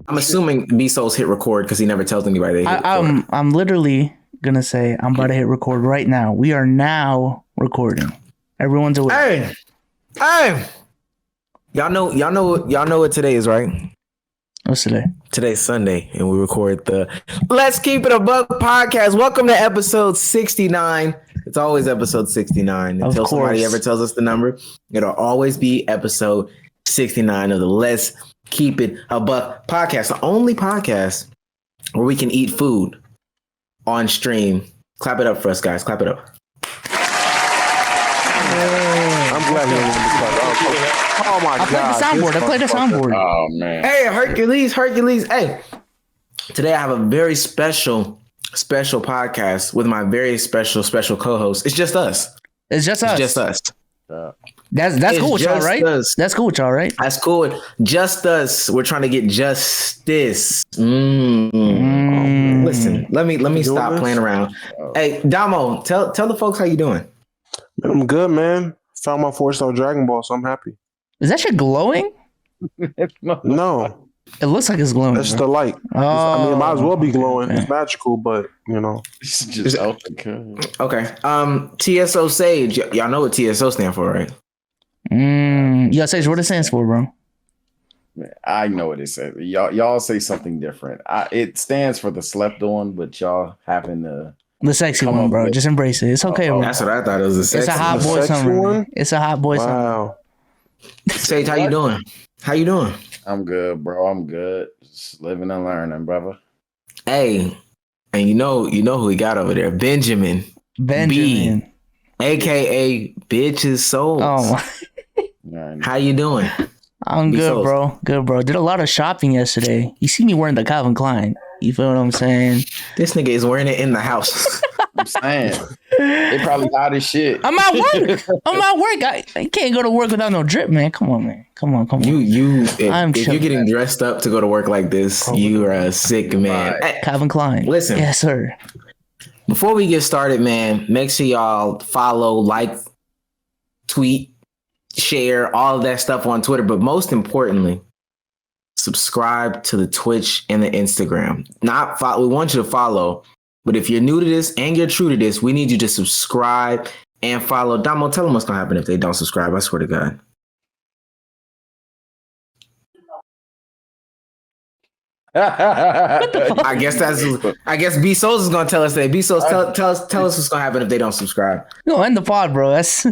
I'm assuming B-Souls hit record because he never tells anybody they hit record. I'm literally gonna say I'm about to hit record right now. We are now recording. Everyone's aware. Hey, y'all know what today is, right? What's today? Today's Sunday, and we record the Let's Keep It a Buck podcast. Welcome to episode 69. It's always episode 69 until somebody ever tells us the number. It'll always be episode 69 of the Let's Keep It a Buck podcast, the only podcast where we can eat food on stream. Clap it up for us, guys. Clap it up. I'm glad you're oh my God. I played the soundboard. Oh man. Hey, Hercules. Hey, today I have a very special podcast with my very special co-host. It's just us. It's just us. That's cool with y'all, right? That's cool with y'all, right? That's cool. Just us. We're trying to get justice. Listen, let me stop playing around. Hey, Damo, tell the folks how you doing. I'm good, man. Found my 4-star Dragon Ball, so I'm happy. Is that shit glowing? No. It looks like it's glowing. That's the light. Oh, I mean, it might as well be glowing. It's magical, but you know. It's just okay. TSO Sage. Y'all know what TSO stand for, right? Yeah, Sage, what it stands for, bro? I know what it says. Y'all say something different. It stands for the slept on, but y'all happen to the sexy one, bro. Just embrace it. It's okay, bro. That's what I thought. It was a sexy. It's a hot boy summer. It's a hot boy summer. Wow. Sage, how you doing? How you doing? I'm good, bro. I'm good. Just living and learning, brother. Hey, and you know who we got over there? Benjamin. B, aka Bitches Souls. Oh. How you doing? I'm good, bro. Good, bro. Did a lot of shopping yesterday. You see me wearing the Calvin Klein. You feel what I'm saying? This nigga is wearing it in the house. I'm saying. They probably hot as shit. I'm at work. I can't go to work without no drip, man. Come on, man. Come on. If you're getting dressed up to go to work like this, you are a sick man. Right. Hey, Calvin Klein. Listen. Yes, sir. Before we get started, man, make sure y'all follow, like, tweet, share, all of that stuff on Twitter. But most importantly, subscribe to the Twitch and the Instagram. We want you to follow. But if you're new to this and you're true to this, we need you to subscribe and follow. Damo, tell them what's going to happen if they don't subscribe. I swear to God. I guess B Souls is going to tell us that. B Souls, tell us what's going to happen if they don't subscribe. No, end the pod, bro. That's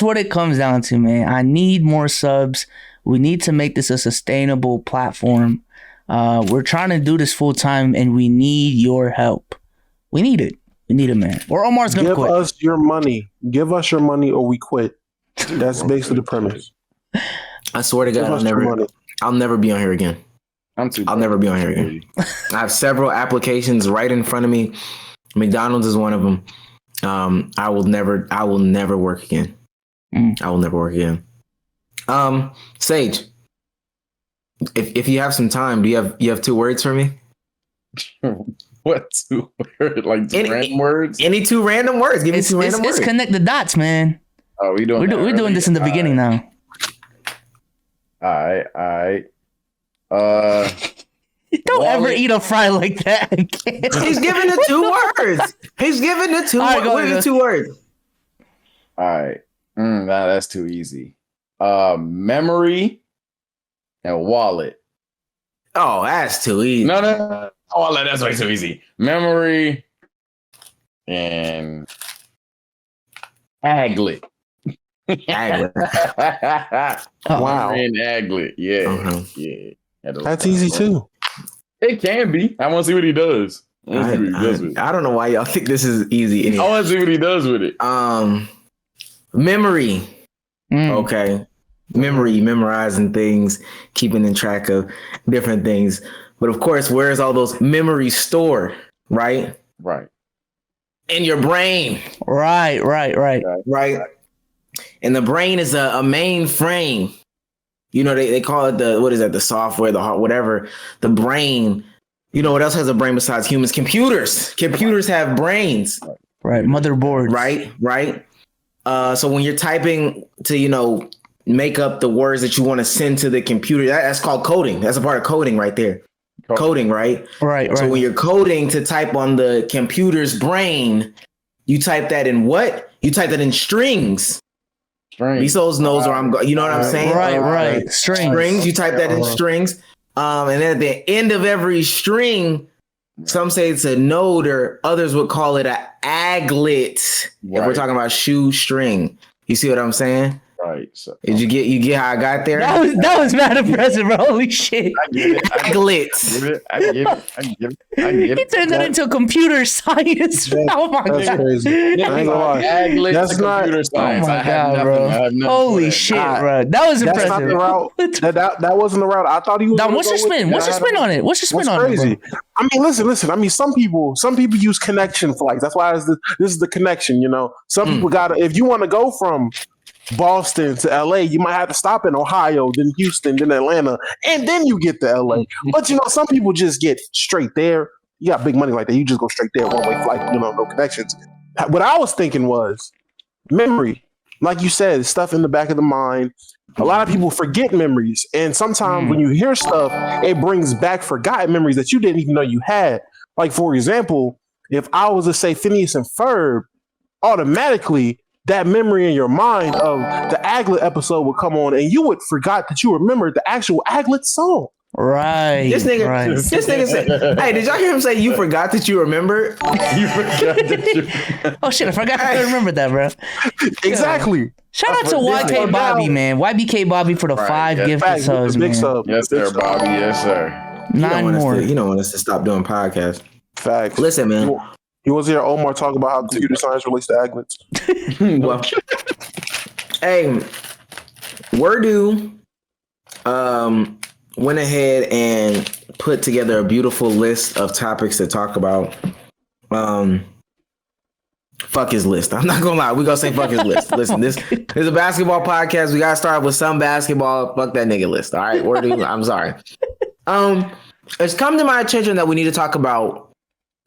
what it comes down to, man. I need more subs. We need to make this a sustainable platform. We're trying to do this full time, and we need your help. We need it. We need it, man. Or Omar's gonna quit. Give us your money. Give us your money, or we quit. That's basically the premise. I swear to God, I'll never be on here again. I'll never be on here again. I have several applications right in front of me. McDonald's is one of them. I will never work again. I will never work again. Sage, if you have some time, do you have 2 words for me? What 2 words? Like random words? Any 2 random words? Give me 2 random words. Let's connect the dots, man. Oh, we're doing this in the beginning now. All right. Don't ever eat a fry like that again. He's giving the 2 words. He's giving the 2 words. What are the 2 words? All right. Nah, that's too easy. Memory and wallet. Oh, that's too easy. No. Wallet, that's way too easy. Memory and aglet. Wow. And aglet. Yeah. Uh-huh. Yeah. That's easy too. It can be. I want to see what he does. I don't know why y'all think this is easy. Anyway. I want to see what he does with it. Memory. Okay. Memory, memorizing things, keeping in track of different things. But of course, where's all those memories stored, right? Right. In your brain. Right. And the brain is a mainframe. You know, they call it the software, the heart, whatever. The brain. You know what else has a brain besides humans? Computers. Computers have brains. Right. Motherboards. Right. So when you're typing to, make up the words that you want to send to the computer. That's called coding. That's a part of coding right there. Coding, right? Right. So when you're coding to type on the computer's brain, you type that in what? You type that in strings. Misos knows where I'm going. You know what I'm saying? Right. Strings. You type that in strings. And then at the end of every string, some say it's a node, or others would call it an aglet. If we're talking about shoestring, you see what I'm saying? Right. So, Did you get how I got there? That was mad impressive, bro. Holy shit. I get it. Aglet. I get it. He turned that into computer science. Oh my That's god. crazy. I ain't gonna lie. Aglet That's to not. computer science. Oh my I have god, nothing. bro. Holy shit, bro. That was That's not impressive. the route. That wasn't the route I thought he was. Dom, what's your spin? What's your spin on it? What's your spin on crazy? it? Bro? I mean, listen. I mean, some people use connection flights. That's why this is the connection. You know, some people gotta. If you want to go from Boston to LA, you might have to stop in Ohio, then Houston, then Atlanta, and then you get to LA. But you know, some people just get straight there. You got big money like that, you just go straight there, one way flight. You know, no connections. What I was thinking was memory, like you said, stuff in the back of the mind. A lot of people forget memories, and sometimes when you hear stuff, it brings back forgotten memories that you didn't even know you had. Like, for example, if I was to say Phineas and Ferb, automatically that memory in your mind of the Aglet episode would come on, and you would forgot that you remembered the actual Aglet song. Right. This nigga said, hey, did y'all hear him say you forgot that you remembered? You forgot that you. Oh shit, I forgot I remember that, bro. Exactly. Shout out to YK Bobby, man. YBK Bobby for the 5 gifted subs, man. Yes, sir, Bobby. Yes, sir. 9 more. You don't want us to stop doing podcasts. Facts. Listen, man. You want to hear Omar talk about how computer science relates to Aglets? Well, hey, Wordu went ahead and put together a beautiful list of topics to talk about. Fuck his list. I'm not gonna lie. We're gonna say fuck his list. Listen, this is a basketball podcast. We gotta start with some basketball. Fuck that nigga list. All right, Wordu, I'm sorry. It's come to my attention that we need to talk about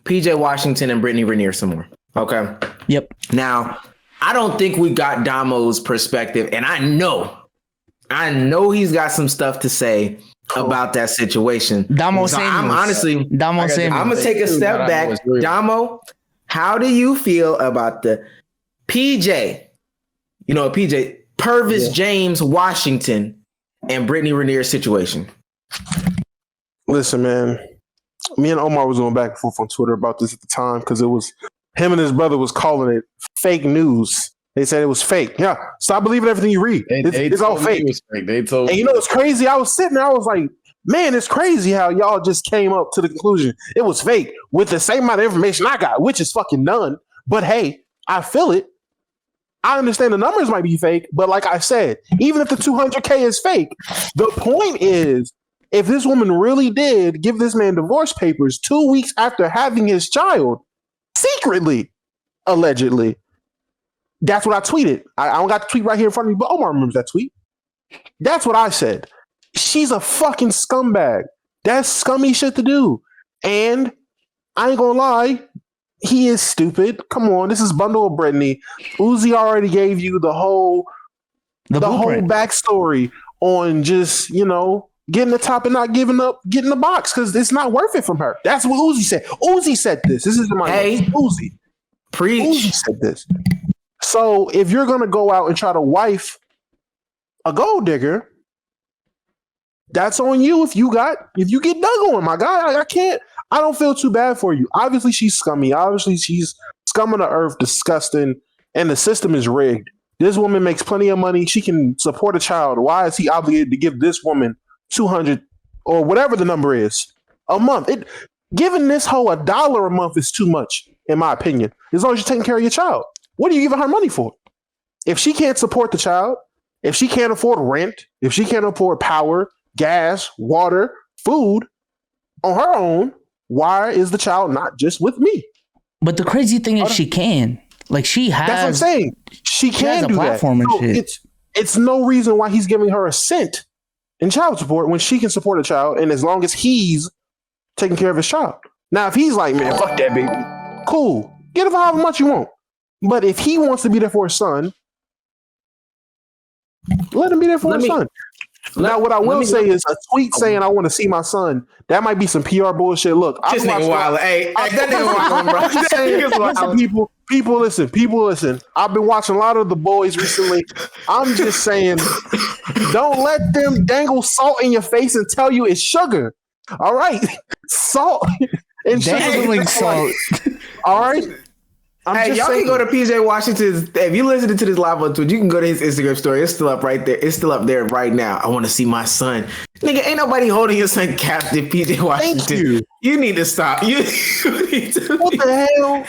PJ Washington and Brittany Renner some more. Okay. Yep. Now, I don't think we got Damo's perspective, and I know he's got some stuff to say about that situation. Damo, so I'm honestly, Damo, I'm gonna take a step back. Damo, how do you feel about the PJ? You know, PJ Purvis James Washington and Brittany Renner situation? Listen, man. Me and Omar was going back and forth on Twitter about this at the time because it was him and his brother was calling it fake news. They said it was fake. Yeah, stop believing everything you read. It's all fake. They told. And you know what's crazy? I was sitting there. I was like, man, it's crazy how y'all just came up to the conclusion it was fake with the same amount of information I got, which is fucking none. But hey, I feel it. I understand the numbers might be fake, but like I said, even if the 200K is fake, the point is, if this woman really did give this man divorce papers 2 weeks after having his child, secretly, allegedly, that's what I tweeted. I don't got the tweet right here in front of me, but Omar remembers that tweet. That's what I said. She's a fucking scumbag. That's scummy shit to do. And I ain't gonna lie, he is stupid. Come on, this is Bundle of Brittany. Uzi already gave you the whole backstory on just, you know, getting the top and not giving up, getting the box because it's not worth it from her. That's what Uzi said. Uzi said this. This is my Uzi. Preach. Uzi said this. So if you're gonna go out and try to wife a gold digger, that's on you. If you get dug on, my guy, I don't feel too bad for you. Obviously, she's scummy. Obviously, she's scum of the earth, disgusting, and the system is rigged. This woman makes plenty of money. She can support a child. Why is he obligated to give this woman $200 or whatever the number is a month? Giving this hoe $1 a month is too much, in my opinion. As long as you're taking care of your child, what are you giving her money for? If she can't support the child, if she can't afford rent, if she can't afford power, gas, water, food on her own, why is the child not just with me? But the crazy thing is she can. Like she has. That's what I'm saying. She can do platform that. And shit. It's no reason why he's giving her a cent in child support when she can support a child, and as long as he's taking care of his child. Now, if he's like, man, fuck that baby, cool, get it for however much you want. But if he wants to be there for his son, Let him be there for his son. Now, what I will say is a tweet saying I want to see my son. That might be some PR bullshit. Look, this nigga wild. Hey, that nigga wild, bro. I'm just saying, listen, people listen. I've been watching a lot of The Boys recently. I'm just saying, don't let them dangle salt in your face and tell you it's sugar. All right, salt and Dangling salt. All right. Hey, y'all can go to PJ Washington's. If you listening to this live on Twitch, you can go to his Instagram story. It's still up right there. It's still up there right now. I want to see my son. Nigga, ain't nobody holding your son captive, PJ Washington. Thank you. You need to stop. You need to. What the hell?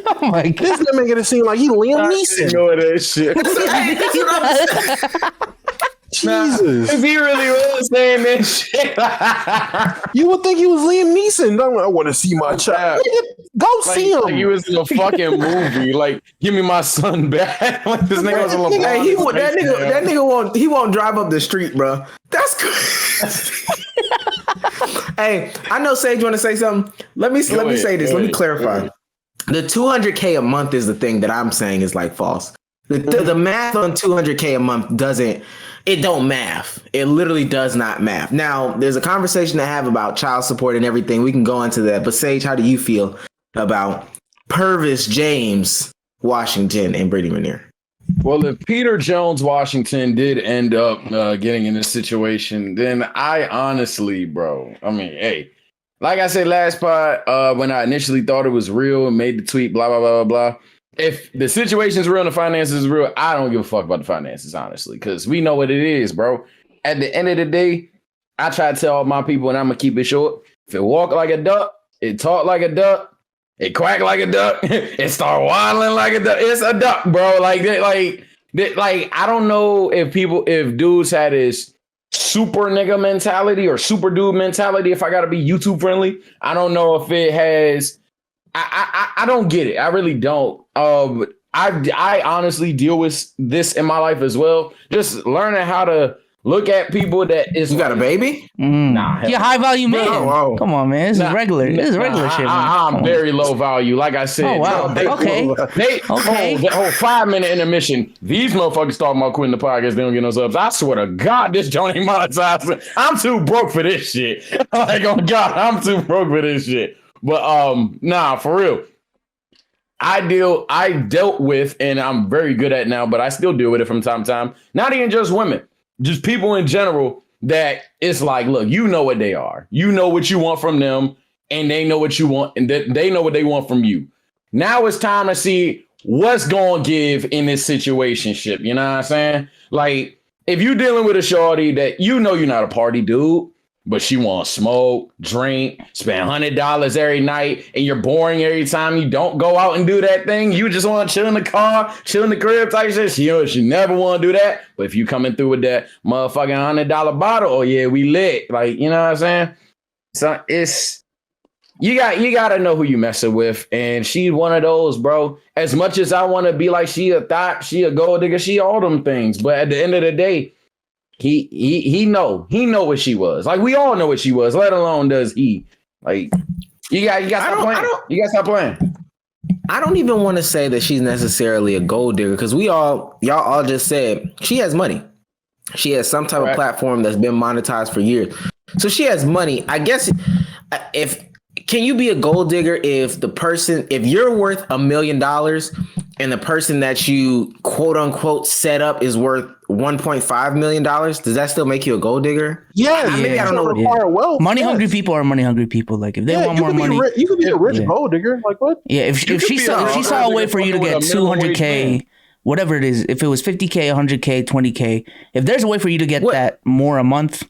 Oh my god! This nigga making it seem like he Liam Neeson. Know that shit. Jesus. If he really was saying that shit, You would think he was Liam Neeson. I want to see my child. Go see him. Like he was in a fucking movie. Like, give me my son back. Like this nigga was a LeBron. Hey, that nigga won't drive up the street, bro. That's crazy. Hey, I know Sage want to say something. Let me say this. Let me clarify. The 200K a month is the thing that I'm saying is like false. The math on 200K a month don't math. It literally does not math. Now, there's a conversation to have about child support and everything. We can go into that. But Sage, how do you feel about Purvis James Washington and Brittany Renner? Well, if Peter Jones Washington did end up getting in this situation, then I honestly, bro, I mean, hey, like I said last pod, when I initially thought it was real and made the tweet, blah, blah, blah, blah, blah. If the situation is real and the finances is real, I don't give a fuck about the finances, honestly, because we know what it is, bro. At the end of the day, I try to tell all my people, and I'm going to keep it short. If it walk like a duck, it talk like a duck, it quack like a duck, it start waddling like a duck. It's a duck, bro. Like, I don't know if dudes had this super nigga mentality or super dude mentality, if I got to be YouTube friendly. I don't know if it has... I don't get it. I really don't. I honestly deal with this in my life as well. Just learning how to look at people that is. You got a baby? Nah, you're high value man. Oh. Come on, man. This is regular. This is regular shit. I'm very low value. Like I said. Oh wow. Okay. Whole 5-minute intermission. These motherfuckers talking about quitting the podcast. They don't get no subs. I swear to God, this joint ain't monetized. I'm too broke for this shit. Like, oh God, I'm too broke for this shit. But nah, for real. I dealt with, and I'm very good at now, but I still deal with it from time to time. Not even just women, just people in general that it's like, look, you know what they are. You know what you want from them, and they know what you want, and they know what they want from you. Now it's time to see what's going to give in this situationship. You know what I'm saying? Like, if you're dealing with a shorty that you know you're not a party dude, but she wants smoke, drink, spend $100 every night, and you're boring every time you don't go out and do that thing. You just want to chill in the car, chill in the crib type shit. She never want to do that. But if you coming through with that motherfucking $100 bottle, oh yeah, we lit. Like, you know what I'm saying? So it's you got to know who you messing with, and she's one of those, bro. As much as I want to be like she a thought, she a gold digger, she all them things, but at the end of the day. He know what she was. Like, we all know what she was, let alone does he. Like, you got to stop playing. You got to stop playing. I don't even want to say that she's necessarily a gold digger, because y'all all just said she has money. She has some type of platform that's been monetized for years. So she has money. I guess can you be a gold digger if you're worth $1 million and the person that you quote unquote set up is worth $1.5 million? Does that still make you a gold digger? Yeah, maybe I don't know. Wealth. Money hungry people are money hungry people. Like, if they want more money, you could be a rich gold digger. Like, what? Yeah, if she saw a way for you to get 200K, whatever it is, if it was 50K, 100K, 20K, if there's a way for you to get that more a month,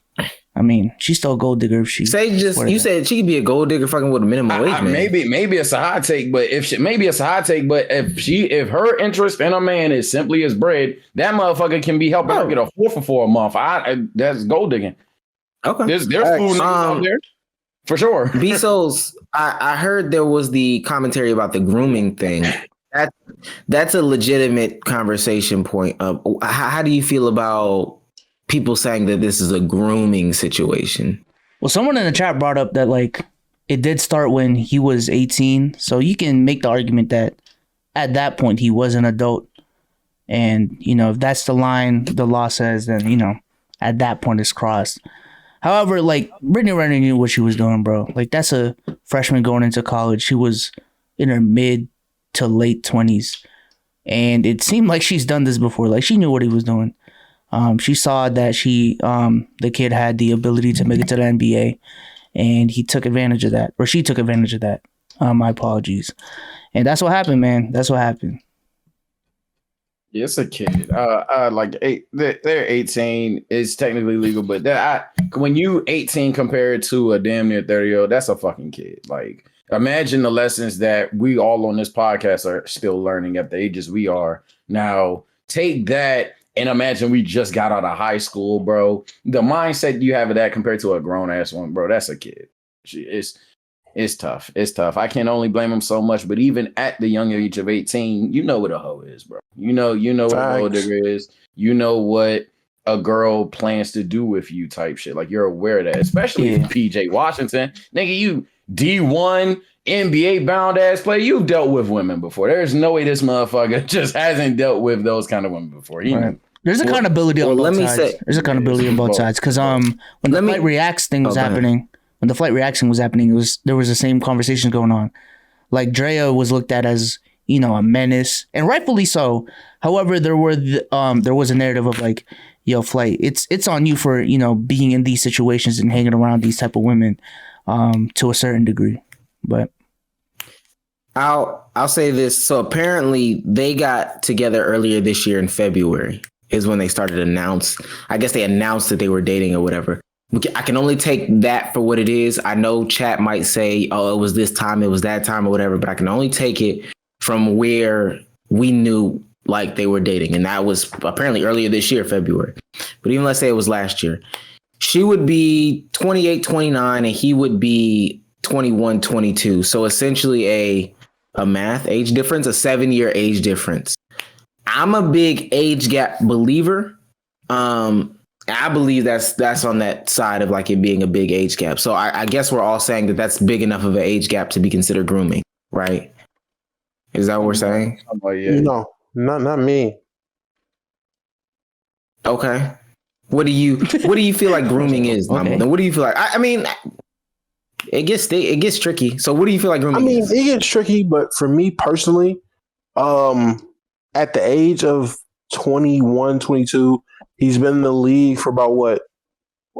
I mean, she's still a gold digger. If she you said she could be a gold digger fucking with a minimum wage, man. Maybe it's a hot take, but if her interest in a man is simply his bread, that motherfucker can be helping her get a 4 for $4 a month. That's gold digging. Okay, there's food out there for sure. Bezos, I heard there was the commentary about the grooming thing. That's a legitimate conversation point. How do you feel about people saying that this is a grooming situation? Well, someone in the chat brought up that, like, it did start when he was 18. So you can make the argument that at that point he was an adult. And, if that's the line the law says, then, at that point it's crossed. However, like, Brittany Renner knew what she was doing, bro. Like, that's a freshman going into college. She was in her mid to late 20s. And it seemed like she's done this before. Like, she knew what he was doing. She saw that the kid had the ability to make it to the NBA. And he took advantage of that. Or she took advantage of that. My apologies. And that's what happened, man. That's what happened. Yeah, it's a kid. They're 18. It's technically legal, but when you 18 compared to a damn near 30-year-old, that's a fucking kid. Like, imagine the lessons that we all on this podcast are still learning at the ages we are now. Take that and imagine we just got out of high school, bro. The mindset you have of that compared to a grown ass one, bro, that's a kid. It's tough. It's tough. I can only blame him so much, but even at the young age of 18, you know what a hoe is, bro. You know what a gold digger is. You know what a girl plans to do with you type shit. Like, you're aware of that, especially PJ Washington. Nigga, you D1 NBA bound ass player. You've dealt with women before. There's no way this motherfucker just hasn't dealt with those kind of women before. There's accountability on both sides. There's accountability on both sides. Because when the flight reacts thing was happening, when the flight reaction was happening, there was the same conversation going on. Like, Drea was looked at as, a menace, and rightfully so. However, there was a narrative of like, yo, Flight, it's on you for, being in these situations and hanging around these type of women, to a certain degree. But I'll say this. So apparently they got together earlier this year in February is when they started to announce. I guess they announced that they were dating or whatever. I can only take that for what it is. I know chat might say, oh, it was this time, it was that time or whatever, but I can only take it from where we knew like they were dating. And that was apparently earlier this year, February. But even let's say it was last year. She would be 28, 29, and he would be 21, 22. So essentially a math age difference, a 7-year age difference. I'm a big age gap believer. I believe that's on that side of like it being a big age gap. So I guess we're all saying that that's big enough of an age gap to be considered grooming, right? Is that what we're saying? No, not me. Okay. What do you feel like grooming is? Okay. What do you feel like? I mean, it gets tricky. So what do you feel like grooming is? It gets tricky, but for me personally, at the age of 21, 22, he's been in the league for about what?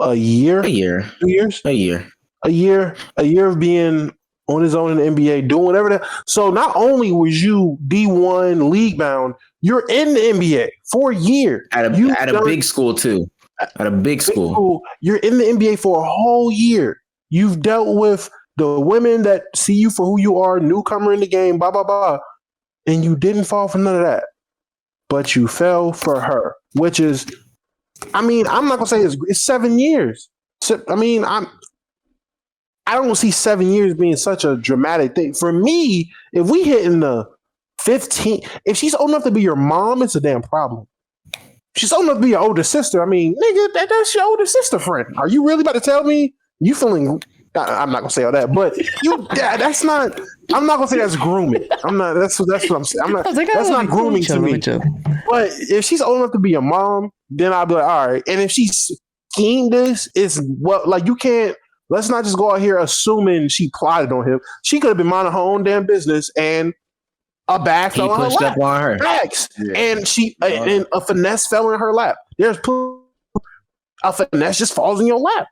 A year? 2 years? A year of being on his own in the NBA, doing whatever that. So not only was you D1 league bound, you're in the NBA for a year. At a big school too. At a big school. You're in the NBA for a whole year. You've dealt with the women that see you for who you are, newcomer in the game, blah, blah, blah. And you didn't fall for none of that. But you fell for her, which is, I'm not gonna say it's 7 years. So, I don't see 7 years being such a dramatic thing. For me, if we hit in the 15, if she's old enough to be your mom, it's a damn problem. She's old enough to be your older sister. Nigga, that's your older sister friend. Are you really about to tell me you feeling? I'm not gonna say all that, but that's not. I'm not gonna say that's grooming. I'm not. That's what I'm saying. I'm not. That's not grooming to me. But if she's old enough to be your mom, then I'll be like, all right. And if she's schemed this, it's you can't. Let's not just go out here assuming she plotted on him. She could have been minding her own damn business, and a bag fell on her lap. Up on her. Bags. Yeah. And and a finesse fell in her lap. There's a finesse just falls in your lap.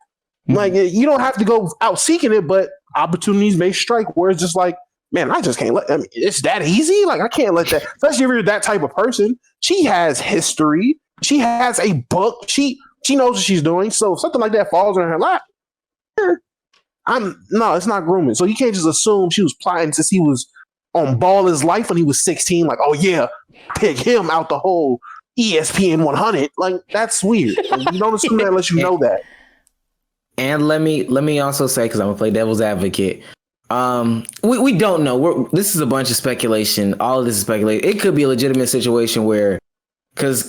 Mm-hmm. Like, you don't have to go out seeking it, but opportunities may strike where it's just like, man, I just can't it's that easy. Like, I can't let that, especially if you're that type of person. She has history. She has a book. She knows what she's doing. So if something like that falls in her lap, it's not grooming. So you can't just assume she was plotting since he was on Baller's Life when he was 16. Like, oh yeah, pick him out the whole ESPN 100. Like, that's weird. You don't assume that unless you know that. And let me also say, because I'm gonna play devil's advocate. We don't know. This is a bunch of speculation. All of this is speculation. It could be a legitimate situation where, because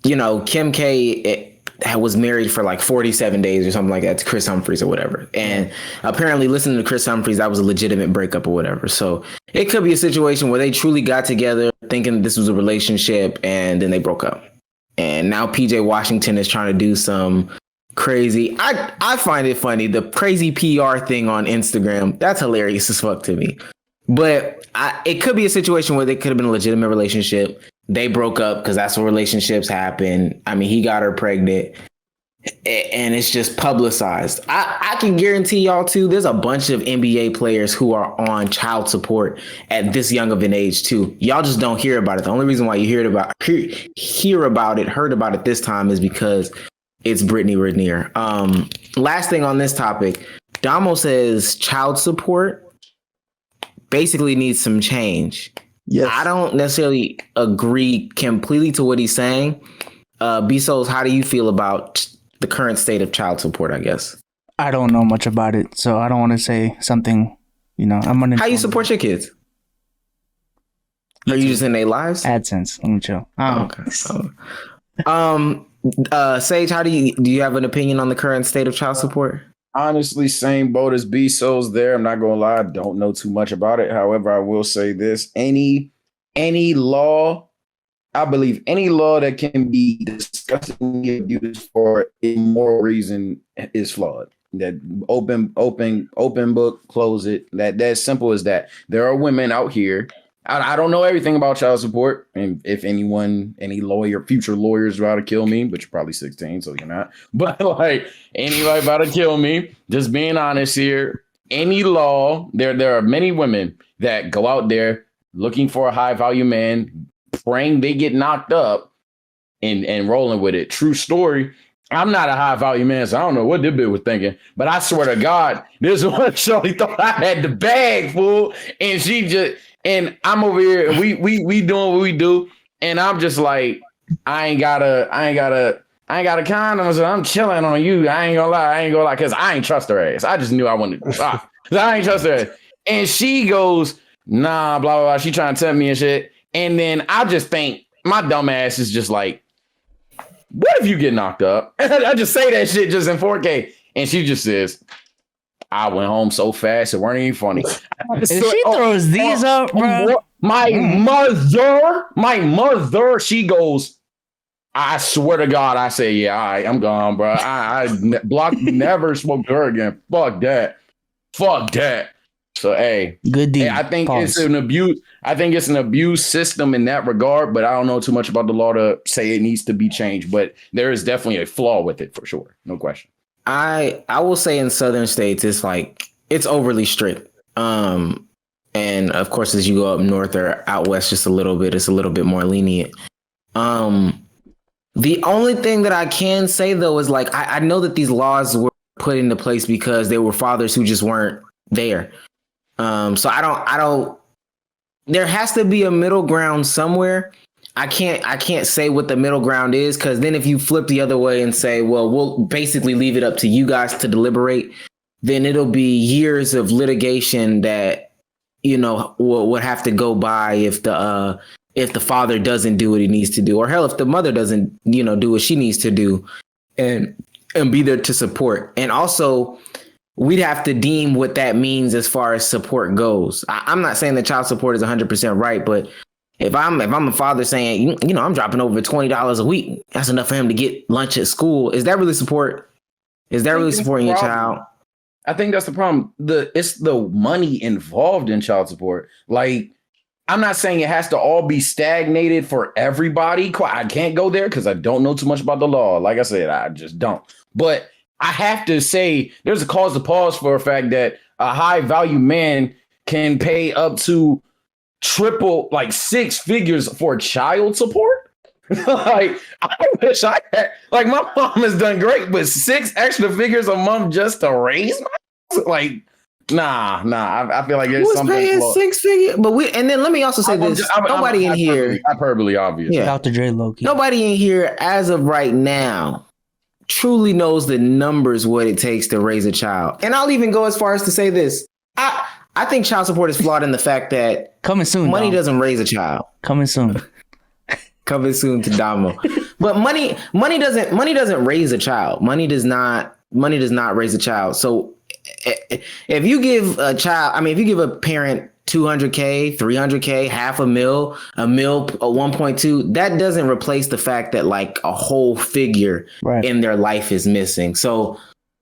Kim K, that was married for like 47 days or something like that to Chris Humphries or whatever. And apparently listening to Chris Humphries, that was a legitimate breakup or whatever. So it could be a situation where they truly got together thinking this was a relationship and then they broke up. And now PJ Washington is trying to do some crazy. I find it funny. The crazy PR thing on Instagram, that's hilarious as fuck to me. But it could be a situation where they could have been a legitimate relationship. They broke up because that's what relationships happen. I mean, he got her pregnant and it's just publicized. I can guarantee y'all too, there's a bunch of NBA players who are on child support at this young of an age too. Y'all just don't hear about it. The only reason why you heard about it this time is because it's Brittany Renner. Last thing on this topic, Damo says child support basically needs some change. Yes. I don't necessarily agree completely to what he's saying. Bezos, how do you feel about the current state of child support, I guess? I don't know much about it, so I don't want to say something, I'm uninformed. How you support your kids? Are you just in their lives? AdSense. Let me chill. Okay. Sage, do you have an opinion on the current state of child support? Honestly, same boat as Bezos there. I'm not gonna lie, I don't know too much about it. However, I will say this: any law, I believe any law that can be disgustingly abused for immoral reason is flawed. That open book, close it. That's simple as that. There are women out here. I don't know everything about child support, and if any future lawyers about to kill me, but you're probably 16, so you're not. But like anybody about to kill me, just being honest here. Any law, there are many women that go out there looking for a high value man, praying they get knocked up, and rolling with it. True story. I'm not a high value man, so I don't know what this bitch was thinking. But I swear to God, this one shorty thought I had the bag, fool, and she just. And I'm over here, and we doing what we do, and I'm just like, I ain't got a condom, so I'm chilling on you. I ain't gonna lie, because I ain't trust her ass. I just knew I wanted to stop. I ain't trust her ass. And she goes, nah, blah, blah, blah. She trying to tell me and shit. And then I just think my dumb ass is just like, what if you get knocked up? And I just say that shit just in 4K. And she just says, I went home so fast, it weren't even funny. She throws these up, bro. My mother, she goes, I swear to God, I say, yeah, all right, I'm gone, bro. I never spoke to her again. Fuck that. So, hey, good deal. Hey, I think it's an abuse. I think it's an abuse system in that regard, but I don't know too much about the law to say it needs to be changed. But there is definitely a flaw with it for sure. No question. I will say in southern states, it's overly strict. And of course, as you go up north or out west just a little bit, it's a little bit more lenient. The only thing that I can say, though, is like, I know that these laws were put into place because there were fathers who just weren't there. So I don't, there has to be a middle ground somewhere. I can't say what the middle ground is, because then if you flip the other way and say, well, we'll basically leave it up to you guys to deliberate, then it'll be years of litigation that, would have to go by if the father doesn't do what he needs to do, or hell, if the mother doesn't, do what she needs to do and be there to support. And also, we'd have to deem what that means as far as support goes. I'm not saying that child support is 100% right, but if I'm a father saying, I'm dropping over $20 a week, that's enough for him to get lunch at school. Is that really support? Is that really supporting your child? I think that's the problem. It's the money involved in child support. Like, I'm not saying it has to all be stagnated for everybody. I can't go there because I don't know too much about the law. Like I said, I just don't. But I have to say there's a cause to pause for a fact that a high value man can pay up to triple, like 6 figures for child support. Like, I wish I had, like, my mom has done great, but 6 extra figures a month just to raise my, like, nah. I feel like there's something paying 6 figures, but and then let me also say this: nobody in here, hyperbole obvious. Yeah, Dr. Dre Loki. Nobody in here, as of right now, truly knows the numbers what it takes to raise a child. And I'll even go as far as to say this: I think child support is flawed in the fact that coming soon, money doesn't raise a child. Coming soon. Coming soon to Damo. But money doesn't raise a child. Money does not raise a child. So if you give a child, I mean, if you give a parent $200K, $300K, half a mil, a 1.2, that doesn't replace the fact that like a whole figure in their life is missing. So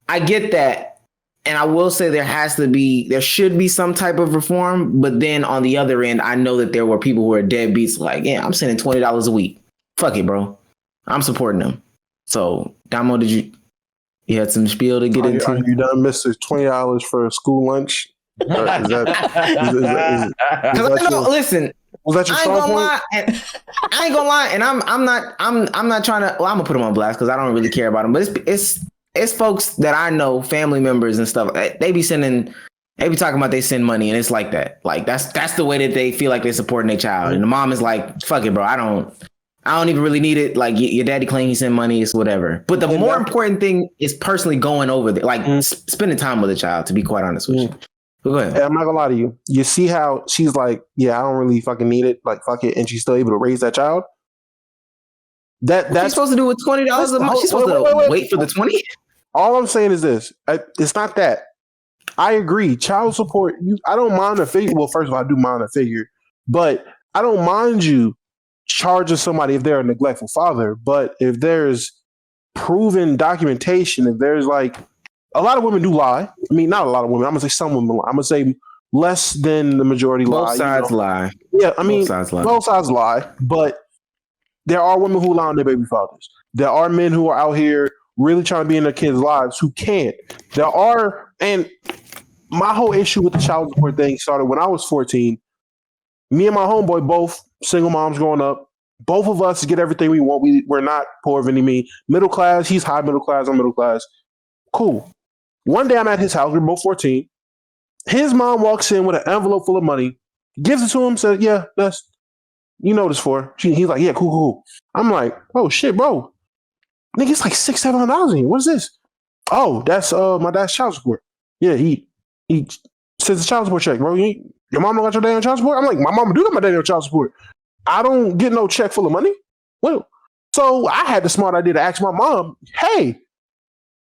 I get that. And I will say there should be some type of reform. But then on the other end, I know that there were people who are deadbeats like, yeah, I'm sending $20 a week. Fuck it, bro. I'm supporting them. So, Damo, you had some spiel to get into? Are you done, Mr. $20 for a school lunch? Is that listen, was that your strong point? I ain't gonna lie, and I'm not trying to. Well, I'm gonna put him on blast because I don't really care about him. But it's folks that I know, family members and stuff. They be talking about they send money, and it's like that. Like that's the way that they feel like they're supporting their child. And the mom is like, "Fuck it, bro. I don't even really need it. Like your daddy claims he sent money, it's whatever." But the more important thing is personally going over there, like spending time with the child. To be quite honest with you. But go ahead. Hey, I'm not gonna lie to you. You see how she's like, "Yeah, I don't really fucking need it. Like, fuck it," and she's still able to raise that child. That's she's supposed to do with $20 a month. She's supposed to wait for the 20. All I'm saying is this. It's not that. I agree. Child support, I don't mind a figure. Well, first of all, I do mind a figure. But I don't mind you charging somebody if they're a neglectful father. But if there's proven documentation, if there's like, a lot of women do lie. I mean, not a lot of women. I'm going to say some women lie. I'm going to say less than the majority lie. Both sides lie. Yeah, I mean, both sides lie. But there are women who lie on their baby fathers. There are men who are out here really trying to be in their kids' lives who can't. And my whole issue with the child support thing started when I was 14. Me and my homeboy, both single moms growing up, both of us get everything we want. We're not poor of any means. Middle class, he's high middle class, I'm middle class. Cool. One day I'm at his house, we're both 14. His mom walks in with an envelope full of money, gives it to him, says, "Yeah, that's, you know this for." He's like, "Yeah, cool. I'm like, "Oh shit, bro. Nigga, it's like $600-700 in here. What is this?" "Oh, that's my dad's child support." "Yeah, he sends a child support check, bro. Your mom don't got your damn child support?" I'm like, "My mama do got my damn child support. I don't get no check full of money." Well, so I had the smart idea to ask my mom, "Hey,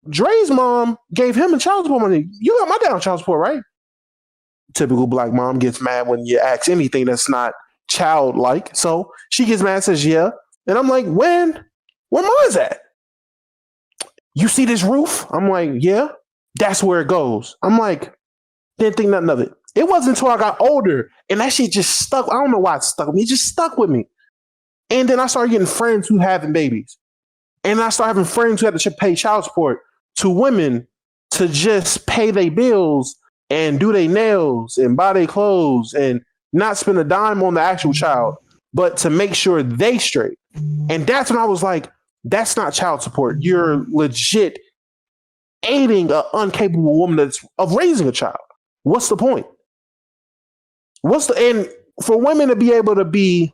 Dre's mom gave him a child support money. You got my damn child support, right?" Typical black mom gets mad when you ask anything that's not childlike. So she gets mad and says, "Yeah." And I'm like, Where mine's at?" "You see this roof?" I'm like, "Yeah." "That's where it goes." I'm like, didn't think nothing of it. It wasn't until I got older and that shit just stuck. I don't know why it stuck with me. It just stuck with me. And then I started getting friends who having babies. And I started having friends who had to pay child support to women to just pay their bills and do their nails and buy their clothes and not spend a dime on the actual child, but to make sure they straight. And that's when I was like, that's not child support. You're legit aiding an incapable woman of raising a child. What's the point? And for women to be able to be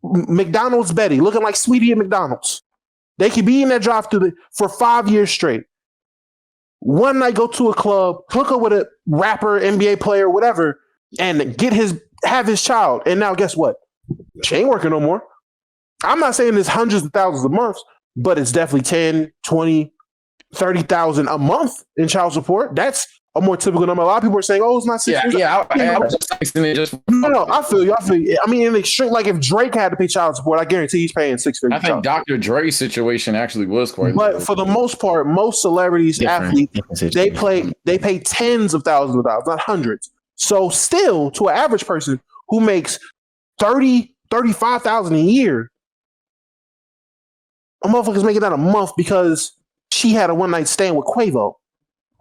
McDonald's Betty, looking like Sweetie at McDonald's, they could be in that drive-thru for 5 years straight. One night go to a club, hook up with a rapper, NBA player, whatever, and have his child. And now guess what? She ain't working no more. I'm not saying it's hundreds of thousands a month, but it's definitely 10, 20, 30,000 a month in child support. That's a more typical number. A lot of people are saying, "Oh, it's not 6 years." I was just texting it just. No, I feel you. I mean, in the extreme, like if Drake had to pay child support, I guarantee he's paying $6 figures. I think Dr. Dre's situation actually was quite. But for the most part, most celebrities, athletes, they pay tens of thousands of dollars, not hundreds. So still, to an average person who makes 30, 35,000 a year, a motherfucker's making that a month because she had a one night stand with Quavo.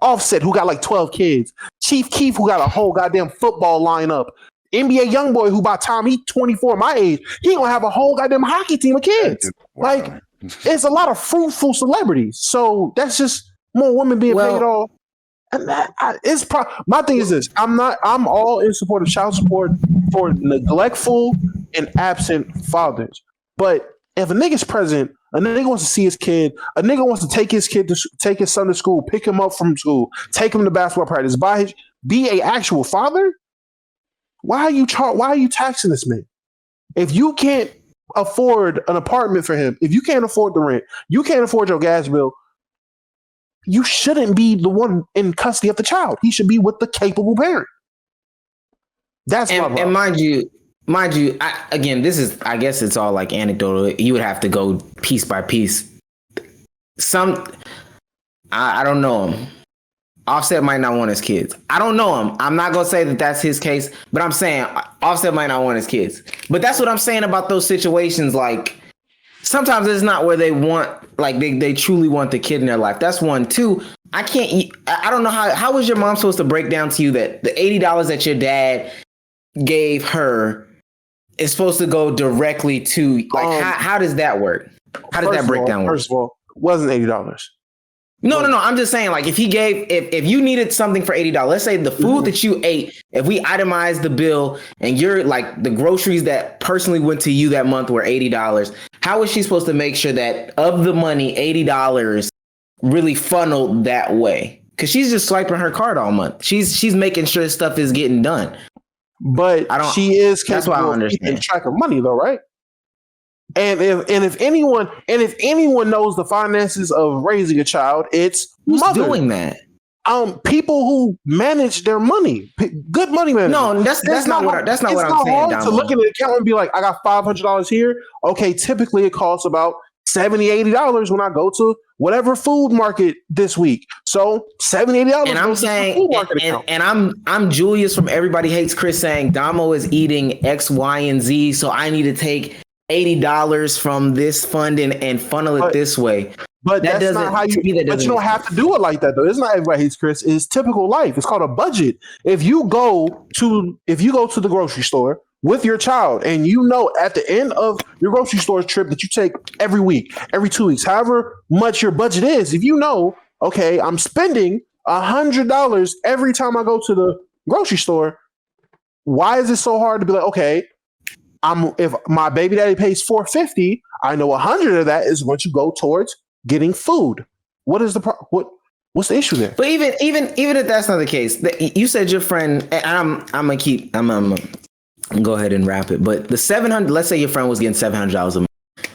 Offset, who got like 12 kids. Chief Keef, who got a whole goddamn football lineup. NBA Youngboy, who by the time he's 24, my age, he gonna have a whole goddamn hockey team of kids. Wow. Like, it's a lot of fruitful celebrities. So that's just more women being paid off. And my thing is this: I'm all in support of child support for neglectful and absent fathers. But if a nigga's present, a nigga wants to see his kid, a nigga wants to take his son to school, pick him up from school, take him to basketball practice, be a actual father, why are you taxing this man? If you can't afford an apartment for him, if you can't afford the rent, you can't afford your gas bill, you shouldn't be the one in custody of the child. He should be with the capable parent. That's my problem. And mind you, I guess it's all like anecdotal. You would have to go piece by piece. I don't know him. Offset might not want his kids. I don't know him. I'm not going to say that that's his case, but I'm saying Offset might not want his kids. But that's what I'm saying about those situations. Like, sometimes it's not where they want, like, they truly want the kid in their life. That's one. Two, I don't know how was your mom supposed to break down to you that the $80 that your dad gave her is supposed to go directly to, like, how does that work? How does that breakdown work? First of all, it wasn't $80. No. I'm just saying, like, if you needed something for $80, let's say the food that you ate, if we itemize the bill and you're like the groceries that personally went to you that month were $80, how is she supposed to make sure that of the money, $80 really funneled that way? Because she's just swiping her card all month. She's making sure stuff is getting done. But she is capable of keeping track of money, though, right? And if anyone knows the finances of raising a child, it's who's mother. Doing that. People who manage their money, good money management. No, that's not what I'm saying. It's not hard to look at the account and be like, I got $500 here. Okay, typically it costs about $70, $80 when I go to whatever food market this week. So $70, $80. And I'm saying, and I'm Julius from Everybody Hates Chris saying Damo is eating X, Y, and Z. So I need to take $80 from this fund and funnel it this way. But that's not how you. But you don't have to do it like that, though. It's not Everybody Hates Chris. It's typical life. It's called a budget. If you go to the grocery store with your child, and you know at the end of your grocery store trip that you take every week, every 2 weeks, however much your budget is, if you know, okay, I'm spending $100 every time I go to the grocery store, why is it so hard to be like, okay, if my baby daddy pays $450, I know $100 of that is going to go towards getting food. What's the issue there? But even if that's not the case, you said your friend. I'm gonna go ahead and wrap it. But the $700. Let's say your friend was getting $700 a month.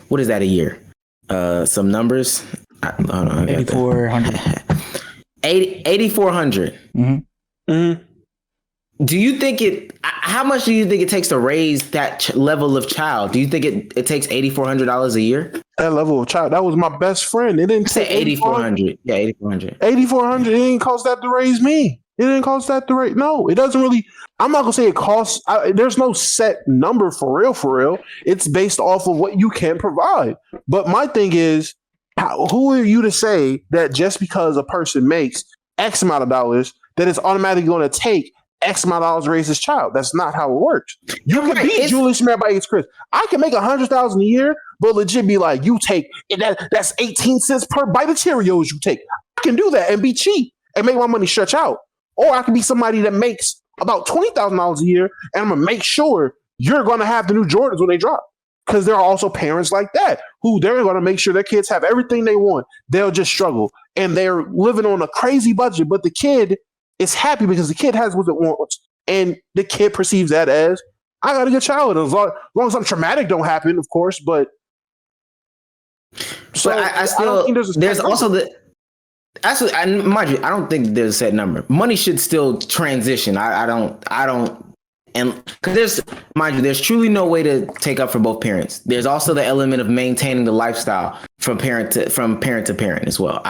What is that a year? Some numbers. Hold on, 8,400. 8,400. Mm-hmm. Mm-hmm. Do you think how much do you think it takes to raise that level of child? Do you think it takes $8,400 a year? That level of child. That was my best friend. It didn't say 8,400. Yeah, 8,400. 8,400. It didn't cost that to raise me. It didn't cost that to raise. No, it doesn't really. I'm not gonna say it costs. There's no set number for real. It's based off of what you can provide. But my thing is, who are you to say that just because a person makes X amount of dollars, that it's automatically going to take X amount of dollars to raise his child? That's not how it works. You can beat Julius from Everybody Hates Chris. I can make $100,000 a year, but legit be like, you take that's 18 cents per bite of Cheerios you take. I can do that and be cheap and make my money stretch out. Or I can be somebody that makes about $20,000 a year, and I'm gonna make sure you're gonna have the new Jordans when they drop. Because there are also parents like that who they're gonna make sure their kids have everything they want. They'll just struggle and they're living on a crazy budget, but the kid is happy because the kid has what it wants, and the kid perceives that as, I got a good child. As long as something traumatic don't happen, of course. But so I still don't think there's also the. Actually, mind you, I don't think there's a set number. Money should still transition. I don't, and because there's truly no way to take up for both parents. There's also the element of maintaining the lifestyle from parent to parent as well.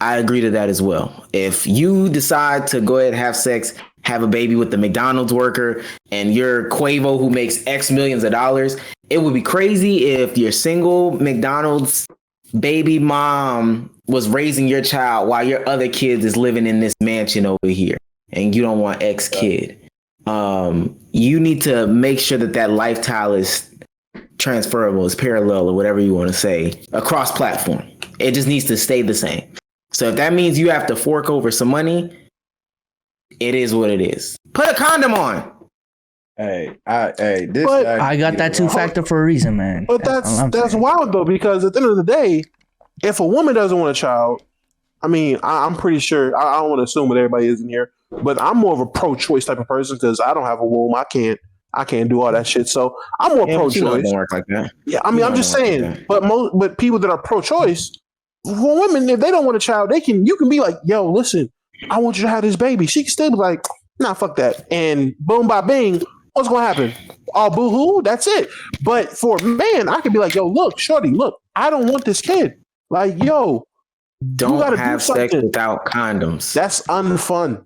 I agree to that as well. If you decide to go ahead and have sex, have a baby with the McDonald's worker, and you're Quavo who makes X millions of dollars, it would be crazy if your single McDonald's baby mom was raising your child while your other kid is living in this mansion over here and you don't want X kid. You need to make sure that lifestyle is transferable, is parallel, or whatever you want to say, across platform. It just needs to stay the same. So if that means you have to fork over some money, it is what it is. Put a condom on. I got that two-factor for a reason, man. But that's wild though, because at the end of the day, if a woman doesn't want a child, I mean, I'm pretty sure, I don't want to assume what everybody is in here, but I'm more of a pro-choice type of person because I don't have a womb. I I can't do all that shit. So I'm more Yeah, but you know it pro-choice. don't work like that. Yeah, I mean, I'm just saying. But people that are pro-choice, for women, if they don't want a child, you can be like, yo, listen, I want you to have this baby. She can still be like, nah, fuck that. And boom, by bing, what's gonna happen? Oh, boo-hoo, that's it. But for a man, I could be like, yo, look, shorty, look, I don't want this kid. Like, yo, Don't gotta have do sex something. without condoms. That's unfun.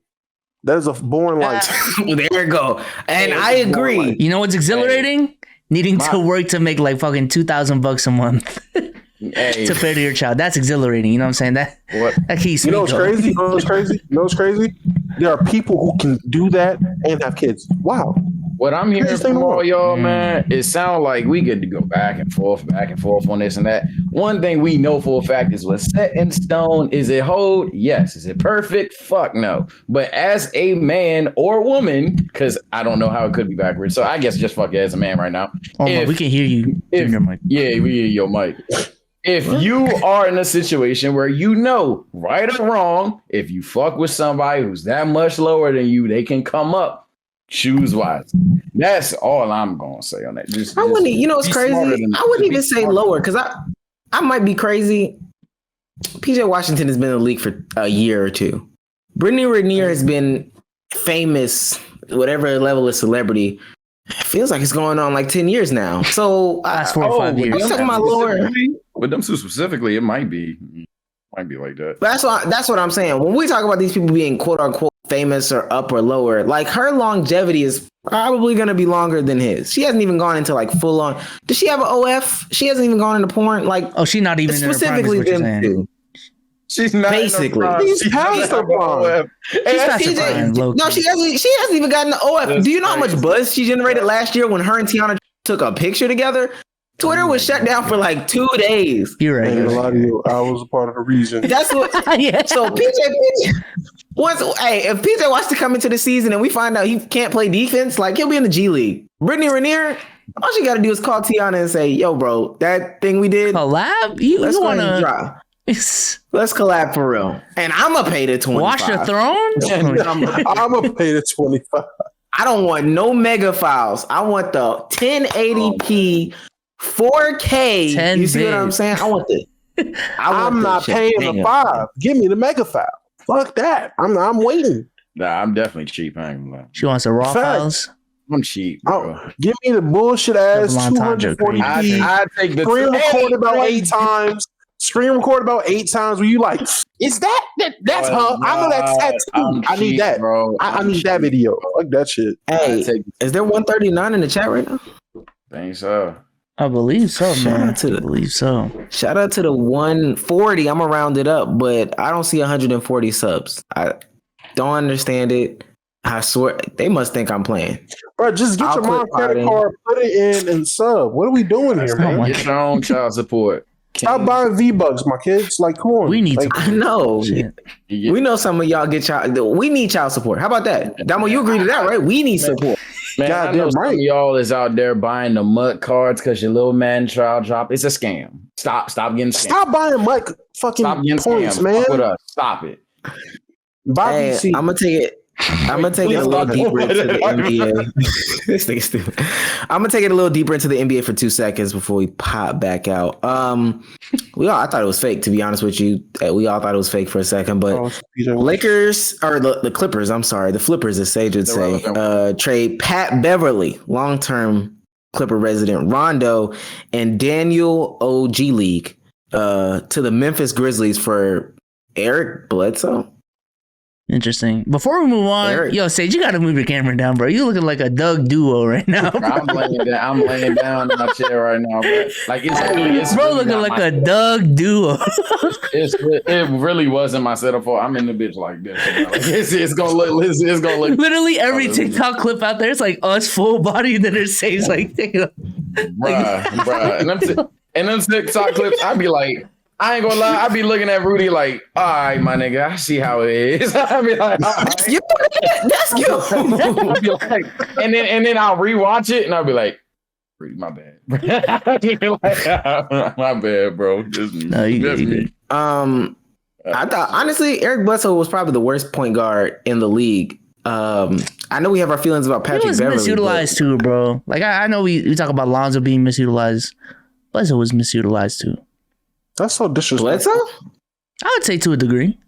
That is a boring life. There you go. And I agree. You know what's exhilarating? Needing to work to make like fucking $2,000 a month to pay to your child. That's exhilarating. You know what I'm saying? That keeps You me know what's going. crazy? You know what's crazy? There are people who can do that and have kids. Wow. What I'm hearing Craziest thing from in the all world. y'all, man, it sounds like we get to go back and forth on this and that. One thing we know for a fact is what's set in stone. Is it hold? Yes. Is it perfect? Fuck no. But as a man or woman, because I don't know how it could be backwards, so I guess just fuck it as a man right now. Oh, we can hear you in your mic. Yeah, we hear your mic. If you are in a situation where you know, right or wrong, if you fuck with somebody who's that much lower than you, they can come up. Choose wisely. That's all I'm gonna say on that. I wouldn't. You know what's crazy? I wouldn't even say lower because I might be crazy. PJ Washington has been in the league for a year or two. Brittany Renner has been famous, whatever level of celebrity. It feels like it's going on like 10 years now. So last 4 or 5 years. I'm talking about lower. With them two specifically, it might be like that. But that's what I'm saying. When we talk about these people being quote unquote famous or up or lower, like her longevity is probably going to be longer than his. She hasn't even gone into like full on. Does she have an OF? She hasn't even gone into porn. Like, oh, she's not even specifically in her prime, them two. She's not basically. He's past her prime. No, she hasn't even gotten the OF. Do you know how much buzz she generated last year when her and Tiana took a picture together? Twitter was shut down for like 2 days. You're right. A lot of you, I was a part of the reason. That's what. Yeah. So PJ, if PJ wants to come into the season and we find out he can't play defense, like he'll be in the G League. Brittany Renner, all she got to do is call Tiana and say, "Yo, bro, that thing we did, collab. Let's You want to drop. Let's collab for real." And I'm gonna pay the 25. Wash your throne. I'm gonna pay the 25. I don't want no mega files. I want the 1080p 4K. You see what I'm saying? I want the. I'm not paying the 5. Give me the mega file. Fuck that. I'm waiting. Nah, I'm definitely cheap. I ain't gonna lie. She wants the raw files. I'm cheap, bro. Give me the bullshit ass 240p. I take the screen record about 8 times. Screen record about 8 times. Where you like, is that's her? I know that's tattoo. I need that, bro. I need that video. Fuck that shit. Hey, is there 139 in the chat right now? Think so. I believe so, man. I believe so. Shout out to the 140. I'm gonna round it up, but I don't see 140 subs. I don't understand it. I swear they must think I'm playing. Bro, just get your mom's credit card, put it in, and sub. What are we doing here, man? Get your own child support. Stop buying V-Bucks, my kids. Like, come on. We need to. I know. We know some of y'all get child. We need child support. How about that? Damo, you agree to that, right? We need support. Man, I know some of y'all is out there buying the MUT cards because your little man trial drop. It's a scam. Stop getting scammed. Stop buying MUT fucking points, scammed. man. Fuck with us. Stop it. Buy PC. I'm gonna take it. I'm gonna take it a little deeper into the NBA. This thing's stupid. I'm gonna take it a little deeper into the NBA for 2 seconds before we pop back out. I thought it was fake, to be honest with you. We all thought it was fake for a second, but Lakers or the Clippers. I'm sorry, the Flippers, as Sage would say, trade Pat Beverly, long-term Clipper resident Rondo, and Daniel OG League to the Memphis Grizzlies for Eric Bledsoe. Interesting. Before we move on, yo, Sage, you gotta move your camera down, bro. You looking like a Doug Duo right now. I'm laying down in my chair right now, bro. Like it's bro, looking like a Doug Duo. It really wasn't my setup for. I'm in the bitch like this. Like, it's gonna look. Literally every TikTok clip out there, it's like us full body, and then there's Sage like, bruh. And them TikTok clips, I'd be like. I ain't gonna lie, I be looking at Rudy like, all right, my nigga, I see how it is. I be like, that's you. I be like, and then I'll rewatch it and I'll be like, Rudy, my bad. My bad, bro. Just me. I thought honestly, Eric Bledsoe was probably the worst point guard in the league I know we have our feelings about Patrick He was Beverly. misutilized too, bro. Like I know we talk about Lonzo being misutilized. Bledsoe was misutilized too. That's so disrespectful. Bledsoe? I would say to a degree.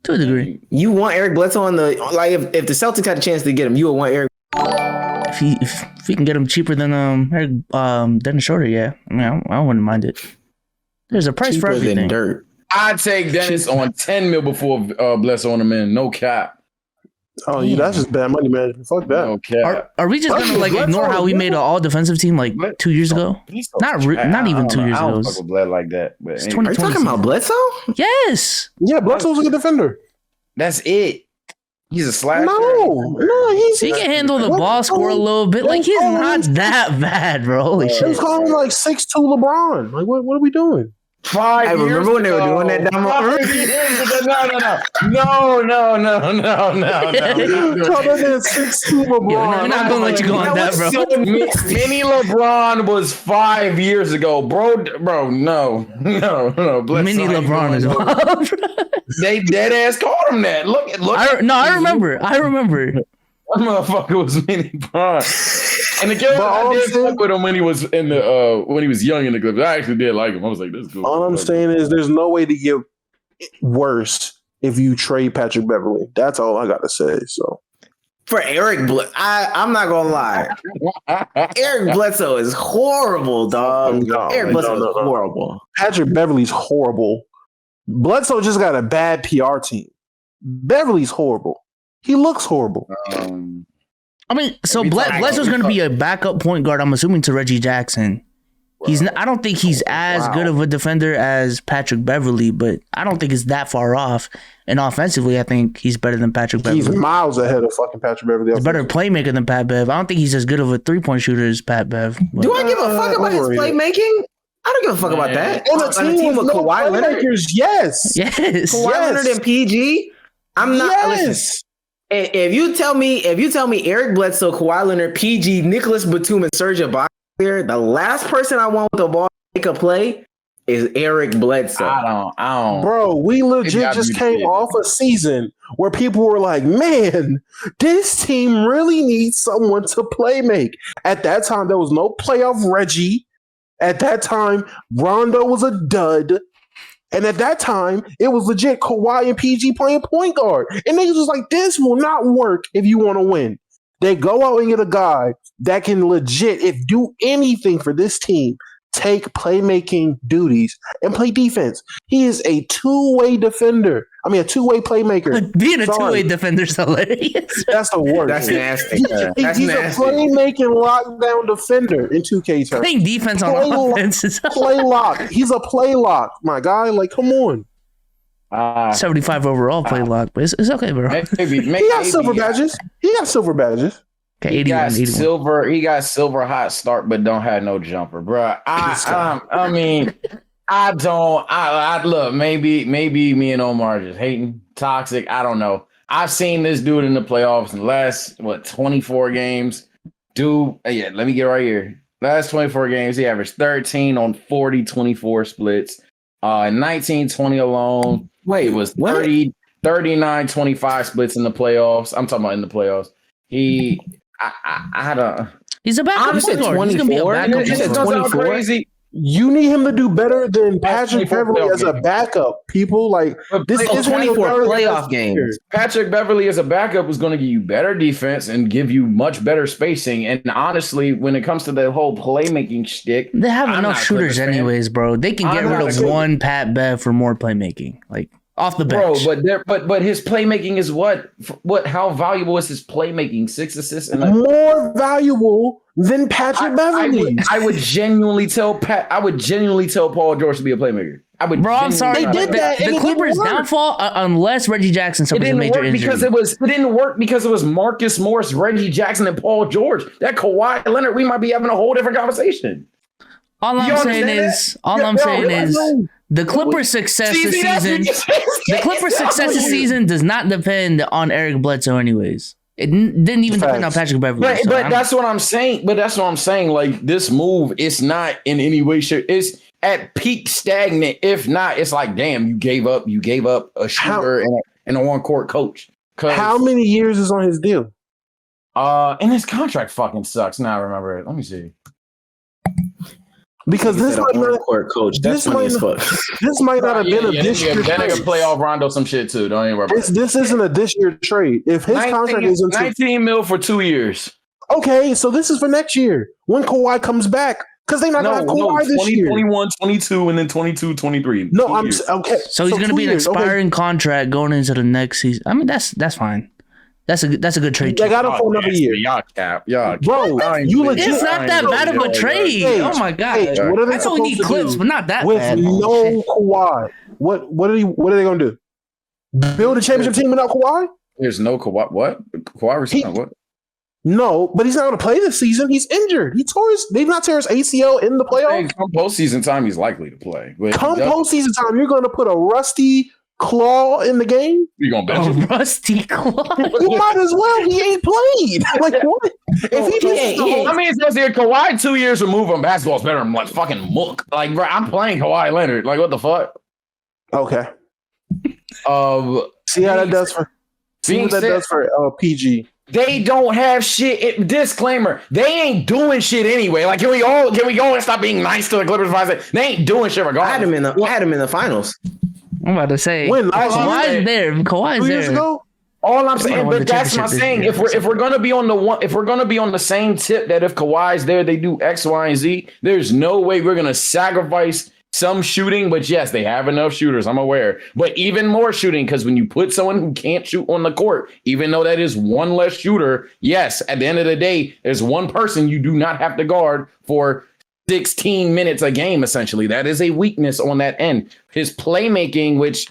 To a degree. You want Eric Bledsoe on the like if the Celtics had a chance to get him, you would want Eric. If he can get him cheaper than Eric Dennis Schroeder, yeah. I mean, I wouldn't mind it. There's a price for everything. Than dirt. I'd take Dennis on 10 mil before Bledsoe on him in. No cap. Oh, yeah, that's just bad money, man. Fuck that. No cap. Are we just gonna like ignore how we made an all defensive team like 2 years ago? Not even 2 years ago. I don't fuck with Bled like that. But It's anyway. Are you talking about Bledsoe? Yes. Yeah, Bledsoe's a good defender. That's it. He's a slasher. No, He can handle the ball, score a little bit. Like he's not that bad, bro. Holy shit. He's calling like 6'2" LeBron. Like, what are we doing? 5 I years remember when they were ago. doing that down No. Talking about 6'2" LeBron. Yeah, we're not gonna let you go on that, bro. Mini LeBron was 5 years ago, bro. No. Bledsoe Mini ain't LeBron is going wild. They dead ass called him that. Look. I remember. That motherfucker was Mini LeBron. And the game I did fuck with him when he was in the when he was young in the Clippers. I actually did like him. I was like, this is cool. All I'm saying is there's no way to get worse if you trade Patrick Beverly. That's all I got to say. So For Eric Bledsoe, I'm not gonna lie. Eric Bledsoe is horrible, dog. Eric Bledsoe is horrible. Patrick Beverly's horrible. Bledsoe just got a bad PR team. Beverly's horrible. He looks horrible. I mean, so Bledsoe's going to be a backup point guard, I'm assuming, to Reggie Jackson. I don't think he's as good of a defender as Patrick Beverly, but I don't think it's that far off. And offensively, I think he's better than Patrick Beverly. He's miles ahead of fucking Patrick Beverly. He's a better playmaker than Pat Bev. I don't think he's as good of a three-point shooter as Pat Bev. But. Do I give a fuck about his playmaking? I don't give a fuck about that. On a team with Kawhi Leonard? Yes. Yes. Leonard and PG? I'm not. Listen, if you tell me Eric Bledsoe, Kawhi Leonard, PG, Nicholas Batum, and Serge Ibaka, the last person I want with the ball to make a play is Eric Bledsoe. I don't. Bro, we legit just came off a season where people were like, man, this team really needs someone to play make. At that time, there was no playoff Reggie. At that time, Rondo was a dud. And at that time, it was legit Kawhi and PG playing point guard. And niggas was like, this will not work if you want to win. They go out and get a guy that can legit, if do anything for this team, take playmaking duties and play defense. He is a two-way defender. I mean, a two-way playmaker. Being a two-way defender is hilarious. That's the word. That's nasty. He's a playmaking lockdown defender in 2K terms. Playing defense on offense. Play lock. He's a play lock, my guy. Like, come on. 75 overall play lock, but it's okay, bro. He got silver badges. Okay, he got silver hot start, but don't have no jumper, bro. I mean, I look. Maybe me and Omar are just hating, toxic. I don't know. I've seen this dude in the playoffs in the last 24 games. Dude, yeah, let me get right here. Last 24 games, he averaged 13 on 40, 24 splits. 19, 20 alone. Wait, it was 30, 39, 25 splits in the playoffs. I'm talking about in the playoffs. He's a backup point guard. He's gonna be a backup. You said 24. Crazy. You need him to do better than Patrick Beverly as a backup. People like this is 24 playoff games. Patrick Beverly as a backup is going to give you better defense and give you much better spacing. And honestly, when it comes to the whole playmaking shtick, they have enough shooters anyways, bro. They can get rid of one Pat Bev for more playmaking, like off the bench. Bro, but his playmaking is what? How valuable is his playmaking? 6 assists and more valuable than Patrick Beverly. I would genuinely tell Paul George to be a playmaker. Bro, I'm sorry. They did that. The Clippers' downfall, unless Reggie Jackson suffers a major injury. It didn't work because it was Marcus Morris, Reggie Jackson, and Paul George. That Kawhi Leonard, we might be having a whole different conversation. All I'm saying is the Clippers' success this season. The Clippers' success this season does not depend on Eric Bledsoe, anyways. It didn't even depend on Patrick Beverly. But that's what I'm saying. Like, this move, it's not in any way shape. It's at peak stagnant. If not, it's like, damn, you gave up a shooter and a one-court coach. How many years is on his deal? And his contract fucking sucks. Now I remember it. Let me see. Because this might not court coach. This might not have been a this year trade. That nigga play off Rondo some shit too. Don't even worry about this isn't a this year trade. If his contract is 19 mil for 2 years. Okay, so this is for next year when Kawhi comes back. Because they're not going to have Kawhi this year. 21, 22, and then 22, 23. No, I'm okay. So he's going to be an expiring contract going into the next season. I mean, that's fine. That's a good trade. They got him for another year. Y'all cap. Bro, you legit. It's not that bad of a trade. Oh my god. What are they I know we need clips, but not that with bad. no Kawhi? What are they going to do? Build a championship team without Kawhi? There's no Kawhi. What? Kawhi resigned what? No, but he's not going to play this season. He's injured. They've not tore his ACL in the playoffs. Come postseason time, he's likely to play. But come postseason time, you're going to put a rusty claw in the game? You going to bench him? Rusty claw? You might as well. He ain't played. Like, what? I mean, it says here, Kawhi 2 years removed from basketball is better than like fucking Mook. Like, bro, I'm playing Kawhi Leonard. Like, what the fuck? Okay. See how that does for PG. They don't have shit. Disclaimer: they ain't doing shit anyway. Like, can we go and stop being nice to the Clippers? They ain't doing shit regardless. I had him in the finals. I'm about to say when Kawhi's there. Kawhi's 2 years there. ago. All I'm saying, but that's my saying. If we're gonna be on the same tip that if Kawhi's there, they do X, Y, and Z. There's no way we're gonna sacrifice some shooting, but yes, they have enough shooters. I'm aware, but even more shooting because when you put someone who can't shoot on the court, even though that is one less shooter, yes, at the end of the day, there's one person you do not have to guard for 16 minutes a game. Essentially, that is a weakness on that end. His playmaking, which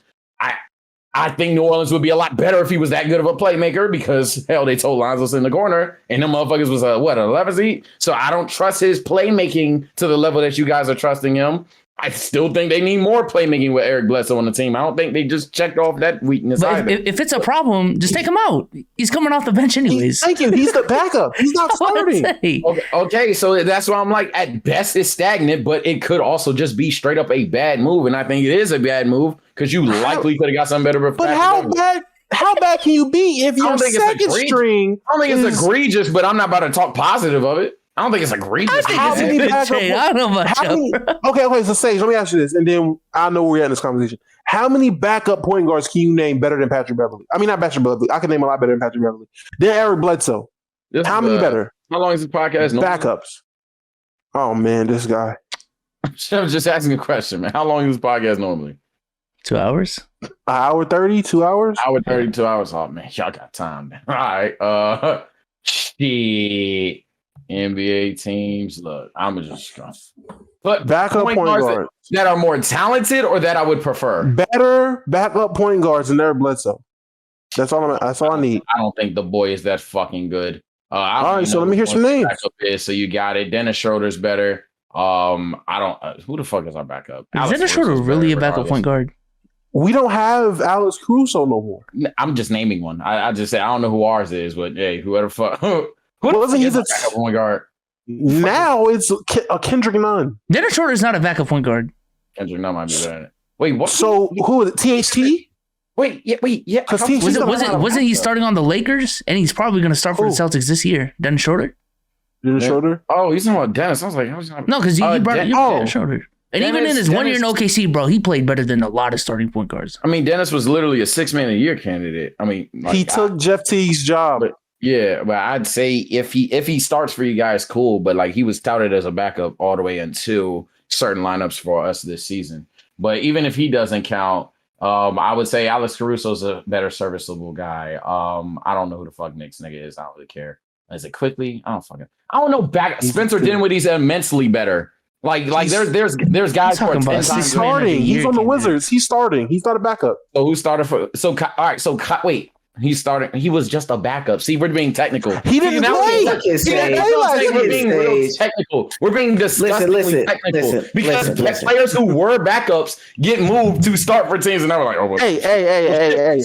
I think New Orleans would be a lot better if he was that good of a playmaker because, hell, they told Lonzo in the corner and them motherfuckers was an 11 seed. So I don't trust his playmaking to the level that you guys are trusting him. I still think they need more playmaking with Eric Bledsoe on the team. I don't think they just checked off that weakness either. If it's a problem, just take him out. He's coming off the bench anyways. Thank you. He's the backup. He's not starting. Okay, so that's why I'm like, at best it's stagnant, but it could also just be straight up a bad move. And I think it is a bad move because you likely could have got something better. But how bad can you be if your second string? I don't think it's egregious, but I'm not about to talk positive of it. I don't think it's egregious. I don't know much. Okay. So Sage, let me ask you this, and then I know where we're at in this conversation. How many backup point guards can you name better than Patrick Beverley? I mean, not Patrick Beverley. I can name a lot better than Patrick Beverley. Then Eric Bledsoe. How many better? How long is the podcast? Backups. Oh man, this guy. I'm just asking a question, man. How long is this podcast normally? 2 hours. An hour 30, 2 hours. Hour 30, 2 hours. Oh man, y'all got time, man. All right. Shit. NBA teams. Look, I'm just but backup point guards that are more talented or that I would prefer. Better backup point guards than Eric Bledsoe. That's all I need. I don't think the boy is that fucking good. All right, so let me hear some names. So you got it. Dennis Schroeder's better. I don't. Who the fuck is our backup? Is Dennis Schroeder really a backup point guard? We don't have Alex Caruso no more. I'm just naming one. I just say I don't know who ours is, but hey, whoever fuck. Wasn't he the backup point guard? Now it's a Kendrick Nunn. Dennis Schroeder is not a backup point guard. Kendrick Nunn might be better. Wait, what? So who is it? THT? Wait, yeah. Wasn't he starting on the Lakers? And he's probably going to start for the Celtics this year. Dennis Schroeder? Schroeder? Oh, he's talking about Dennis. I was like, no, because you brought Dennis Schroeder. And even in his 1 year in OKC, bro, he played better than a lot of starting point guards. I mean, Dennis was literally a 6-man a year candidate. I mean, he took Jeff Teague's job. But I'd say if he starts for you guys, cool. But like he was touted as a backup all the way into certain lineups for us this season. But even if he doesn't count, I would say Alex Caruso's a better serviceable guy. I don't know who the fuck Knicks nigga is. I don't really care. Is it Quickly? I don't know. Spencer Dinwiddie's immensely better. Like there's guys who are 10 times. He's starting. He's on the Wizards. He's starting. He's not a backup. So who started for? So all right. So wait. He's starting. He was just a backup. See, we're being technical. He didn't play. We're being real technical. We're being disgustingly technical because players who were backups get moved to start for teams, and I was like, "Oh, hey."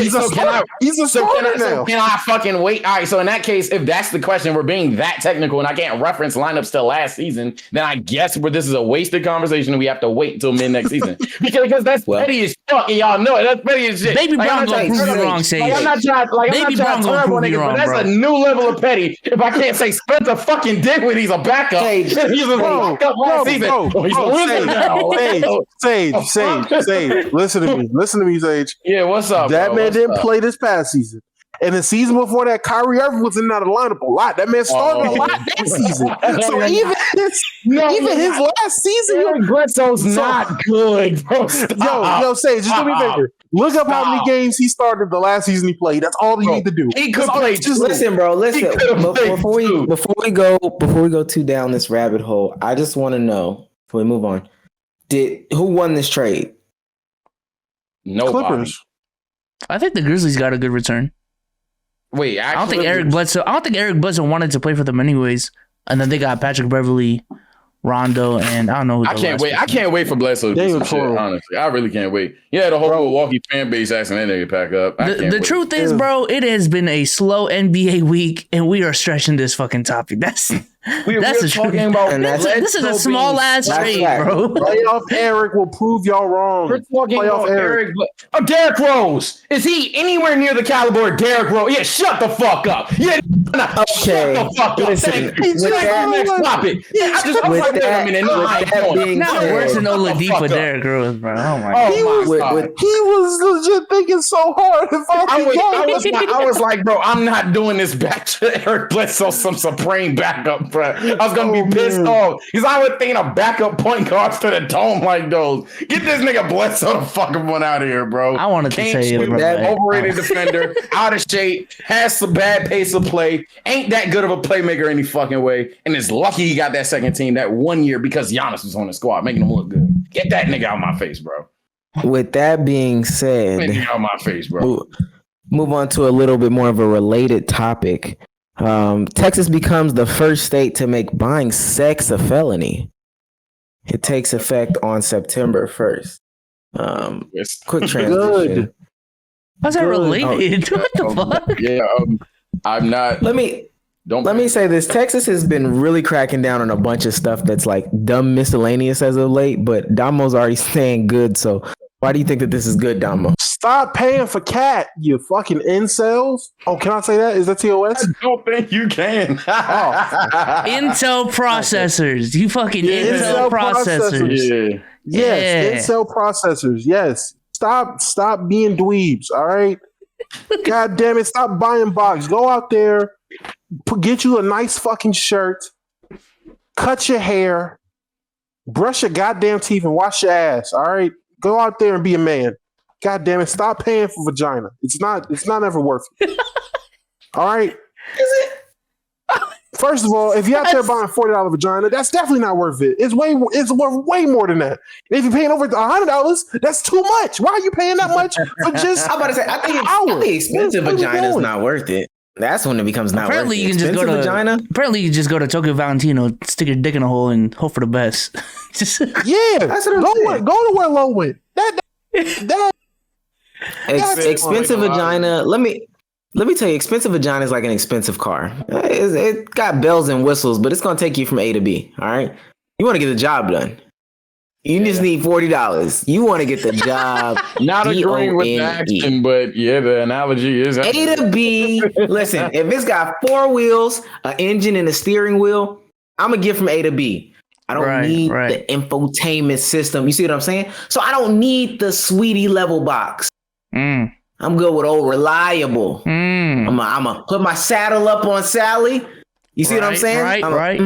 He's a starter now. Can I fucking wait? All right. So in that case, if that's the question, we're being that technical, and I can't reference lineups till last season. Then I guess this is a wasted conversation, and we have to wait until mid next season because that's petty as fuck, and y'all know it. That's petty as shit. Baby Brown gonna prove you wrong, Sage. I'm not trying to turn on niggas, but that's a new level of petty. If I can't say Spencer fucking Dinwiddie, he's a backup. He's a backup last season. Sage. Listen to me, Sage. Yeah, what's up? That man didn't play this past season. And the season before that, Kyrie Irving was in that lineup a lot. That man started a lot that season. So even his last season, Eric Bledsoe's not good, bro. Yo, Sage, just do me a favor. Look up how many games he started the last season he played. That's all you need to do. He could play. Listen, bro. Listen. Before we go too down this rabbit hole, I just want to know before we move on. Who won this trade? Nobody. Clippers. I think the Grizzlies got a good return. Wait, I don't think Eric Bledsoe wanted to play for them anyways. And then they got Patrick Beverly, Rondo, and I don't know. I can't wait for Bledsoe to do some shit, honestly. I really can't wait. Yeah, the whole Milwaukee fan base asking that nigga pack up. The truth is, bro, it has been a slow NBA week, and we are stretching this fucking topic. That's the truth. This is a small ass trade, bro. Playoff Eric will prove y'all wrong. We're talking about Eric. Derrick Rose. Is he anywhere near the caliber of Derrick Rose? Yeah, shut the fuck up. Yeah, okay. Shut the fuck up. Listen, next topic. Not worse than Oladipo Derrick Rose, bro. Oh my god. He was legit thinking so hard. I was like, bro, I'm not doing this back to Eric Bledsoe, some supreme backup, bro. I was gonna be pissed off because I would think of backup point guards to the dome like those. Get this nigga Bledsoe the fucking one out of here, bro. I wanted to say it, bro. That overrated defender, out of shape, has some bad pace of play, ain't that good of a playmaker any fucking way, and is lucky he got that second team that 1 year because Giannis was on the squad, making him look good. Get that nigga out of my face, bro. With that being said, out of my face, bro. Move on to a little bit more of a related topic. Texas becomes the first state to make buying sex a felony. It takes effect on September 1st. Quick transition. How's that related? What the fuck? Yeah, I'm not. Let me say this. Texas has been really cracking down on a bunch of stuff that's like dumb miscellaneous as of late, but Damo's already saying good. So why do you think that this is good, Damo? Stop paying for cat, you fucking incels. Oh, can I say that? Is that TOS? I don't think you can. Intel processors. You fucking Intel processors. Yes, Intel processors. Yes. Stop being dweebs, all right? God damn it, stop buying box. Go out there, get you a nice fucking shirt, cut your hair, brush your goddamn teeth, and wash your ass, all right? Go out there and be a man. God damn it, stop paying for vagina. It's not ever worth it. All right? Is it? First of all, if you're out there buying $40 vagina, that's definitely not worth it. It's worth way more than that. And if you're paying over $100, that's too much. Why are you paying that much for just I'm about to say, I think expensive vagina is not worth it. That's when it becomes not worth it. You can just go to vagina. Apparently, you just go to Tokyo Valentino, stick your dick in a hole, and hope for the best. That's what I'm saying. Go to where low went. Expensive vagina. Let me tell you, expensive vagina is like an expensive car. It got bells and whistles, but it's gonna take you from A to B. All right, you want to get the job done. You just need $40. You want to get the job. Not agreeing with the action, but yeah, the analogy is A to B. Listen, if it's got 4 wheels, an engine, and a steering wheel, I'm gonna get from A to B. I don't need the infotainment system. You see what I'm saying? So I don't need the sweetie level box. I'm good with old reliable. I'm gonna put my saddle up on Sally. You see what I'm saying? Right.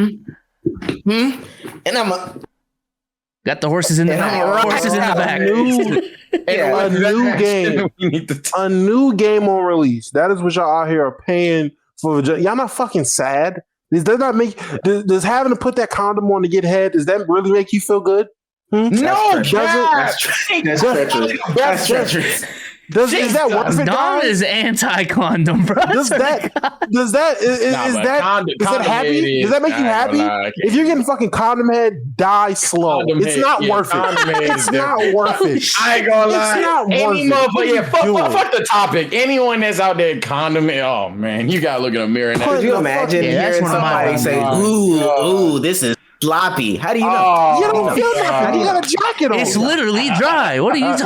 And I'm a got the horses in the back. Horses in the back. A new game on release. That is what y'all out here are paying for. Y'all not fucking sad. Does that make? Does having to put that condom on to get head? Does that really make you feel good? No, that's treacherous. Is that worth it? Dom is anti-condom, bro. Is that happy? Does that make you happy? If you're getting fucking condom head, die slow. It's not worth it. It's not worth it. I ain't gonna lie. It's not worth it. Fuck the topic. Anyone that's out there condom head, oh man, you gotta look in a mirror. Could you imagine hearing somebody say, "Ooh, this is sloppy. How do you know? Oh, You don't feel nothing. You got a jacket on. It's literally dry. What are you talking?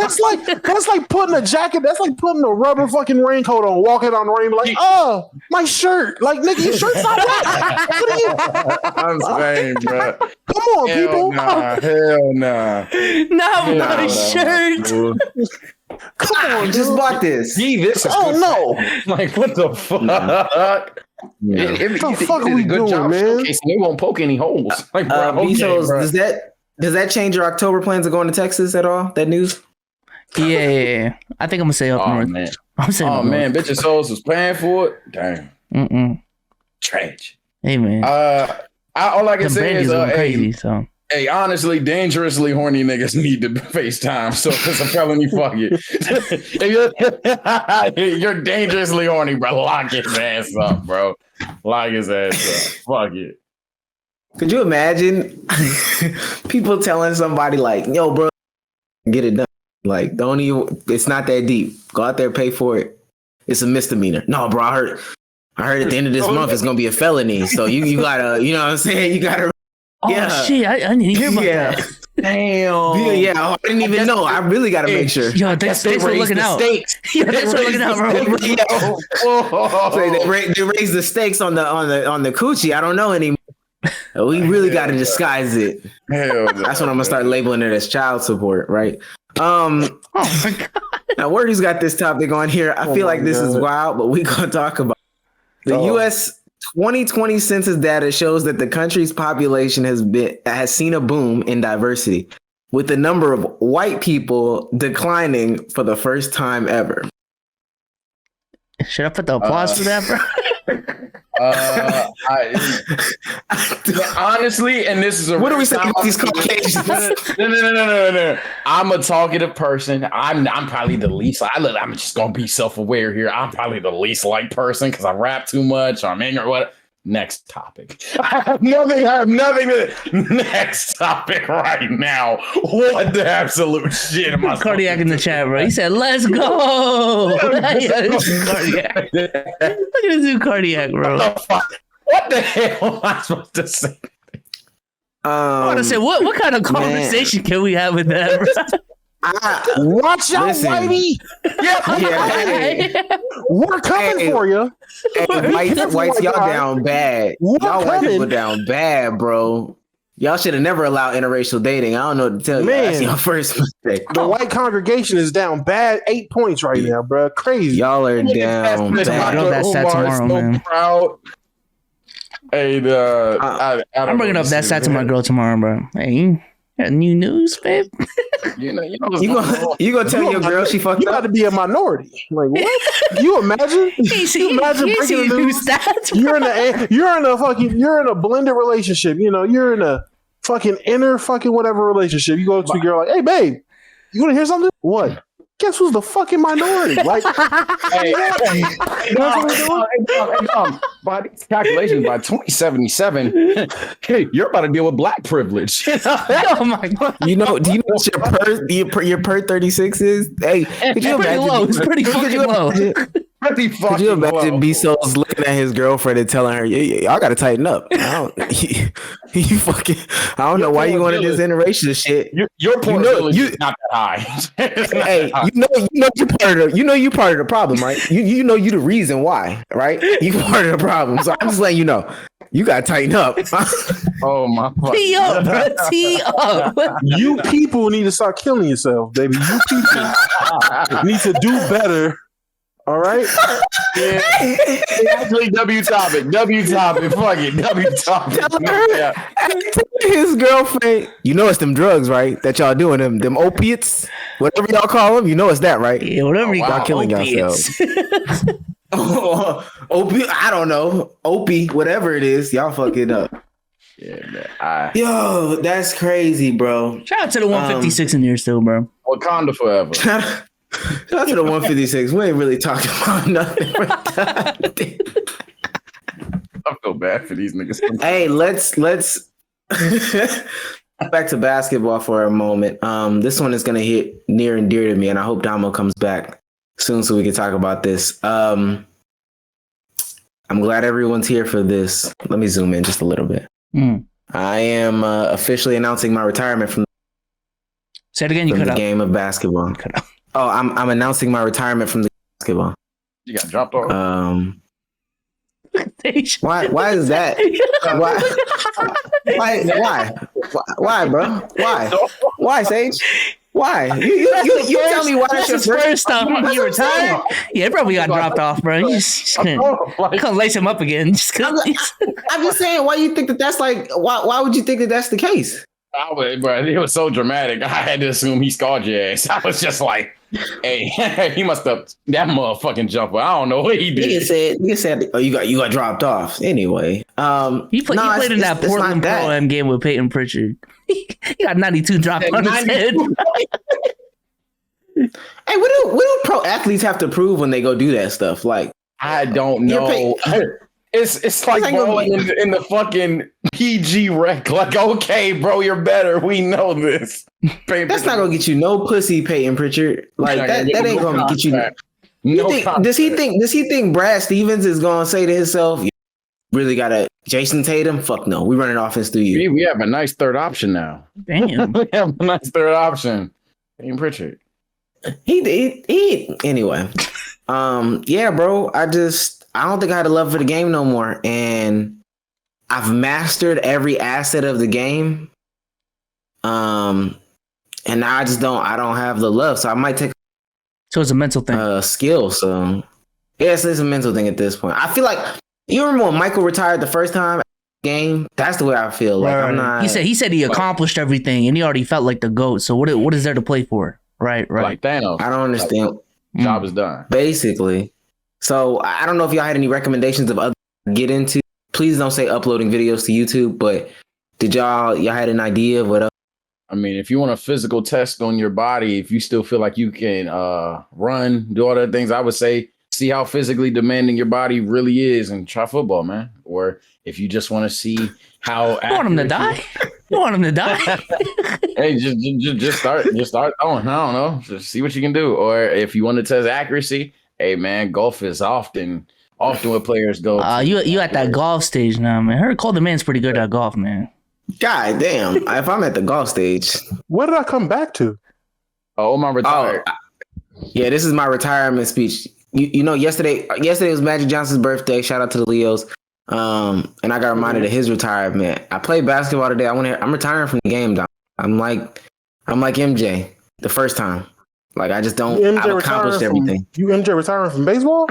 That's like putting a jacket. That's like putting a rubber fucking raincoat on, walking on the rain like, oh, my shirt. Like, nigga, your shirt's not wet. What are you? I'm saying, bro. Come on, people. Hell nah. Not my shirt. Come on, I just bought this. Gee, this is Oh good. no. Like, what the fuck? Yeah. What the fuck are we doing, man? They won't poke any holes. Like, bro, Bezos, bro. does that change your October plans of going to Texas at all? That news? Yeah. I think I'm gonna say up Oh north. man, I'm saying. oh man, bitch, souls was paying for it. Damn, Mm-mm. trash. Hey man. All I can The say Brandy's is, going crazy. So. hey, honestly, dangerously horny niggas need to FaceTime. So it's a felony. Fuck it. If you're dangerously horny, bro. Lock his ass up, bro. Lock his ass up. Fuck it. Could you imagine people telling somebody like, yo, bro, get it done. Like, don't even, it's not that deep. Go out there, pay for it. It's a misdemeanor. No, bro, I heard at the end of this month it's gonna be a felony. So you gotta, you know what I'm saying? You gotta. Oh Yeah. shit! I didn't even know Yeah. that. Damn. Yeah, I didn't even know. I really gotta make sure. Yo, thanks for looking out. Yo, thanks for looking out, bro. They raised the stakes on the coochie. I don't know anymore. We really got to disguise it. Hell no, That's when I'm gonna start labeling it as child support, right? Oh my god! Now, Wordy's got this topic on here. I feel like this is wild, but we gonna talk about the U.S. 2020 census data shows that the country's population has seen a boom in diversity, with the number of white people declining for the first time ever. Should I put the applause for that, bro? Honestly, and this is a what do we say about these Caucasians? No. I'm a talkative person. I'm probably the least. I'm just gonna be self-aware here. I'm probably the least liked person because I rap too much. Or I'm angry. What? Next topic. I have nothing. Next topic right now. What the absolute shit am I? Cardiac in the chat, bro. He said, "Let's go." Cardiac. Look at this new cardiac, bro. What the hell am I supposed to say? I want to say, what kind of conversation can we have with that, bro? Watch out, Whitey. Hey, We're coming for you. whites, y'all down bad. Y'all white people down bad, bro. Y'all should have never allowed interracial dating. I don't know what to tell you. That's your first mistake. The white congregation is down bad 8 points right now, bro. Crazy. Y'all are down bad. I know that stat tomorrow, man. Proud. Hey, I'm bringing up that stat to my girl tomorrow, bro. Hey, you got new news, babe? You gonna tell your girl she fucked You got up? to be a minority. Like what? Can you imagine? You imagine breaking the news? You're in a blended relationship. You know, you're in a fucking inner fucking whatever relationship. You go to a girl like, hey babe, you want to hear something? What? Guess who's the fucking minority? Like, by these calculations, by 2077, you're about to deal with black privilege. Oh my god! Do you know what your per 36 is? Hey, could you Pretty imagine? low. It's pretty fucking low. Could you imagine Bezos looking at his girlfriend and telling her, "Y'all got to tighten up"? I don't know why you wanted this interracial shit. Your point is not that high. Hey, you're part of the problem, right? You know you the reason why, right? You part of the problem. So I'm just letting you know. You gotta tighten up. Oh my fuck. Tee up, bro. Tee up. you people need to start killing yourself, baby. You people need to do better. All right. Yeah. Actually, W topic. Fuck it. W topic. His girlfriend, you know it's them drugs, right? That y'all doing them opiates, whatever y'all call them. You know it's that, right? Yeah, whatever you Y'all call killing opiates. yourselves. Opiate, I don't know. Opie, whatever it is, y'all fucking up. Yeah, man. Yo, that's crazy, bro. Shout out to the 156 in there still, bro. Wakanda forever. Shout out to the 156. We ain't really talking about nothing. I feel bad for these niggas. Hey, let's back to basketball for a moment. This one is gonna hit near and dear to me, and I hope Damo comes back soon so we can talk about this. I'm glad everyone's here for this. Let me zoom in just a little bit. I am officially announcing my retirement from Say it again. You the cut out. game of basketball. Cut out. Oh, I'm announcing my retirement from the basketball. You got dropped off. Why is that? Why, bro? Why, Sage? Why? You tell me why that's your first time he retired. Yeah, it probably got dropped off, bro. You just couldn't lace him up again. I'm just saying, why you think that's like? Why would you think that's the case? Bro, it was so dramatic. I had to assume he scarred your ass. I was just like, hey, he must have that motherfucking jumper. I don't know what he did. He said, oh, you got dropped off. Anyway, he played in that Portland Pro-Am game with Peyton Pritchard. He got 92 dropped on his head. Hey, what do pro athletes have to prove when they go do that stuff? Like, I don't know. It's like, bro, in the fucking PG rec. Like, okay, bro, you're better. We know this. That's not gonna get you no pussy, Peyton Pritchard. Like that ain't gonna get you. Does he think Brad Stevens is gonna say to himself, "You really gotta Jason Tatum"? Fuck no, we running offense through you. We have a nice third option now. Damn, we have a nice third option. Peyton Pritchard. He anyway. Yeah, bro. I don't think I had a love for the game no more, and I've mastered every asset of the game. And now I don't have the love, so I might take. So it's a mental thing. Skill. So yes, it's a mental thing at this point. I feel like you remember when Michael retired the first time game. That's the way I feel. Like right. I'm not. He said he accomplished everything, and he already felt like the GOAT. So what is there to play for? Right. Like Thanos. I don't understand. Job is done. Basically. So I don't know if y'all had any recommendations of other get into. Please don't say uploading videos to YouTube, but did y'all had an idea of what else? I mean, if you want a physical test on your body, if you still feel like you can run, do all that things, I would say see how physically demanding your body really is and try football, man. Or if you just want to see how you want him to die. You want him to die. Hey, just start. Oh, I don't know. Just see what you can do. Or if you want to test accuracy, hey man, golf is often where players go. You at that golf stage now, man. I heard Cole the Man's pretty good at golf, man. God damn! If I'm at the golf stage, what did I come back to? Oh, my retired. Yeah, this is my retirement speech. You know, yesterday was Magic Johnson's birthday. Shout out to the Leos. And I got reminded of his retirement. I played basketball today. I'm retiring from the game, dog. I'm like MJ the first time. Like I just don't. I've accomplished everything. You MJ retiring from baseball?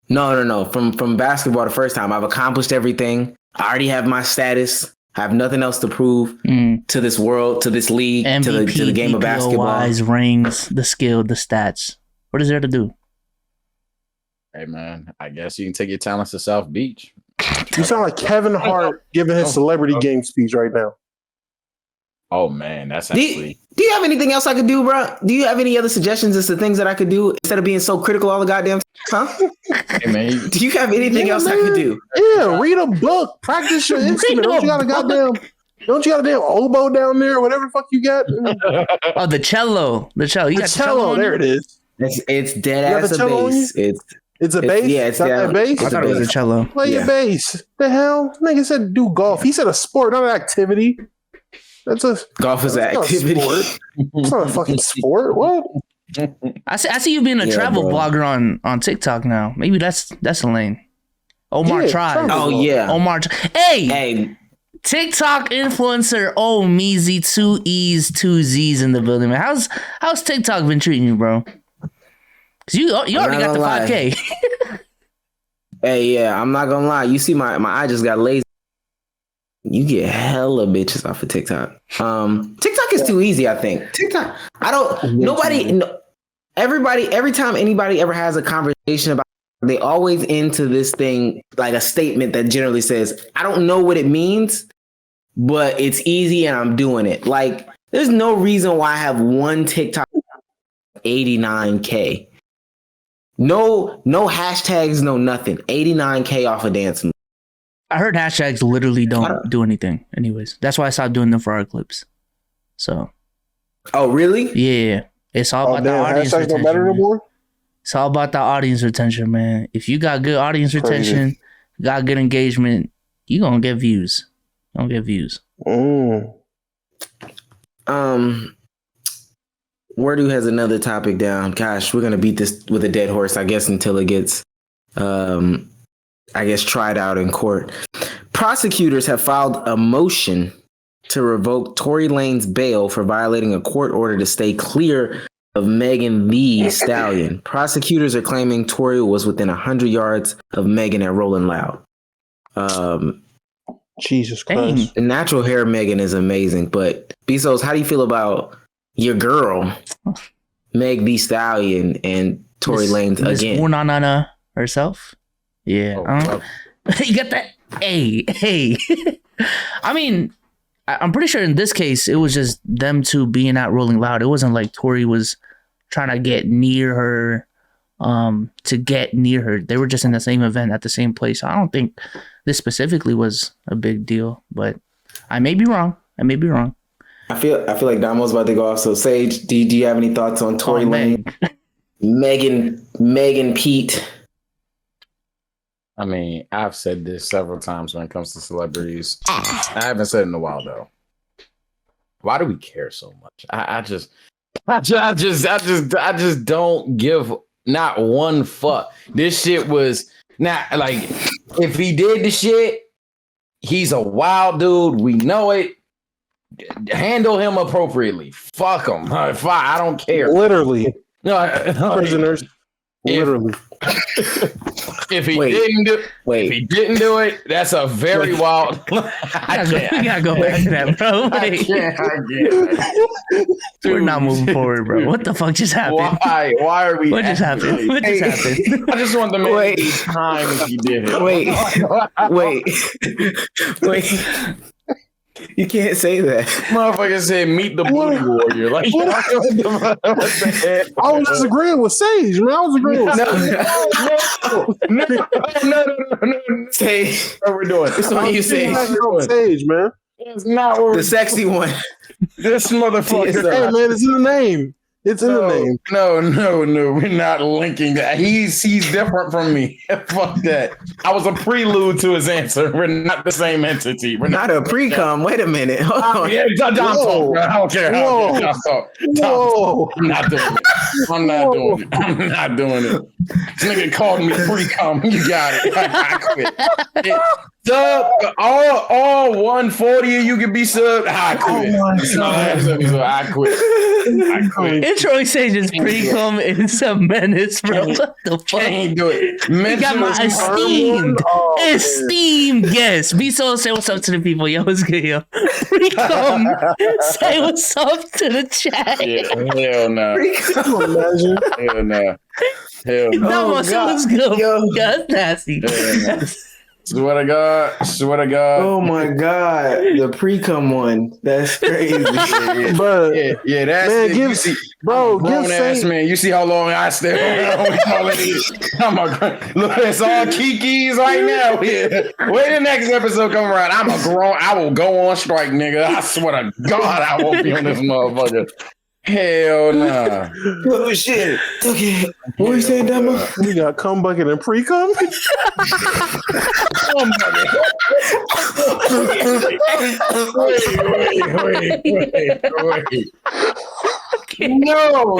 No. From basketball the first time. I've accomplished everything. I already have my status. I have nothing else to prove to this world, to this league, MVP, to the game of basketball. Rings, the skill, the stats. What is there to do? Hey man, I guess you can take your talents to South Beach. You sound like Kevin Hart giving his celebrity game speech right now. Oh man, that's actually. Do you have anything else I could do, bro? Do you have any other suggestions as to things that I could do instead of being so critical all the goddamn time? Huh? Hey man, do you have anything else I could do? Yeah, read a book, practice your instrument. Don't you got a damn oboe down there or whatever the fuck you got? Oh, the cello. You got the cello. There it is. It's dead ass a bass. It's a bass? Yeah, it's that bass? I thought it was a cello. Play your bass. The hell? Nigga said do golf. He said a sport, not an activity. Golf is an activity. It's not a fucking sport. What? I see you being a travel blogger on TikTok now. Maybe that's a lane. Omar tried. Oh yeah. Omar. Hey. TikTok influencer. Oh, Meezy, 2 E's, 2 Z's in the building, man. How's TikTok been treating you, bro? Cause you already got the 5K. Hey, yeah, I'm not gonna lie. You see, my eye just got lazy. You get hella bitches off of TikTok. TikTok is too easy, I think. TikTok. Every time anybody ever has a conversation about, they always into this thing like a statement that generally says, I don't know what it means, but it's easy and I'm doing it. Like, there's no reason why I have one TikTok 89K. No hashtags, no nothing. 89K off a dance move. I heard hashtags literally don't do anything. Anyways, that's why I stopped doing them for our clips. So. Oh, really? Yeah. It's all about the audience retention. Hashtags don't matter no more? It's all about the audience retention, man. If you got good audience retention, got good engagement, you gonna get views. You don't get views. Wordu has another topic down. Gosh, we're gonna beat this with a dead horse, I guess, until it gets, tried out in court. Prosecutors have filed a motion to revoke Tory Lane's bail for violating a court order to stay clear of Megan Thee Stallion. Prosecutors are claiming Tory was within 100 yards of Megan at Rolling Loud. Jesus Christ. The natural hair Megan is amazing, but Bezos, how do you feel about your girl, Meg Thee Stallion, and Tory Lanez again? Unanana herself? Yeah. You got that? Hey. I mean, I'm pretty sure in this case, it was just them two being out Rolling Loud. It wasn't like Tory was trying to get near her, They were just in the same event at the same place. I don't think this specifically was a big deal, but I may be wrong. I feel like Damo's about to go off. So Sage, do you have any thoughts on Tory Lane, Megan Pete? I mean, I've said this several times when it comes to celebrities. I haven't said it in a while though. Why do we care so much? I just don't give not one fuck. This shit was not like, if he did the shit, he's a wild dude. We know it. Handle him appropriately. Fuck him. I don't care. Literally. No, prisoners. Literally. If he didn't do it, that's a very wild. We gotta go back to that, bro. I can't. We're not moving forward, bro. What the fuck just happened? Why are we? What just happened? I just want to make time if he did it. Wait. You can't say that. Motherfucker said, "Meet the booty warrior." Like, I was just agreeing with Sage, man. I was agreeing with no. Sage, what we're doing. It's what you say. Sage, man. It's not what the sexy one. This motherfucker. Hey, man, it's in the name. It's in the name. No. We're not linking that. He's different from me. Fuck that. I was a prelude to his answer. We're not the same entity. We're not a pre-com. Wait a minute. Hold on. Yeah, John talk, bro. I don't care. Whoa. I'm not doing it. This nigga called me pre-com. You got it. I quit. All 140 of you can be subbed. I quit. I quit. Troy Sage's pre-com is a menace, bro. What the fuck? Can't do it. You got my esteemed guest. Bezos, say what's up to the people. Yo, what's good, yo? Pre-com. Say what's up to the chat. Yeah, hell no. Hell no. No, say what's good. Yo, that's nasty. Swear to God. Oh my God. The pre-cum one. That's crazy. But yeah, that's man, it. give Sage, man. You see how long I stay around? Look, it's all Kiki's right now. Yeah. Wait the next episode come around. I will go on strike, nigga. I swear to God, I won't be on this motherfucker. Hell nah. Oh shit. Okay. What were you saying, Demo? We got cum bucket and pre-cum? Wait. No.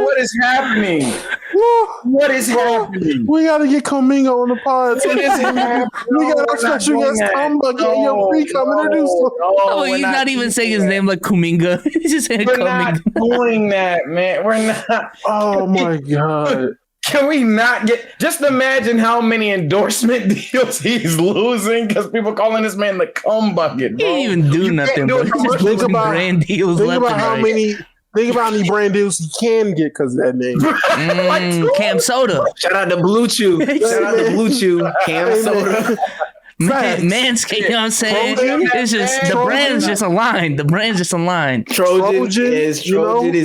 What is happening? What is happening? We gotta get Comingo on the pod. What is happening? We gotta expect you guys cum bucket and your pre-cum introduce. He's not even saying his name like Kuminga. He's just saying We're Kuminga. not doing that, man. We're not. Oh my God. Can we not just imagine how many endorsement deals he's losing because people calling this man the cum bucket, bro. He didn't even do nothing, bro. He's just losing brand deals left and right. Think about how many brand deals he can get because of that name. Cam Soda. Shout out to Blue Chew. Cam Soda. Manscaped, you know what I'm saying? It's just the brand's just aligned. Trojan is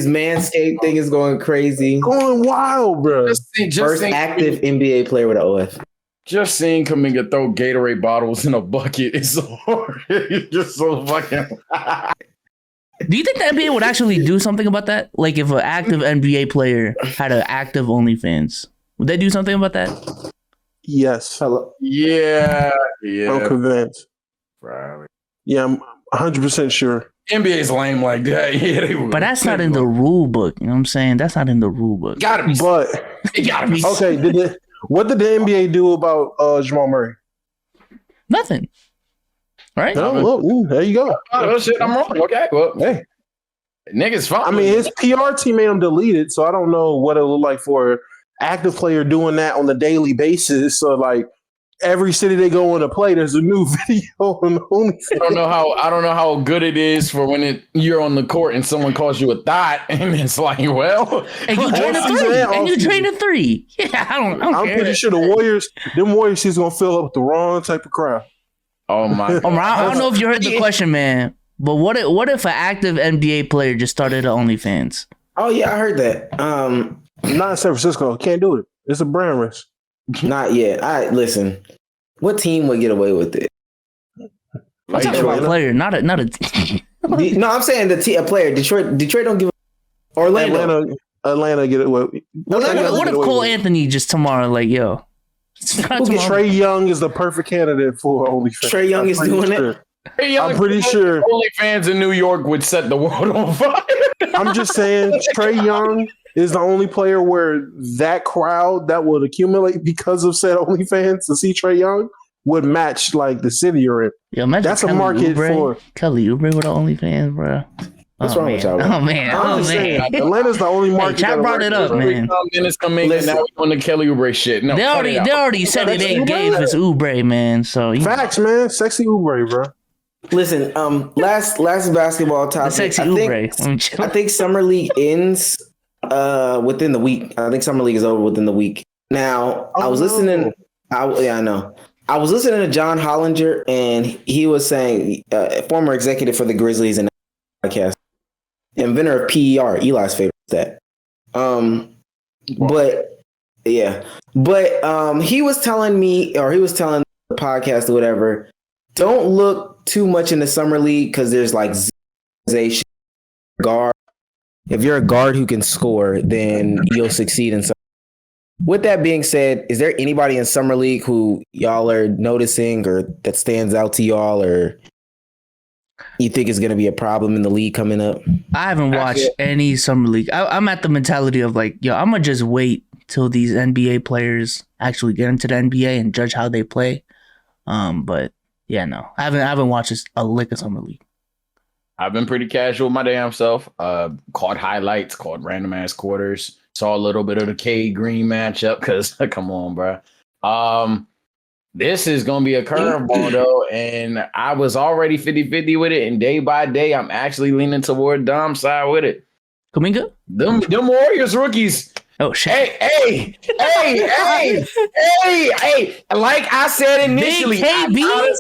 Manscaped thing is going crazy. Going wild, bro. First active NBA player with an OF. Just seeing Kuminga throw Gatorade bottles in a bucket is so hard. It's just so fucking. Do you think the NBA would actually do something about that? Like if an active NBA player had an active OnlyFans, would they do something about that? Yes. Yeah. I'm convinced. bro. Yeah, I'm 100% sure. NBA's lame like that. Yeah, they would. But that's not in the rule book. You know what I'm saying? That's not in the rule book. Gotta be. But It gotta be. okay, what did the NBA do about Jamal Murray? Nothing. Right? No, well, there you go. Oh shit, I'm wrong. Okay, well, Hey, niggas fine. I mean, his PR team made him delete it, so I don't know what it look like for an active player doing that on a daily basis. So, like, every city they go in to play, there's a new video on OnlyFans. I don't know how good it is for when you're on the court and someone calls you a thought, and it's like, well, And you drain a three. And you drain a three. Yeah, I don't I'm care. pretty sure the Warriors is gonna fill up with the wrong type of crowd. oh my. Omar, I don't know if you heard the question, man. But what if an active NBA player just started an OnlyFans? Oh yeah, I heard that. Not in San Francisco. Can't do it. It's a brand risk. Not yet. Listen. What team would get away with it? I'm talking about a player, not a. No, I'm saying a player. Detroit don't give. Orlando. Atlanta get it. What What if Cole Anthony just tomorrow, like, yo? Trae Young is the perfect candidate for OnlyFans. Trae Young is doing it. I'm pretty sure OnlyFans in New York would set the world on fire. I'm just saying Trae Young is the only player where that crowd that would accumulate because of said OnlyFans to see Trae Young would match like the city you're in. Yo, imagine that's Kelly a market Oubre, for Kelly Oubre with an OnlyFans, bro. What's wrong with y'all? Oh man! I'm just saying, Atlanta's the only market. Hey, Chad brought it up, man. Dennis Kuminga, now we're on the Kelly Oubre shit. No, They already said it ain't gay if it's Oubre, man. So facts, man. Sexy Oubre, bro. Listen, last basketball topic. The sexy Oubre. I think summer league ends within the week. I think summer league is over within the week. Now, I was listening. I know. I was listening to John Hollinger, and he was saying, former executive for the Grizzlies and podcast, inventor of PER, Eli's favorite stat. But he was telling me, or he was telling the podcast or whatever, don't look too much in the summer league because there's like guard. If you're a guard who can score, then you'll succeed in summer. With that being said, is there anybody in summer league who y'all are noticing or that stands out to y'all, or you think is going to be a problem in the league coming up? I haven't watched any summer league. I'm at the mentality of like, yo, I'm gonna just wait till these NBA players actually get into the NBA and judge how they play. But yeah, no, I haven't watched a lick of summer league. I've been pretty casual my damn self. Caught highlights, caught random ass quarters. Saw a little bit of the K Green matchup because come on, bro. This is gonna be a curveball though, and I was already 50-50 with it, and day by day, I'm actually leaning toward Dom's side with it. Kuminga? Them Warriors rookies. Oh shit! Hey! Like I said initially, Big KB?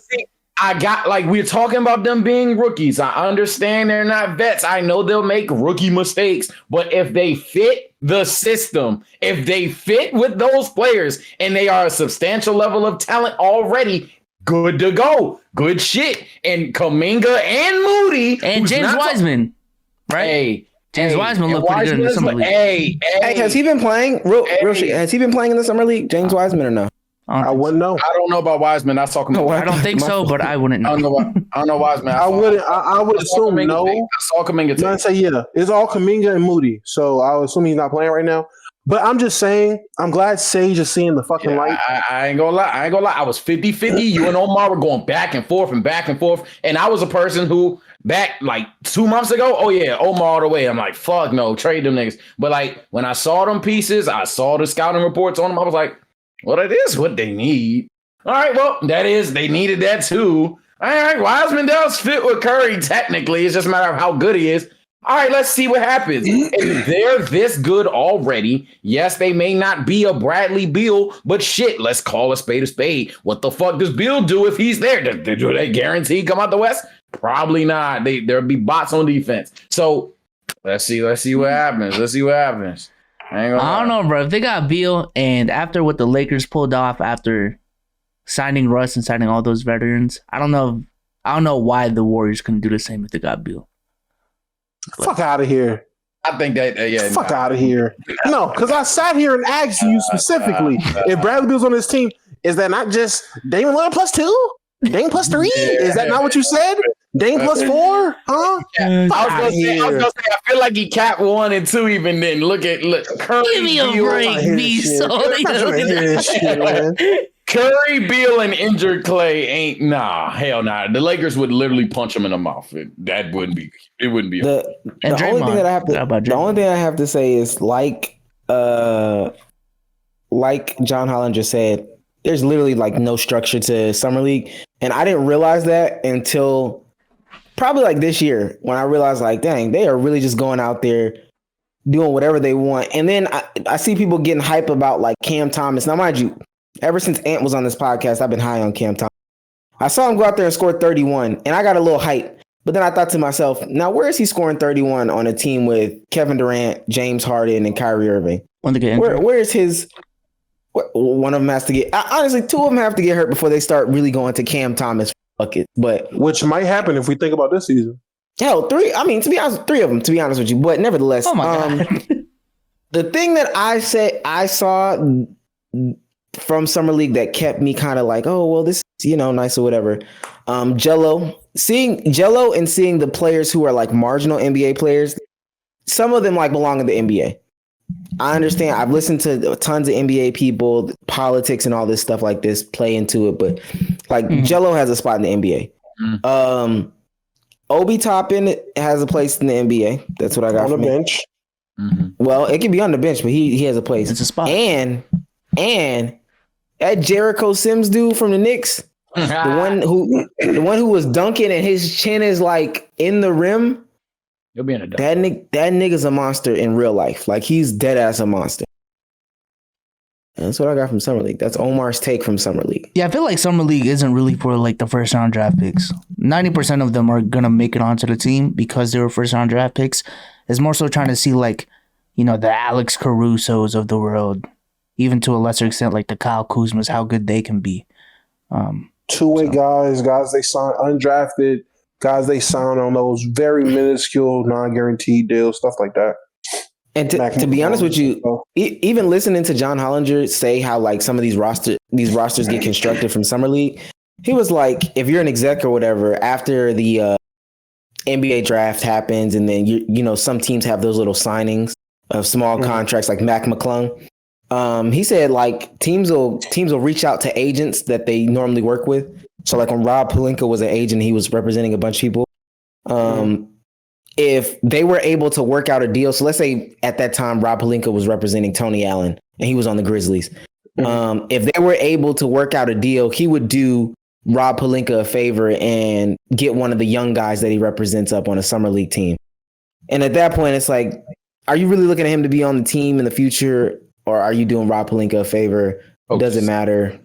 I got like we're talking about them being rookies. I understand they're not vets. I know they'll make rookie mistakes, but if they fit the system, if they fit with those players, and they are a substantial level of talent already, good to go. Good shit. And Kuminga and Moody and James Wiseman, right? Hey, James Wiseman looked pretty good in the summer league. Hey, has he been playing? Real shit. Has he been playing in the summer league, James Wiseman, or no? I wouldn't know. I don't know about Wiseman. I saw Kuminga. I don't think so, but I wouldn't know. I don't know Wiseman. I would assume no. I saw Kuminga. I say yeah. It's all Kuminga and Moody. So I would assume he's not playing right now. But I'm just saying, I'm glad Sage is seeing the fucking light. I ain't gonna lie. I was 50-50. You and Omar were going back and forth. And I was a person who back like 2 months ago, oh yeah, Omar all the way. I'm like, fuck no, trade them niggas. But like when I saw them pieces, I saw the scouting reports on them. I was like, well, it is what they need. All right, well, they needed that too. All right, Wiseman does fit with Curry technically. It's just a matter of how good he is. All right, let's see what happens. If they're this good already, yes, they may not be a Bradley Beal, but shit, let's call a spade a spade. What the fuck does Beal do if he's there? Do they guarantee come out the West? Probably not. There'll be bots on defense. So let's see what happens. I don't know, bro. If they got Beal, and after what the Lakers pulled off after signing Russ and signing all those veterans, I don't know why the Warriors couldn't do the same if they got Beal. Fuck out of here. I think that fuck out of here. No, because I sat here and asked you specifically if Bradley Beal's on this team, is that not just Damian Lillard +2? Dame plus 3? Is that not what you said? Dame plus 4? Huh? I was gonna say, I feel like he capped 1 and 2 even then. Look Curry, Give me a break, me. Curry, Beal, and injured Clay ain't hell nah. The Lakers would literally punch him in the mouth. It wouldn't be. The only thing that I have to say is like John Hollinger said, there's literally like no structure to Summer League, and I didn't realize that until probably like this year when I realized like, dang, they are really just going out there doing whatever they want. And then I see people getting hype about like Cam Thomas. Now, mind you, ever since Ant was on this podcast, I've been high on Cam Thomas. I saw him go out there and score 31, and I got a little hype. But then I thought to myself, now where is he scoring 31 on a team with Kevin Durant, James Harden, and Kyrie Irving? Where is his? One of them has to get. Honestly, 2 of them have to get hurt before they start really going to Cam Thomas bucket. But which might happen if we think about this season. Hell, 3. I mean, to be honest, 3 of them. To be honest with you, but nevertheless, oh my God. The thing that I saw from Summer League that kept me kind of like, oh well, this is nice or whatever. Seeing Jello and seeing the players who are like marginal NBA players, some of them like belong in the NBA. I understand. I've listened to tons of NBA people, politics and all this stuff like this play into it, but like Jello has a spot in the NBA. Obi Toppin has a place in the NBA. That's what I got on the bench. Well, it can be on the bench, but he has a place. It's a spot. And that Jericho Sims dude from the Knicks, the one who was dunking and his chin is like in the rim. He'll be in a dunk. That nigga's a monster in real life. Like he's dead ass a monster. And that's what I got from Summer League. That's Omar's take from Summer League. Yeah, I feel like Summer League isn't really for like the first round draft picks. 90% of them are gonna make it onto the team because they were first round draft picks. It's more so trying to see like, the Alex Carusos of the world, even to a lesser extent like the Kyle Kuzmas, how good they can be. Two-way guys they sign undrafted. Guys, they sign on those very minuscule, non-guaranteed deals, stuff like that. And to be honest with you, even listening to John Hollinger say how like some of these rosters get constructed from Summer League, he was like, if you're an exec or whatever, after the NBA draft happens, and then some teams have those little signings of small contracts like Mac McClung. He said like teams will reach out to agents that they normally work with. So like when Rob Pelinka was an agent, he was representing a bunch of people. If they were able to work out a deal, so let's say at that time Rob Pelinka was representing Tony Allen and he was on the Grizzlies. If they were able to work out a deal, he would do Rob Pelinka a favor and get one of the young guys that he represents up on a Summer League team. And at that point, it's like, are you really looking at him to be on the team in the future, or are you doing Rob Pelinka a favor? Does it matter?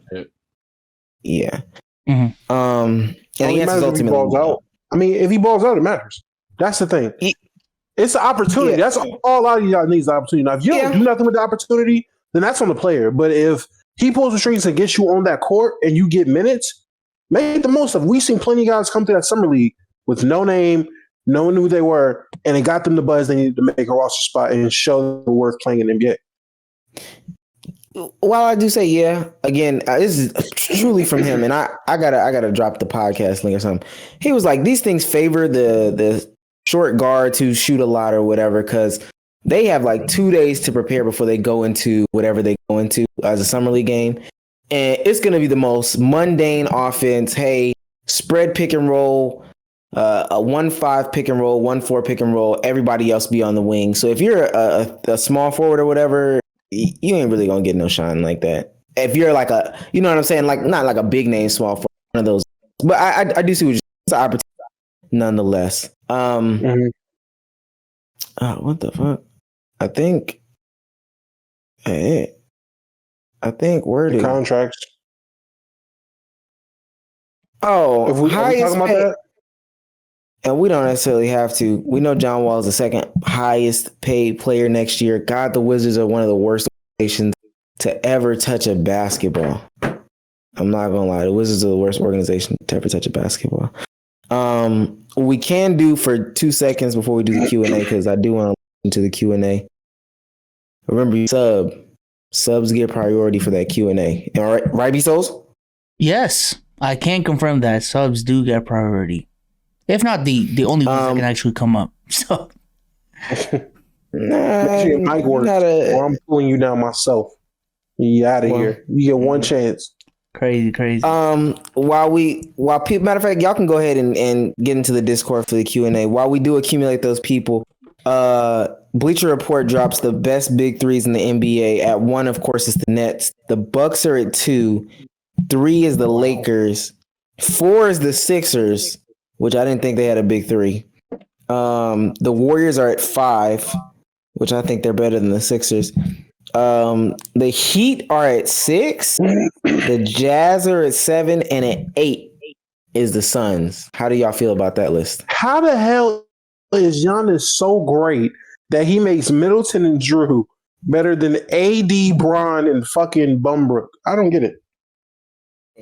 Yeah. And the answer is ultimately, balls out. I mean, if he balls out, it matters. That's the thing. It's an opportunity. That's all a lot of y'all needs, an opportunity. Now, if you don't do nothing with the opportunity, then that's on the player. But if he pulls the strings and gets you on that court and you get minutes, make the most of it. We've seen plenty of guys come to that Summer League with no name, no one knew who they were, and it got them the buzz they needed to make a roster spot and show the worth playing in the NBA. While I do say, again, this is truly from him, and I gotta drop the podcast link or something. He was like, these things favor the short guards who shoot a lot or whatever, because they have like 2 days to prepare before they go into whatever they go into as a Summer League game. And it's going to be the most mundane offense. Hey, spread pick and roll, a 1-5 pick and roll, 1-4 pick and roll. Everybody else be on the wing. So if you're a small forward or whatever, you ain't really going to get no shine like that. If you're like you know what I'm saying? Like not like a big name small forward, one of those. But I do see what you're saying. It's an opportunity nonetheless. What the fuck? I think word is contracts. Oh, if we talking about that, and we don't necessarily have to. We know John Wall is the second highest paid player next year. God, the Wizards are one of the worst organizations to ever touch a basketball. I'm not gonna lie, the Wizards are the worst organization to ever touch a basketball. We can do for 2 seconds before we do the Q&A, because I do want to listen to the Q&A. Remember, subs get priority for that Q&A. All right, right, B-Souls? Yes. I can confirm that subs do get priority. If not the only ones that can actually come up. So Your mic works, or I'm pulling you down myself. You out of here. You get one chance. Crazy. While people, matter of fact, y'all can go ahead and get into the Discord for the Q&A. While we do accumulate those people, Bleacher Report drops the best big threes in the NBA. At 1, of course, is the Nets. The Bucks are at 2. 3 is the Lakers. 4 is the Sixers, which I didn't think they had a big 3. The Warriors are at 5, which I think they're better than the Sixers. The Heat are at 6. The Jazz are at 7, and at 8 is the Suns. How do y'all feel about that list? How the hell is Giannis so great that he makes Middleton and Drew better than AD, Bron, and fucking Bumbrook? I don't get it.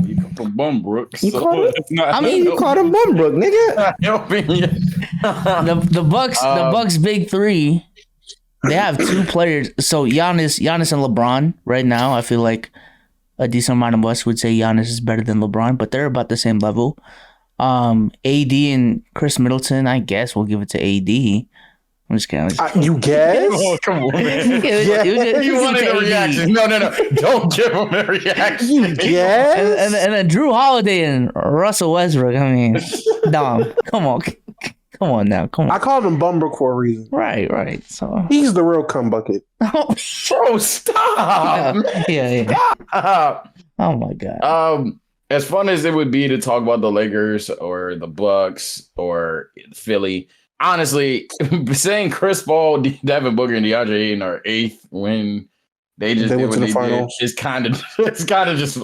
You come from Bumbrook. You called him Bumbrook, nigga. the Bucks big 3. They have 2 players. So Giannis and LeBron right now. I feel like a decent amount of us would say Giannis is better than LeBron, but they're about the same level. AD and Chris Middleton, I guess we'll give it to AD. I'm just kidding. You guess? Oh, come on, man. You wanted a reaction. No. Don't give him a reaction. You guess? And then Drew Holiday and Russell Westbrook. I mean, Dom, come on. Come on now. Come on. I called him Bumbrook for a reason. Right. So he's the real cum bucket. Bro, stop. Yeah. Stop. Oh my God. As fun as it would be to talk about the Lakers or the Bucks or Philly, honestly, saying Chris Paul, Devin Booker, and DeAndre Ayton are 8th when they went to the finals is kind of just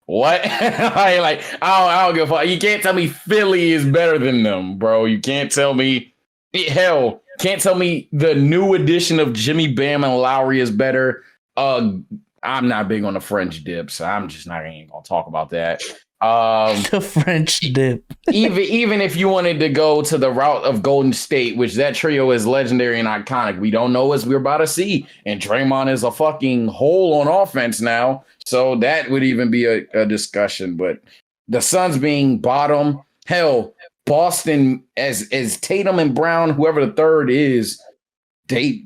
what? I don't give a fuck. You can't tell me Philly is better than them, bro. You can't tell me can't tell me the new edition of Jimmy Bam and Lowry is better. I'm not big on the French dip, so I'm just not even gonna talk about that. The French dip. even if you wanted to go to the route of Golden State, which that trio is legendary and iconic, we don't know what we're about to see. And Draymond is a fucking hole on offense now, so that would even be a discussion. But the Suns being bottom, hell, Boston as Tatum and Brown, whoever the third is, they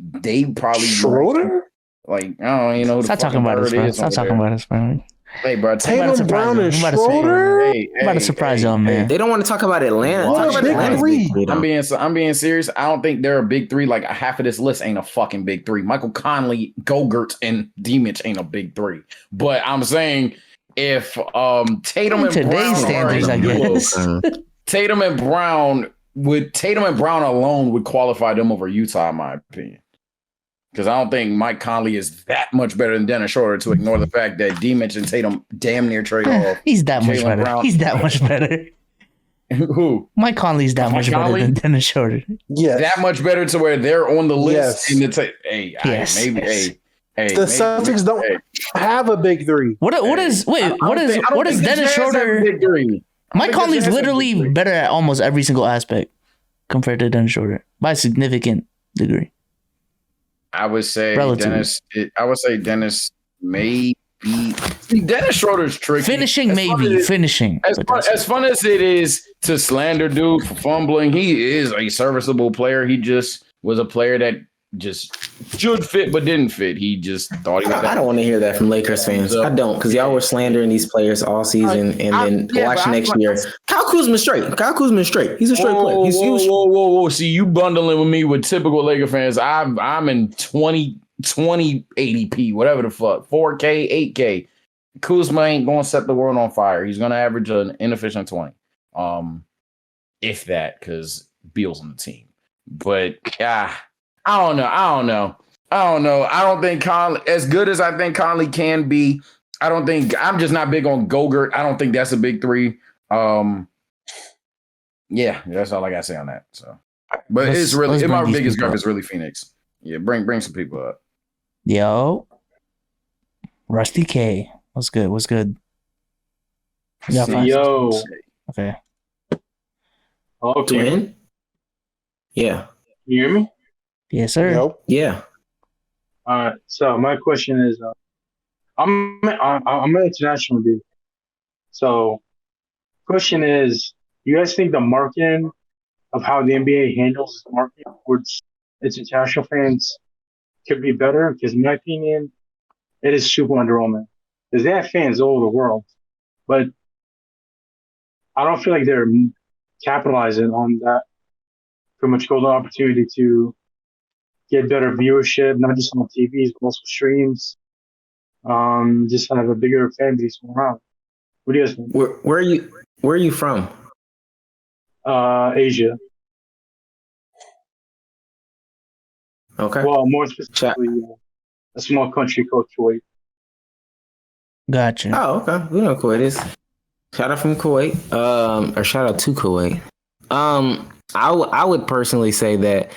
probably Schroeder. Like, I don't even know who the Stop talking about us, bro. Stop talking about us, bro. Hey, bro, Tatum, Brown, and Schroeder. I'm about to surprise y'all, man. They don't want to talk about Atlanta. I'm being serious. I don't think they're a big 3. Like half of this list ain't a fucking big 3. Michael Conley, Gogurt, and Dimitri ain't a big 3. But I'm saying if Tatum and Brown standards, I guess. Tatum and Brown alone would qualify them over Utah, in my opinion. Because I don't think Mike Conley is that much better than Dennis Schroeder to ignore the fact that D-Mitch and Tatum damn near trade off. He's that much better. Brown. He's that much better. Who? Mike Conley's that much better than Dennis Schroeder. Yeah, that much better to where they're on the list. Yes. In the the Celtics don't have a big 3. What is Dennis Schroeder? Mike Conley's literally better at almost every single aspect compared to Dennis Schroeder by a significant degree. I would say Dennis may be. Dennis Schroeder's tricky. Finishing. As fun as it is to slander dude for fumbling, he is a serviceable player. He just was a player that just should fit but didn't fit. He just thought he was. I don't want to hear that from Lakers fans. I don't, because y'all were slandering these players all season, and then watch next year. Kyle Kuzma's straight. He's a straight player. Whoa. See, you bundling with me with typical Laker fans. I'm in 2080p, whatever the fuck, 4K, 8K. Kuzma ain't gonna set the world on fire. He's gonna average an inefficient 20, if that, because Beal's on the team. But I don't know. I don't think Conley, as good as I think Conley can be, I'm just not big on Gogurt. I don't think that's a big 3. Yeah, that's all I gotta say on that. So, but my biggest gripe is really Phoenix. Yeah, bring some people up. Yo, Rusty K, what's good? Yo, okay. Twin? Yeah. You hear me? Yes, sir. Nope. Yeah. All right. So my question is, I'm an international dude. So Question is, do you guys think the marketing of how the NBA handles its marketing towards its international fans could be better? Because in my opinion, it is super underwhelming. Because they have fans all over the world, but I don't feel like they're capitalizing on that pretty much golden opportunity to get better viewership, not just on TVs, but also streams. Just have a bigger fan base around. What do you guys think? Where are you from? Asia. Okay. Well, more specifically, a small country called Kuwait. Gotcha. Oh, okay. We know Kuwait is. Shout out from Kuwait. Or shout out to Kuwait. I would personally say that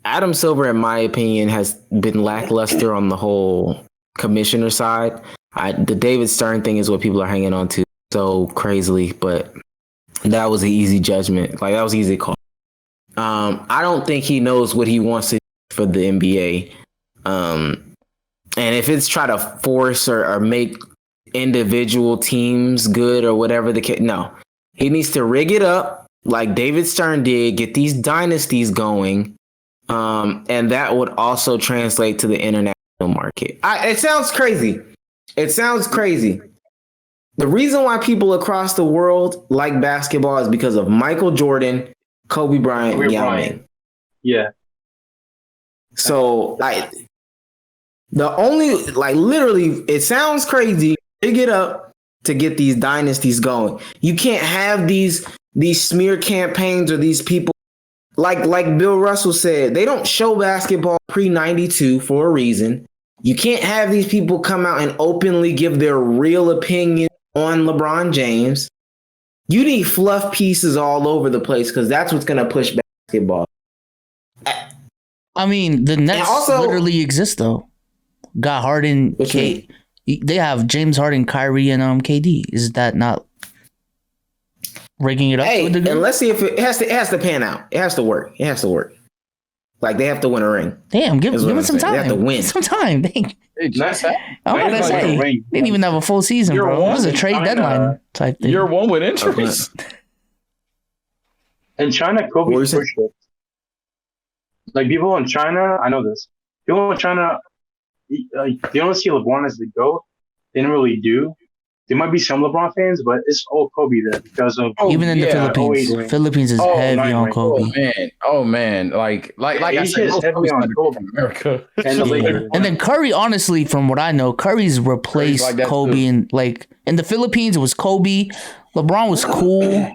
Adam Silver, in my opinion, has been lackluster on the whole commissioner side. The David Stern thing is what people are hanging on to so crazily, but that was an easy judgment. Like, that was an easy call. I don't think he knows what he wants to do for the NBA. And if it's try to force or make individual teams good or whatever the case, no. He needs to rig it up like David Stern did, get these dynasties going. And that would also translate to the international market. It sounds crazy. It sounds crazy. The reason why people across the world like basketball is because of Michael Jordan, Kobe Bryant, and Yao Ming. Yeah. So, literally, it sounds crazy. Rig it up to get these dynasties going. You can't have these smear campaigns or these people. Like Bill Russell said, they don't show basketball pre-92 for a reason. You can't have these people come out and openly give their real opinion on LeBron James. You need fluff pieces all over the place because that's what's going to push basketball. I mean, the Nets also, literally exist, though. Got Harden, they have James Harden, Kyrie, and KD. Is that not rigging it up? Hey, and let's see if it has to pan out. It has to work. It has to work. Like, they have to win a ring. Damn, give them some time. They have to win. Some time. Dang. That's that. I'm gonna say they didn't even have a full season, bro. It was a trade deadline type thing. You're one with injuries. In China, Kobe pushed it. Like, people in China, I know this. People in China, they don't see LeBron as the GOAT. They don't really do. There might be some LeBron fans, but it's all Kobe there because of even in the Philippines. Philippines is heavy on Kobe. Oh man, like I said, is heavy on Kobe. America. And then Curry, honestly, from what I know, Curry's replaced Kobe, and like in the Philippines, it was Kobe. LeBron was cool,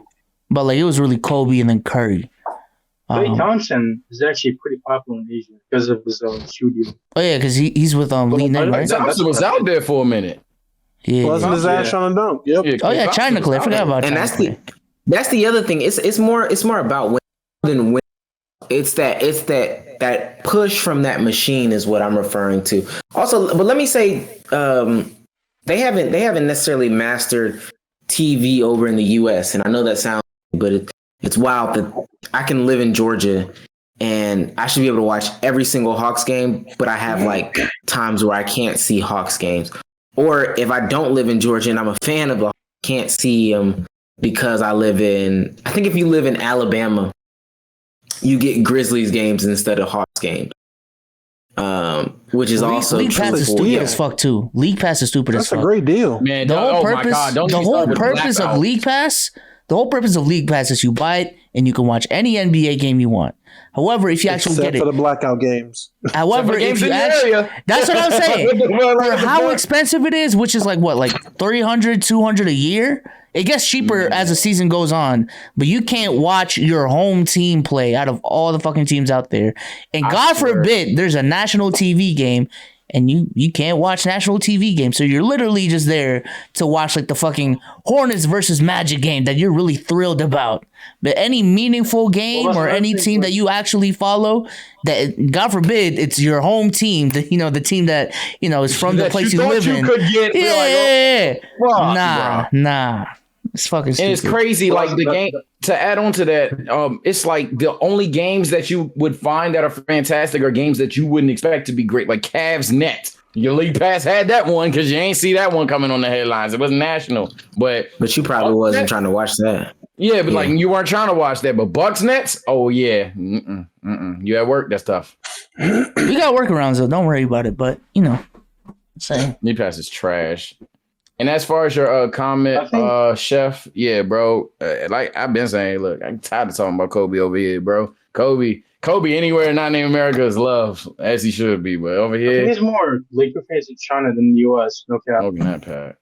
but like it was really Kobe and then Curry. Klay Thompson is actually pretty popular in Asia because of his studio. Oh yeah, because he's with Lee Nen, right? Thompson was out there for a minute. Yeah, wasn't his ass on a dunk? Yep. Oh yeah, China Clay. I forgot about and China that's the other thing. It's more about win than win. It's that push from that machine is what I'm referring to. Also, but let me say, they haven't necessarily mastered TV over in the U.S. And I know that sounds, but it's wild that I can live in Georgia and I should be able to watch every single Hawks game, but I have like times where I can't see Hawks games. Or if I don't live in Georgia and I'm a fan of the Hawks, I can't see them because I think if you live in Alabama, you get Grizzlies games instead of Hawks games. Which is also League Pass is stupid as fuck too. League Pass is stupid as fuck. That's a great deal. Man, the whole purpose of League Pass is you buy it and you can watch any NBA game you want. However, if you actually get it, for the blackout games. However, if you actually, that's what I'm saying. For how expensive it is, which is like what, like $300, $200 a year. It gets cheaper as the season goes on, but you can't watch your home team play out of all the fucking teams out there. And God forbid there's a national TV game and you can't watch national TV games. So you're literally just there to watch like the fucking Hornets versus Magic game that you're really thrilled about. But any meaningful game or any team that you actually follow, that God forbid it's your home team, the team that is from the place you live in. Could get, Nah. It's fucking stupid. And it's crazy, like the game. To add on to that, it's like the only games that you would find that are fantastic are games that you wouldn't expect to be great, like Cavs Net. Your League Pass had that one because you ain't see that one coming on the headlines. It wasn't national, but you probably wasn't trying to watch that. Yeah, but like you weren't trying to watch that. But Bucks Nets, oh yeah, you at work? That's tough. We got workarounds though. Don't worry about it. But same. League Pass is trash. And as far as your comment, Chef, yeah, bro. Like I've been saying, look, I'm tired of talking about Kobe over here, bro. Kobe anywhere not in America is loved, as he should be. But over here, there's more Laker fans in China than the U.S. No cap. Smoking that pack.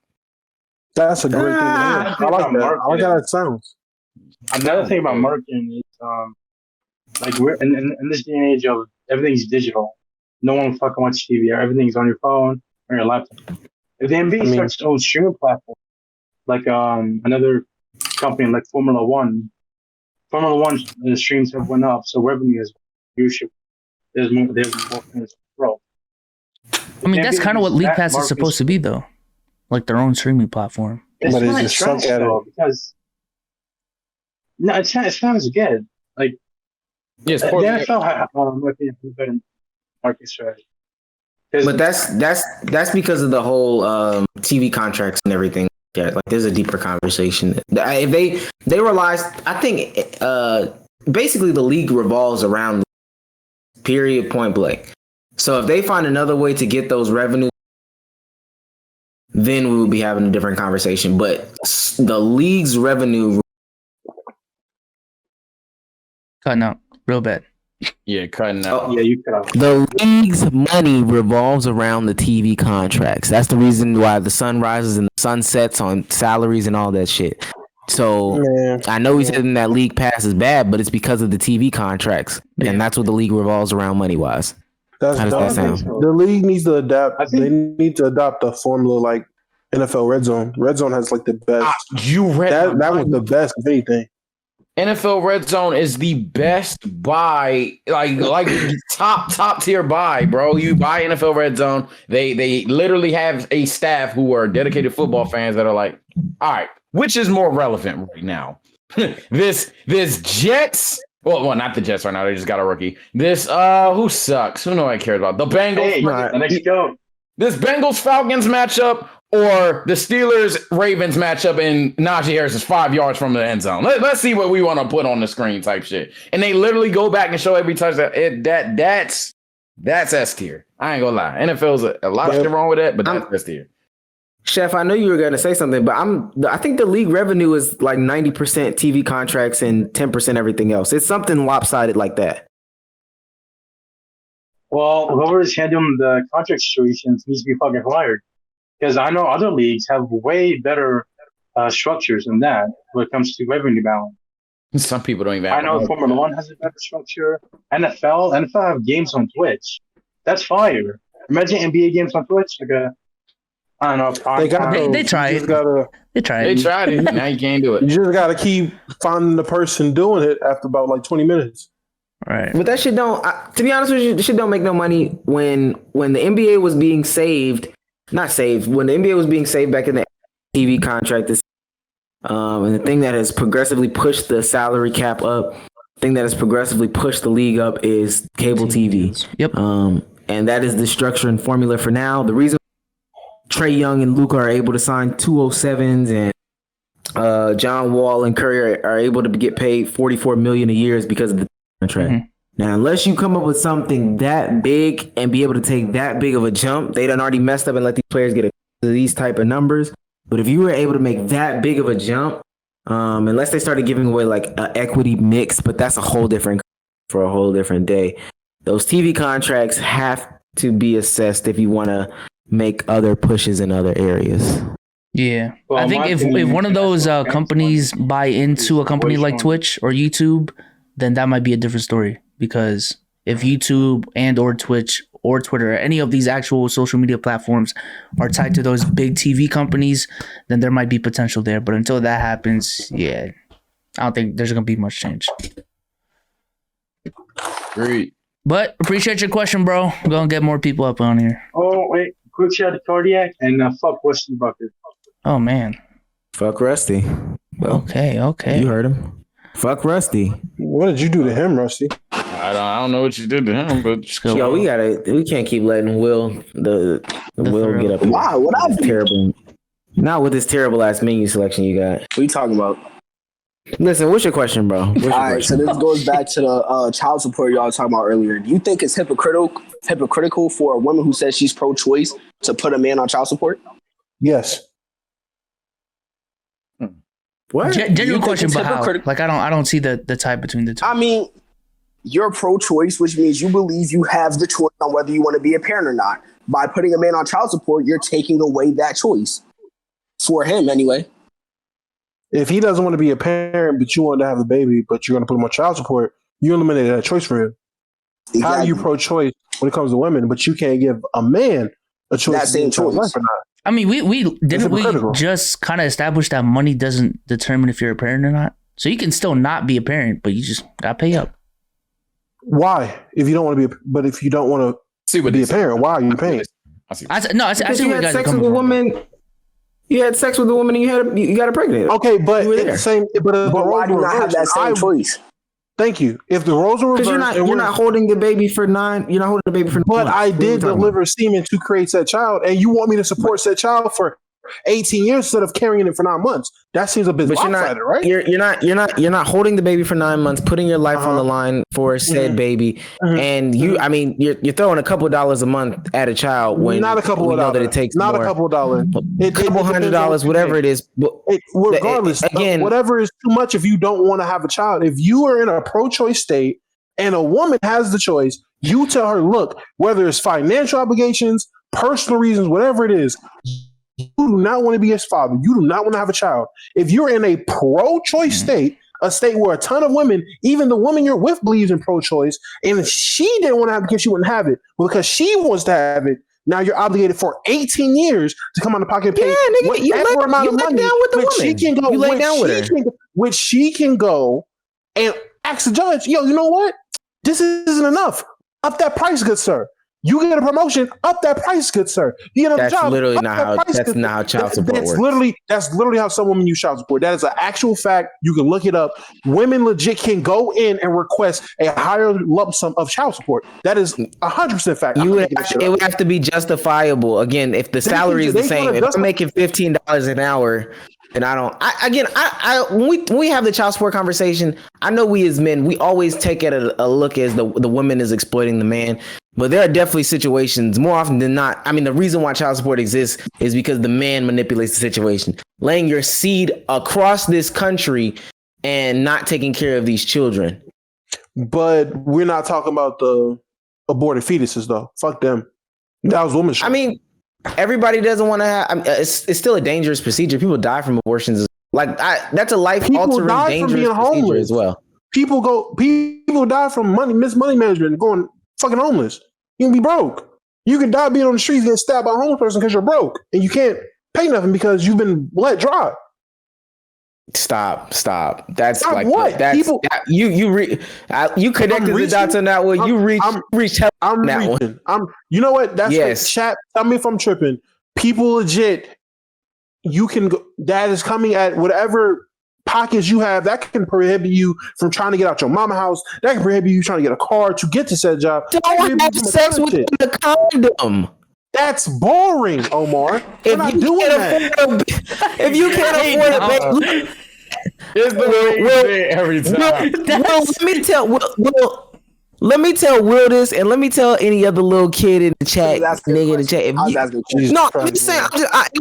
That's a great thing. I like that. I like how it sounds. Another thing about marketing is like we're in this day and age of everything's digital. No one fucking watches TV. Everything's on your phone or your laptop. If the NBA starts its own streaming platform, like another company like Formula One the streams have went up, so revenue is viewership. There's more fans to grow. I mean, that's kind of what League Pass is supposed to be, though, like their own streaming platform. It's But not they just suck trash, at though, it. because it's not as good. Like Yes, the NFL had a better market strategy. But that's because of the whole TV contracts and everything. Yeah, like there's a deeper conversation. If they realize, I think basically the league revolves around period, point blank. So if they find another way to get those revenues, then we will be having a different conversation. But the league's revenue Cutting out real bad. Yeah, cutting out. Yeah, you cut out. The league's money revolves around the TV contracts. That's the reason why the sun rises and the sun sets on salaries and all that shit. So I know we said that league pass is bad, but it's because of the TV contracts, and that's what the league revolves around money wise. How does that sound? The league needs to adapt. They need to adopt a formula like NFL Red Zone. Red Zone has like the best. You read that was the best of anything. NFL Red Zone is the best buy, like top tier buy, bro. You buy NFL Red Zone. They literally have a staff who are dedicated football fans that are like, all right, which is more relevant right now? this Jets. Well, not the Jets right now. They just got a rookie. This who sucks? Who nobody cares about? The Bengals. Hey, let's go. This Bengals Falcons matchup. Or the Steelers Ravens matchup and Najee Harris is 5 yards from the end zone. Let's see what we want to put on the screen type shit. And they literally go back and show every touchdown. That's S tier. I ain't gonna lie. NFL's a lot of shit wrong with that, but that's S tier. Chef, I know you were gonna say something, but I think the league revenue is like 90% TV contracts and 10% everything else. It's something lopsided like that. Well, whoever is handling the contract situations needs to be fucking fired. Because I know other leagues have way better structures than that when it comes to revenue balance. Some people don't even. I know Formula One has a better structure. NFL have games on Twitch. That's fire. Imagine NBA games on Twitch, like I don't know. They tried. They tried it. Now you can't do it. You just gotta keep finding the person doing it after about like 20 minutes. Right. But that shit don't. To be honest with you, this shit don't make no money. When the NBA was being saved. Not saved. When the NBA was being saved back in the TV contract, and the thing that has progressively pushed the salary cap up, the thing that has progressively pushed the league up is cable TV. Yep. And that is the structure and formula for now. The reason Trae Young and Luka are able to sign 207s and John Wall and Curry are able to get paid $44 million a year is because of the contract. Mm-hmm. Now, unless you come up with something that big and be able to take that big of a jump, they done already messed up and let these players get these type of numbers. But if you were able to make that big of a jump, unless they started giving away like an equity mix, but that's a whole different for a whole different day. Those TV contracts have to be assessed if you want to make other pushes in other areas. Yeah, well, I think if one of those companies buy into a company like Twitch or YouTube, then that might be a different story. Because if YouTube and or Twitch or Twitter, or any of these actual social media platforms are tied to those big TV companies, then there might be potential there. But until that happens, yeah, I don't think there's going to be much change. Great. But appreciate your question, bro. We're going to get more people up on here. Oh, wait. Quick shout to Cardiac and fuck Weston Bucket. Oh, man. Fuck Rusty. Well, Okay. you heard him. Fuck Rusty. What did you do to him, Rusty? I don't know what you did to him, but Yo, we can't keep letting Will the Will get up. Why? What I do? Terrible. Not with this terrible ass menu selection you got. What are you talking about? Listen, what's your question, bro? What's your All right, question? so this goes back to the child support y'all were talking about earlier. Do you think it's hypocritical for a woman who says she's pro-choice to put a man on child support? Yes. What? Genuine question, it's but how? hypocritical? Like I don't see the type between the two. I mean, you're pro-choice, which means you believe you have the choice on whether you want to be a parent or not. By putting a man on child support, you're taking away that choice. For him, anyway. If he doesn't want to be a parent, but you want to have a baby, but you're going to put him on child support, you eliminated that choice for him. Exactly. How are you pro-choice when it comes to women, but you can't give a man a choice? That same choice. Life or not? I mean, we hypocritical. just kind of established that money doesn't determine if you're a parent or not. So you can still not be a parent, but you just gotta pay up. Why? If you don't want to be, but if you don't want see to what be they a parent, why are you paying? I see where you you had guys are sex coming with a from. woman. You had sex with a woman and you got her pregnant. Okay, but You were it's there. the same. But why do you not have that same choice? Thank you. If the roles were Because reversed, you're not holding the baby for 9. You're not holding the baby for 9 but months. I What are you did talking deliver semen to create said child, and you want me to support said child for 18 years instead of carrying it for 9 months? That seems a bit But lopsided, right? you're not holding the baby for 9 months, putting your life on the line for said baby, and you're throwing a couple of dollars a month at a child when Not a couple we of know dollars. that it takes Not more. a couple of dollars. A couple $100, whatever it is. Regardless, again, whatever is too much if you don't want to have a child. If you are in a pro-choice state and a woman has the choice, you tell her, look, whether it's financial obligations, personal reasons, whatever it is, you do not want to be his father. You do not want to have a child. If you're in a pro-choice state, a state where a ton of women, even the woman you're with believes in pro-choice, and if she didn't want to have the kid, she wouldn't have it. But because she wants to have it, now you're obligated for 18 years to come out of pocket and pay whatever amount of money, which she can go and ask the judge, yo, you know what? This isn't enough. Up that price, good sir. You get a promotion, up that price, good sir. You get another That's job, literally up not that how. price, That's good not how sir. child support works. That's literally how some women use child support. That is an actual fact. You can look it up. Women legit can go in and request a higher lump sum of child support. That is 100% fact. It would have to be justifiable. Again, if the salary is the same, if I'm making $15 an hour, and I don't. When we have the child support conversation, I know we as men, we always take it a look as the woman is exploiting the man. But there are definitely situations, more often than not. I mean, the reason why child support exists is because the man manipulates the situation, laying your seed across this country and not taking care of these children. But we're not talking about the aborted fetuses, though. Fuck them. That was women's. I mean, everybody doesn't want to have. It's still a dangerous procedure. People die from abortions. That's a life-altering, dangerous procedure as well. People die from money management, going fucking homeless. You can be broke. You can die being on the streets getting stabbed by a homeless person because you're broke and you can't pay nothing because you've been let dry. Stop. That's Stop like what? that's People, you connected the dots on that one. You reached I'm that reaching. one. You know what? That's yes. the chat. Tell me if I'm tripping. People legit. You can go. That is coming at whatever pockets you have. That can prohibit you from trying to get out your mama house. That can prohibit you trying to get a car to get to said job. Don't have sex with the condom. That's boring, Omar. If you can't afford a baby, it's the way you say it every time. Let me tell Will this, and let me tell any other little kid in the chat, nigga in the chat.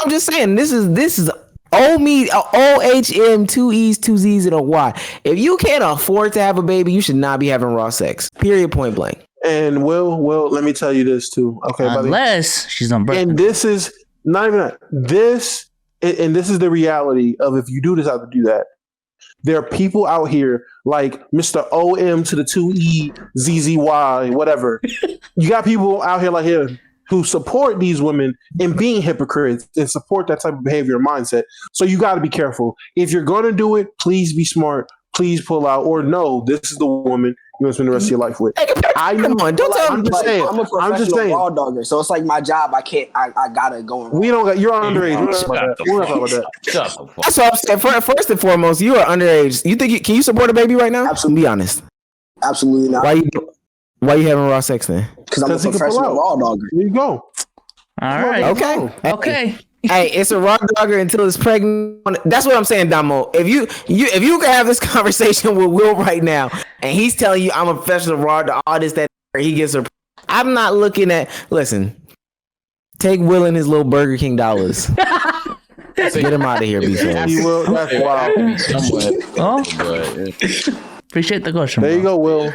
I'm just saying this is OHM, 2 E's, 2 Z's, and a Y. If you can't afford to have a baby, you should not be having raw sex. Period. Point blank. And Will, let me tell you this too. Okay, unless buddy. She's on birth. And this is not even that. This is the reality of if you do this, how to do that. There are people out here like Mr. OM to the 2E, ZZY, whatever. You got people out here like him who support these women in being hypocrites and support that type of behavior and mindset. So you got to be careful. If you're going to do it, please be smart. Please pull out, or no, this is the woman. you want to spend the rest of your life with. I know. Come on, don't tell I'm me. just saying. I'm a professional raw dogger, so it's like my job. I can't. I gotta go. We don't got. You're underage. We're not talking about that. Shut the fuck. That's what I'm saying. First and foremost, you are underage. You think can you support a baby right now? Absolutely. Be honest. Absolutely not. Why you having raw sex then? Because I'm a professional raw dogger. There you go. All right. Okay. Hey, it's a raw dogger until it's pregnant. That's what I'm saying, Damo. If you can have this conversation with Will right now, and he's telling you I'm a professional raw dog, all this that he gets her. I'm not looking at. Listen, take Will and his little Burger King dollars. Get him out of here, B-Fans. You will. That's wild. Appreciate the question. There you bro. go, Will.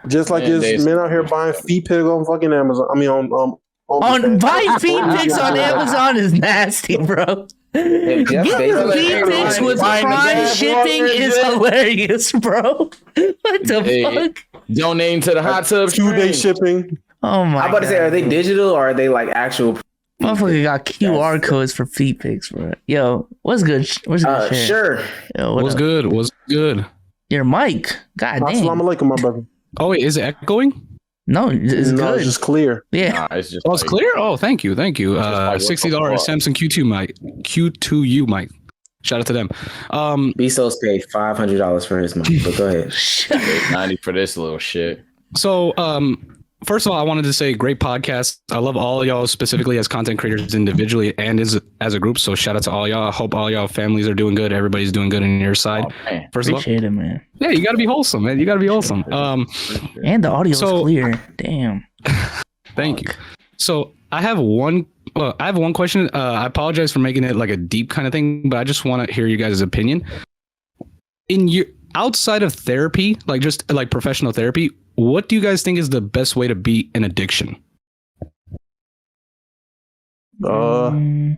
Just like this men out here buying feet pigs on fucking Amazon. I mean, On buying feet pics on Amazon is nasty, bro. Getting feet pics with prime shipping is hilarious, bro. What the fuck? Donate to the hot tub. 2-day shipping. Oh my! I'm about to say, are they digital or are they like actual? Motherfucker got QR codes for feet pics, bro. Yo, what's good? What's good? Shit? Sure. Yo, What's good? What's good? Your mic. God damn. Assalamu alaikum, my brother. Oh wait, is it echoing? No, it's good. It's just clear. Yeah. Nah, it's just Oh, it's clear. Oh, thank you. $60 Samsung Q2U mic. Shout out to them. Bezos paid $500 for his mic, but go ahead. 90 for this little shit. So, first of all, I wanted to say great podcast. I love all of y'all specifically as content creators individually and as a group. So shout out to all y'all. I hope all y'all families are doing good. Everybody's doing good on your side. Oh, first of all, Appreciate it, man. yeah, you got to be wholesome, man. You got to be wholesome. And the audio is clear. Damn. Thank you. So I have one question. I apologize for making it like a deep kind of thing, but I just want to hear you guys' opinion. In your outside of therapy, like just like professional therapy, what do you guys think is the best way to beat an addiction? You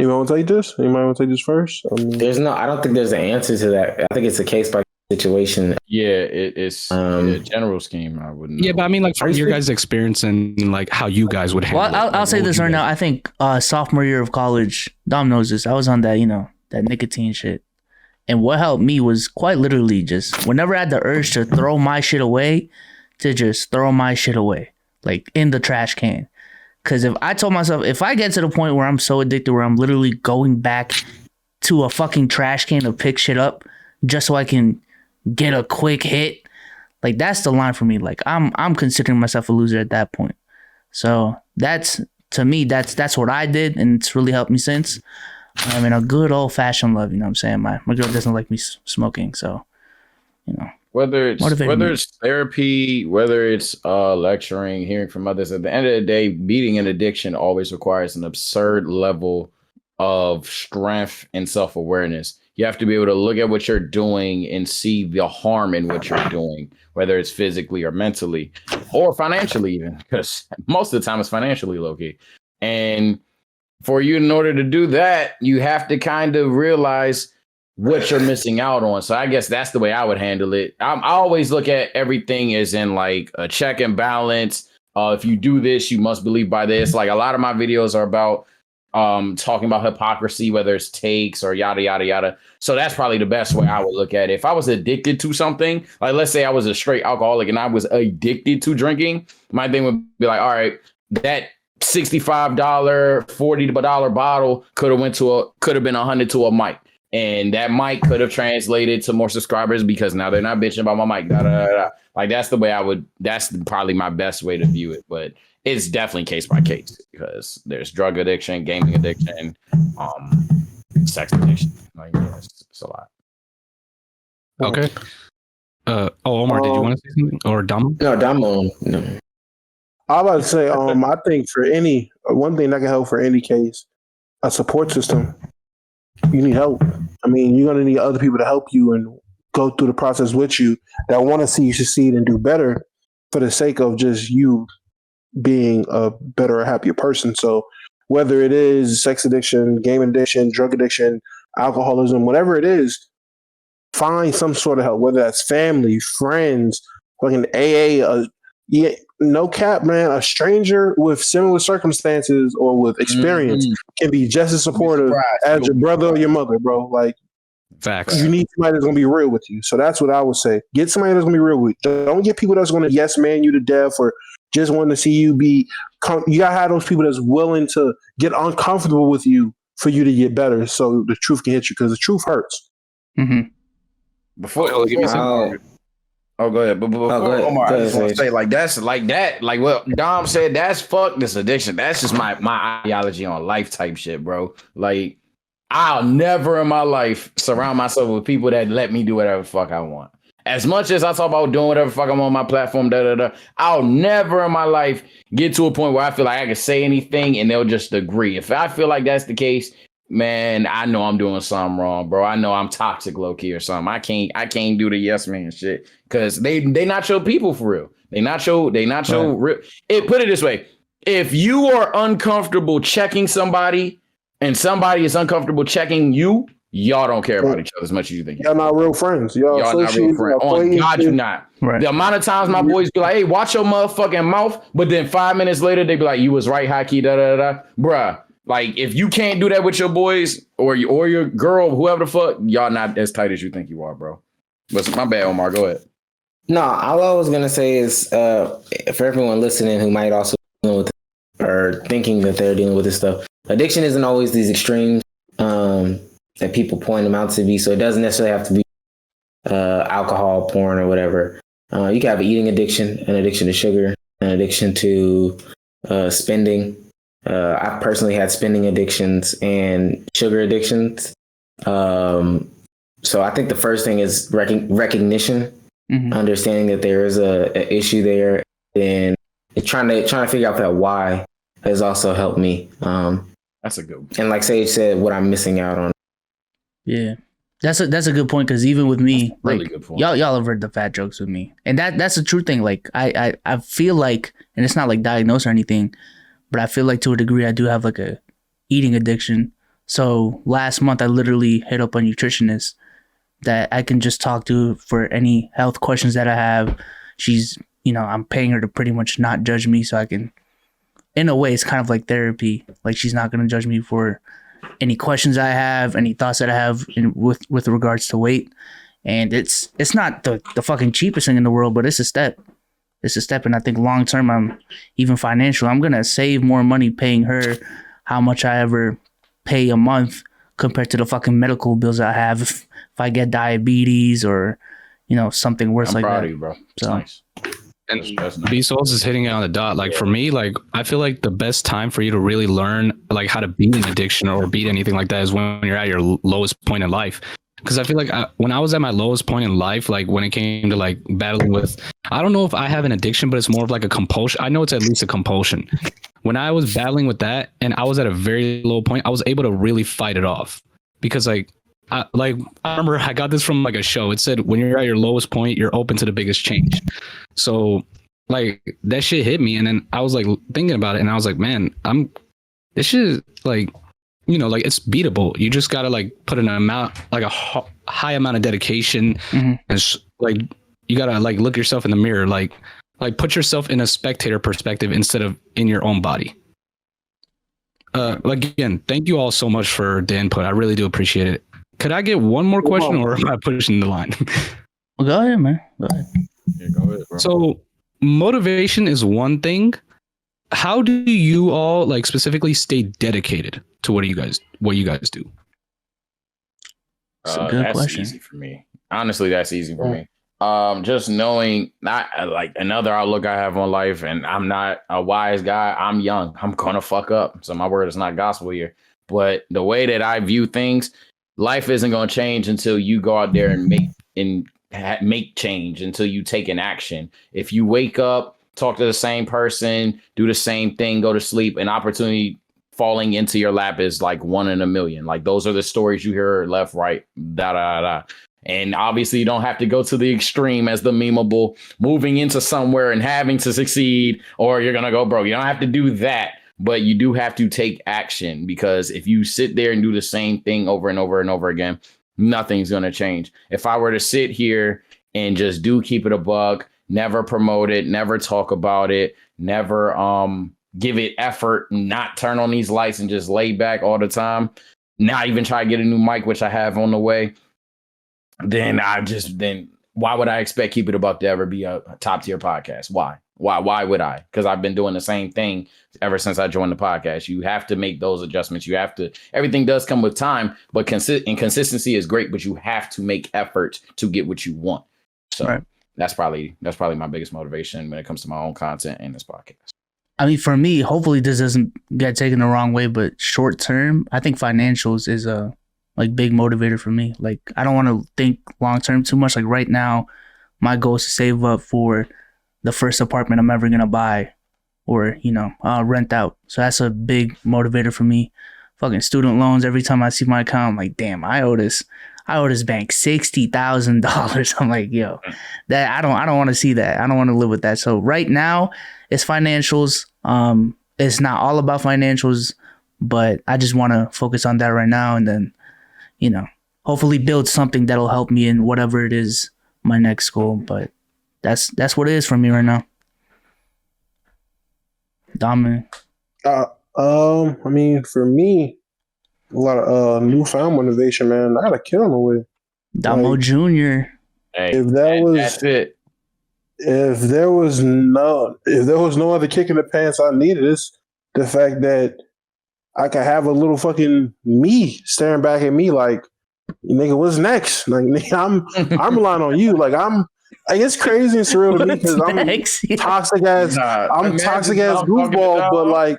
want to take this? Anybody want to take this first? I don't think there's an answer to that. I think it's a case by situation. Yeah, it's a general scheme. I wouldn't know. Yeah, but I mean, like from your guys' experience and like how you guys would handle Well, it. I'll say this right now. I think sophomore year of college, Dom knows this. I was on that, that nicotine shit. And what helped me was quite literally just whenever I had the urge to throw my shit away, to just throw my shit away, like in the trash can. Because if I told myself, if I get to the point where I'm so addicted where I'm literally going back to a fucking trash can to pick shit up just so I can get a quick hit, like that's the line for me. Like I'm considering myself a loser at that point. So that's, to me, that's what I did, and it's really helped me since. I mean, a good old fashioned love, you know what I'm saying? My girl doesn't like me smoking, so whether it's therapy, whether it's lecturing, hearing from others, at the end of the day, beating an addiction always requires an absurd level of strength and self-awareness. You have to be able to look at what you're doing and see the harm in what you're doing, whether it's physically or mentally or financially even, because most of the time it's financially low-key. And for you, in order to do that, you have to kind of realize what you're missing out on. So I guess that's the way I would handle it. I always look at everything as in like a check and balance. If you do this, you must believe by this. Like a lot of my videos are about talking about hypocrisy, whether it's takes or yada, yada, yada. So that's probably the best way I would look at it. If I was addicted to something, like let's say I was a straight alcoholic and I was addicted to drinking, my thing would be like, all right, that $65, $40 bottle could have been 100 to a mic. And that mic could have translated to more subscribers because now they're not bitching about my mic. Da, da, da, da. Like that's the way that's probably my best way to view it. But it's definitely case by case because there's drug addiction, gaming addiction, sex addiction. Like it's a lot. Okay. Omar, did you want to say something? Or Dom? No, Damo. No. I'm about to say, I think for one thing that can help for any case, a support system. You need help. I mean, you're going to need other people to help you and go through the process with you that want to see you succeed and do better for the sake of just you being a better, happier person. So whether it is sex addiction, game addiction, drug addiction, alcoholism, whatever it is, find some sort of help, whether that's family, friends, fucking AA, no cap, man. A stranger with similar circumstances or with experience can be just as supportive as your brother or your mother, bro. Like, Facts. You need somebody that's gonna be real with you. So that's what I would say. Get somebody that's gonna be real with you. Don't get people that's gonna yes man you to death or just want to see you be. You gotta have those people that's willing to get uncomfortable with you for you to get better, so the truth can hit you because the truth hurts. Mm-hmm. Before, give me some. Oh, go ahead. But before, go ahead. Omar, Go I ahead, just want to Sage. say, like, that's like that. Like what Dom said, that's fuck this addiction. That's just my ideology on life type shit, bro. Like, I'll never in my life surround myself with people that let me do whatever the fuck I want. As much as I talk about doing whatever the fuck I want on my platform, I'll never in my life get to a point where I feel like I can say anything and they'll just agree. If I feel like that's the case, man, I know I'm doing something wrong, bro. I know I'm toxic low key or something. I can't do the yes man shit because they not your people for real. They not your real. Put it this way: if you are uncomfortable checking somebody and somebody is uncomfortable checking you, y'all don't care about each other as much as you think. Y'all not real friends. Y'all not real friends. On God, you not. Right. The amount of times my boys be like, "Hey, watch your motherfucking mouth," but then 5 minutes later they be like, "You was right, Haki, bruh." Like, if you can't do that with your boys or your girl, whoever the fuck, y'all not as tight as you think you are, bro. But my bad, Omar. Go ahead. No, all I was gonna say is for everyone listening who might also deal with or thinking that they're dealing with this stuff, addiction isn't always these extremes that people point them out to be. So it doesn't necessarily have to be alcohol, porn, or whatever. You can have an eating addiction, an addiction to sugar, an addiction to spending. I personally had spending addictions and sugar addictions. So I think the first thing is recognition, understanding that there is a issue there, and trying to figure out that why has also helped me. That's a good one. And like Sage said, what I'm missing out on. Yeah, that's a good point because even with me, Really like good point. y'all have heard the fat jokes with me, and that's the true thing. Like I feel like, and it's not like diagnosed or anything, but I feel like to a degree I do have like a eating addiction. So last month I literally hit up a nutritionist that I can just talk to for any health questions that I have. She's, I'm paying her to pretty much not judge me, so I can, in a way, it's kind of like therapy. Like, she's not going to judge me for any questions I have, any thoughts that I have with regards to weight. And it's not the fucking cheapest thing in the world, but it's a step. It's a step, and I think long term, I'm even financial. I'm gonna save more money paying her how much I ever pay a month compared to the fucking medical bills I have if I get diabetes or something worse like that. I'm proud of you, bro. It's nice. And B Souls is hitting it on the dot. Like for me, like I feel like the best time for you to really learn like how to beat an addiction or beat anything like that is when you're at your lowest point in life. Because I feel like when I was at my lowest point in life, like when it came to like battling with, I don't know if I have an addiction, but it's more of like a compulsion. I know it's at least a compulsion. When I was battling with that and I was at a very low point, I was able to really fight it off. Because I remember I got this from like a show. It said when you're at your lowest point, you're open to the biggest change. So like that shit hit me, and then I was like thinking about it, and I was like, man, this shit is like. Like it's beatable. You just gotta like put an amount, like a high amount of dedication, and like you gotta like look yourself in the mirror, like put yourself in a spectator perspective instead of in your own body. Again, thank you all so much for the input. I really do appreciate it. Could I get one more question, or am I pushing the line? Well, go ahead, man. Go ahead. Yeah, go ahead, bro. So motivation is one thing. How do you all like specifically stay dedicated to what you guys do? That's a good question. Easy for me. Honestly, that's easy for me. Just knowing not like another outlook I have on life, and I'm not a wise guy. I'm young. I'm gonna fuck up. So my word is not gospel here. But the way that I view things, life isn't gonna change until you go out there and make change, until you take an action. If you wake up, talk to the same person, do the same thing, go to sleep, an opportunity falling into your lap is like 1 in a million. Like those are the stories you hear left, right, da. And obviously you don't have to go to the extreme as the memeable moving into somewhere and having to succeed or you're going to go broke. You don't have to do that, but you do have to take action, because if you sit there and do the same thing over and over and over again, nothing's going to change. If I were to sit here and just keep it a buck, never promote it, never talk about it, never give it effort, not turn on these lights and just lay back all the time, not even try to get a new mic, which I have on the way, then why would I expect Keep It a Buck to ever be a top tier podcast? Why would I? Because I've been doing the same thing ever since I joined the podcast. You have to make those adjustments. Everything does come with time, but consistency is great, but you have to make effort to get what you want. So right. that's probably my biggest motivation when it comes to my own content and this podcast. I mean, for me, hopefully this doesn't get taken the wrong way, but short term, I think financials is a big motivator for me. Like, I don't want to think long term too much. Like right now, my goal is to save up for the first apartment I'm ever gonna buy, or rent out. So that's a big motivator for me. Fucking student loans. Every time I see my account, I'm like, damn, I owe this bank $60,000. I'm like, yo, that I don't want to see that. I don't want to live with that. So right now, it's financials. It's not all about financials, but I just want to focus on that right now, and then, hopefully build something that'll help me in whatever it is my next goal. But that's what it is for me right now. Dominant. I mean, for me, a lot of newfound motivation, man. I got a kid on the way. Damo Jr. Hey, If that's it. If there was no other kick in the pants I needed, it's the fact that I could have a little fucking me staring back at me like, nigga, what's next? Like, nigga, I'm relying on you. Like, it's crazy and surreal to me because I'm toxic as goofball, but like,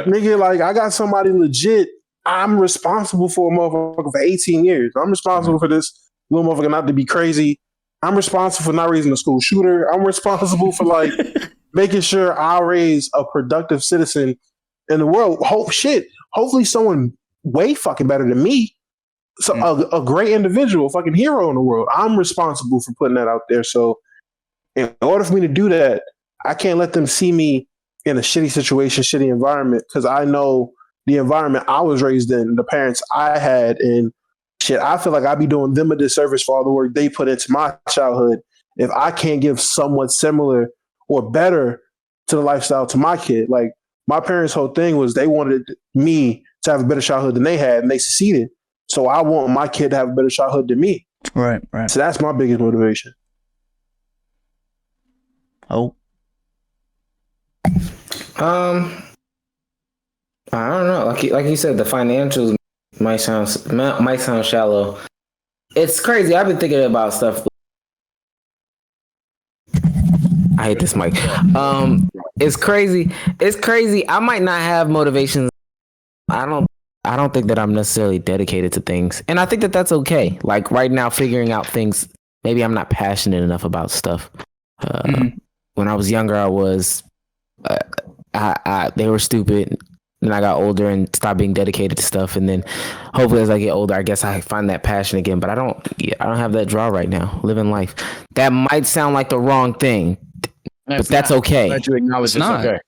nigga, like I got somebody legit. I'm responsible for a motherfucker for 18 years. I'm responsible for this little motherfucker not to be crazy. I'm responsible for not raising a school shooter. I'm responsible for like making sure I raise a productive citizen in the world. Hopefully someone way fucking better than me. So a great individual, fucking hero in the world. I'm responsible for putting that out there. So in order for me to do that, I can't let them see me in a shitty situation, shitty environment, because I know the environment I was raised in, the parents I had, and shit, I feel like I'd be doing them a disservice for all the work they put into my childhood if I can't give someone similar or better to the lifestyle to my kid. Like, my parents' whole thing was they wanted me to have a better childhood than they had, and they succeeded. So I want my kid to have a better childhood than me. Right. So that's my biggest motivation. Oh. I don't know. Like you said, the financials might sound shallow. It's crazy. I've been thinking about stuff. I hate this mic. It's crazy. I might not have motivations. I don't think that I'm necessarily dedicated to things, and I think that that's okay. Like right now, figuring out things. Maybe I'm not passionate enough about stuff. When I was younger, I was. They were stupid. Then I got older and stopped being dedicated to stuff, and then hopefully as I get older, I guess I find that passion again. But I don't have that draw right now. Living life. That might sound like the wrong thing, but that's okay. Let you acknowledge it's okay.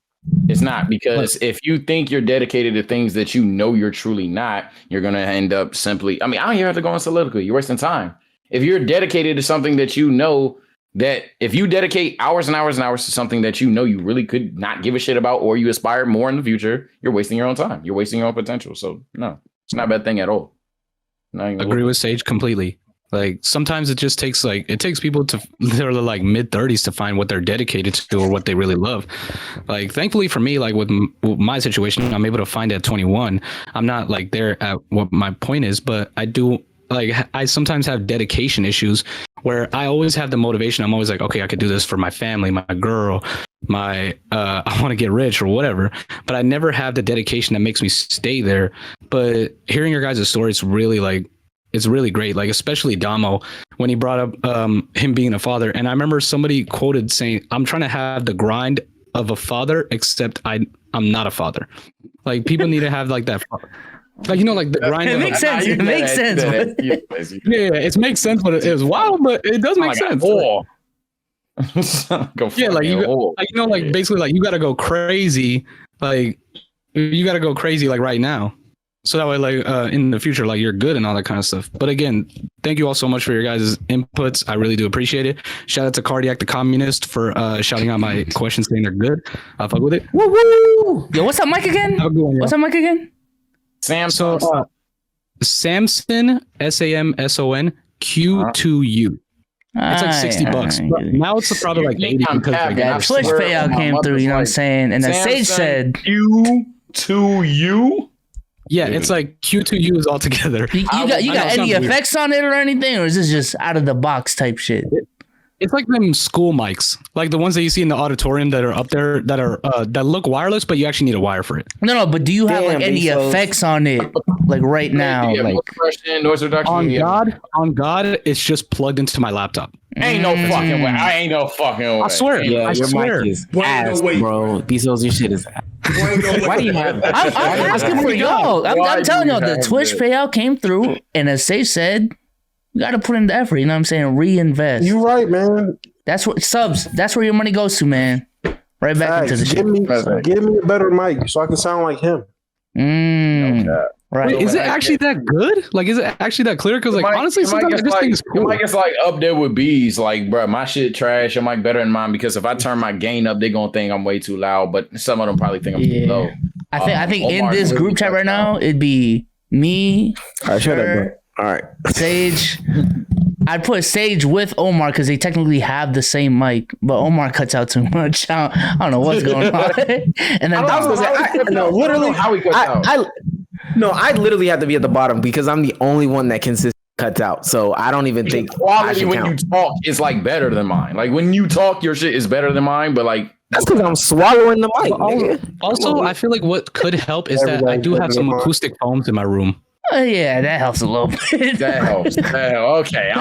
It's not, because if you think you're dedicated to things that you know you're truly not, you're going to end up simply, I don't even have to go on soliloquy. You're wasting time. If you're dedicated to something that you know, that if you dedicate hours and hours and hours to something that you know you really could not give a shit about, or you aspire more in the future, you're wasting your own time. You're wasting your own potential. So no, it's not a bad thing at all. Agree with Sage completely. Like sometimes it just takes people to they're like mid 30s to find what they're dedicated to or what they really love. Like thankfully for me, like with my situation, I'm able to find it at 21. I'm not like there at what my point is, but I sometimes have dedication issues where I always have the motivation. I'm always like, okay, I could do this for my family, my girl, I want to get rich or whatever, but I never have the dedication that makes me stay there. But hearing your guys' story, it's really great. Like, especially Damo, when he brought up him being a father. And I remember somebody quoted saying, I'm trying to have the grind of a father, except I'm not a father. Like, people need to have like that. Like, like the grind. It makes sense. It makes sense. Yeah, it makes sense, but it is wild, but it does make sense. Yeah, like basically like you got to go crazy. Like you got to go crazy like right now. So that way, like in the future, like you're good and all that kind of stuff. But again, thank you all so much for your guys' inputs. I really do appreciate it. Shout out to Cardiac the Communist for shouting out my questions, saying they're good. I'll fuck with it. Woo woo! Yo, what's up, Mike again? What's up, Mike again? Samson, Samson, SAMSON Q2U. It's like $60. But now it's probably like 80 because like, that Twitch payout came through, you know what I'm saying? And then Sage said Q2U. Yeah, it's like Q2Us all together. You got any effects on it or anything, or is this just out of the box type shit? It's like them school mics, like the ones that you see in the auditorium that are up there that are that look wireless, but you actually need a wire for it. No, but do you have like any effects on it, like right now? Yeah, like noise reduction. On God, it's just plugged into my laptop. Ain't no fucking way. I ain't no fucking way. I swear. Yeah, I your swear. mic is ass, bro. Bezos, your shit is ass. Why do you have that? I'm asking for y'all. I'm telling y'all, the Twitch payout came through, and as Sage said, you got to put in the effort. You know what I'm saying? Reinvest. You right, man. That's what subs. That's where your money goes to, man. Right back into the shit. Give me a better mic so I can sound like him. Right. Wait, is it actually that good? Like, is it actually that clear? Because, like, honestly, sometimes this thing is cool. Your mic is like up there with B's. Like, bro, my shit trash. Your mic better than mine because if I turn my gain up, they're gonna think I'm way too loud. But some of them probably think I'm too low. I think in this group chat right now, it'd be me. All right, shut up, bro. All right, Sage. I'd put Sage with Omar because they technically have the same mic, but Omar cuts out too much. I don't know what's going on. And then I literally have to be at the bottom because I'm the only one that consistently cuts out. So I don't even think quality when you talk is like better than mine. Like when you talk, your shit is better than mine. But like that's because I'm swallowing the mic. Also, I feel like what could help is that I do have some acoustic foams in my room. Yeah, that helps a little bit. That helps. Okay, okay.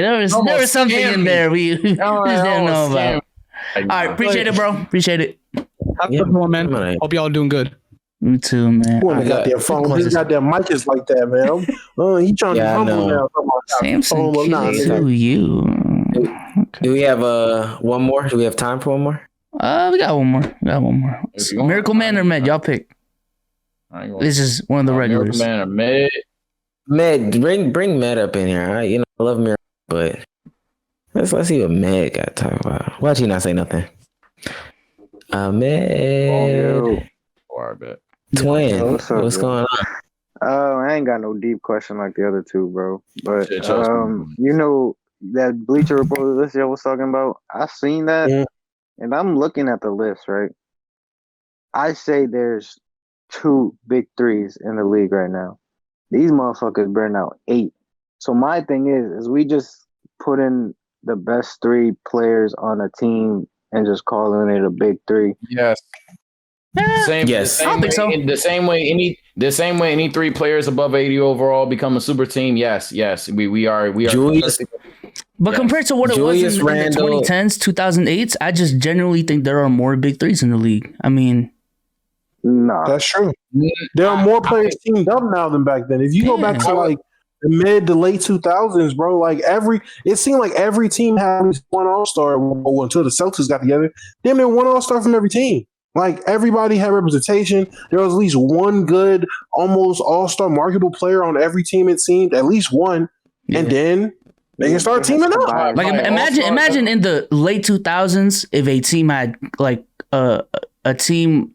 There was something in there we just didn't know about. All right, appreciate it, bro. Appreciate it. Have a good one, man. Hope y'all doing good. You too, man. Boy, got their phone. His goddamn mic is like that, man. He trying to humble now. Samsung Q2U. Do we have one more? Do we have time for one more? We got one more. Miracle Man or Med? Y'all pick. This is one of the regulars. Man or Med? Bring Med up in here. I love Miracle, but let's see what Med got to talk about. Why'd you not say nothing? Med. I bet. Twin, what's going on? I ain't got no deep question like the other two, bro. But you know that Bleacher Report list y'all was talking about? I seen that, and I'm looking at the list, right? I say there's 2 big threes in the league right now. These motherfuckers burn out 8. So my thing is we just put in the best 3 players on a team and just calling it a big 3? Yes. I don't think so. The same way any 3 players above 80 overall become a super team. Yes, we are. Julius, but compared to what it was in the 2010s, 2008s, I just genuinely think there are more big 3s in the league. I mean, nah, that's true. There are more players teamed up now than back then. If you go back to like the mid to late 2000s, bro, like it seemed like every team had at least one all-star until the Celtics got together. Damn near one all-star from every team. Like everybody had representation. There was at least one good, almost all-star marketable player on every team. It seemed at least one, and then they can start teaming up. Like imagine in the late 2000s if a team had like a team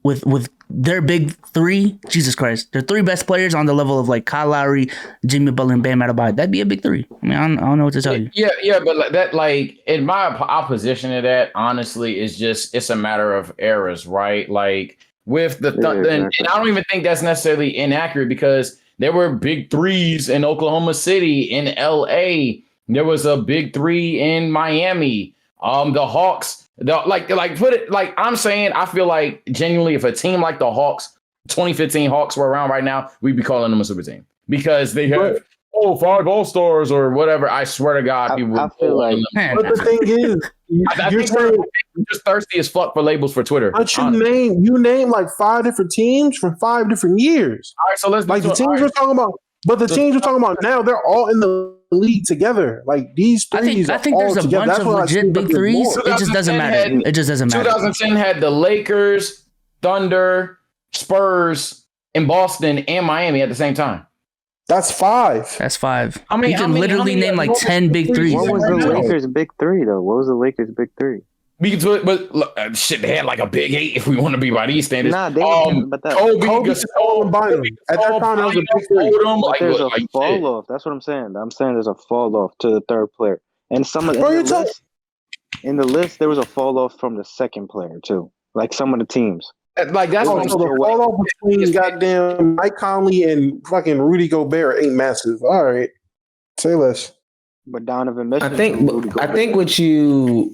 with their big 3. Jesus Christ, their 3 best players on the level of like Kyle Lowry, Jimmy Butler, and Bam Adebayo. That'd be a big 3. I mean, I don't know what to tell you. Yeah, but that, like, in my opposition to that, honestly, is just it's a matter of eras, right? Like with the and I don't even think that's necessarily inaccurate because there were big 3s in Oklahoma City, in LA. There was a big 3 in Miami. The Hawks. Like put it like I'm saying, I feel like genuinely if a team like the Hawks, 2015 Hawks were around right now, we'd be calling them a super team because they have 5 all-stars or whatever. I swear to God, people would feel like. But the thing is, you're just thirsty as fuck for labels for Twitter. But you name like 5 different teams from 5 different years. All right, so let's like the teams we're talking about. But the teams we're talking about now, they're all in the league together. Like these 3s I think there's a bunch of legit big 3s. It just doesn't matter. It just doesn't matter. 2010 had the Lakers, Thunder, Spurs, in Boston and Miami at the same time. That's 5. That's 5. I mean, you can literally name like 10 big 3s. What was the Lakers' big 3 though? What was the Lakers' big 3? But look, shit, they had like a big 8 if we want to be by these standards. Nah, but Kobe, Gasol, and Bynum. At that time, that was a big 3. But there's a fall off. That's what I'm saying. I'm saying there's a fall off to the third player, and some of in the list there was a fall off from the second player too. Like some of the teams. Like that's so the fall off between goddamn Mike Conley and fucking Rudy Gobert ain't massive. All right, say less. But Donovan Mitchell. I think what you.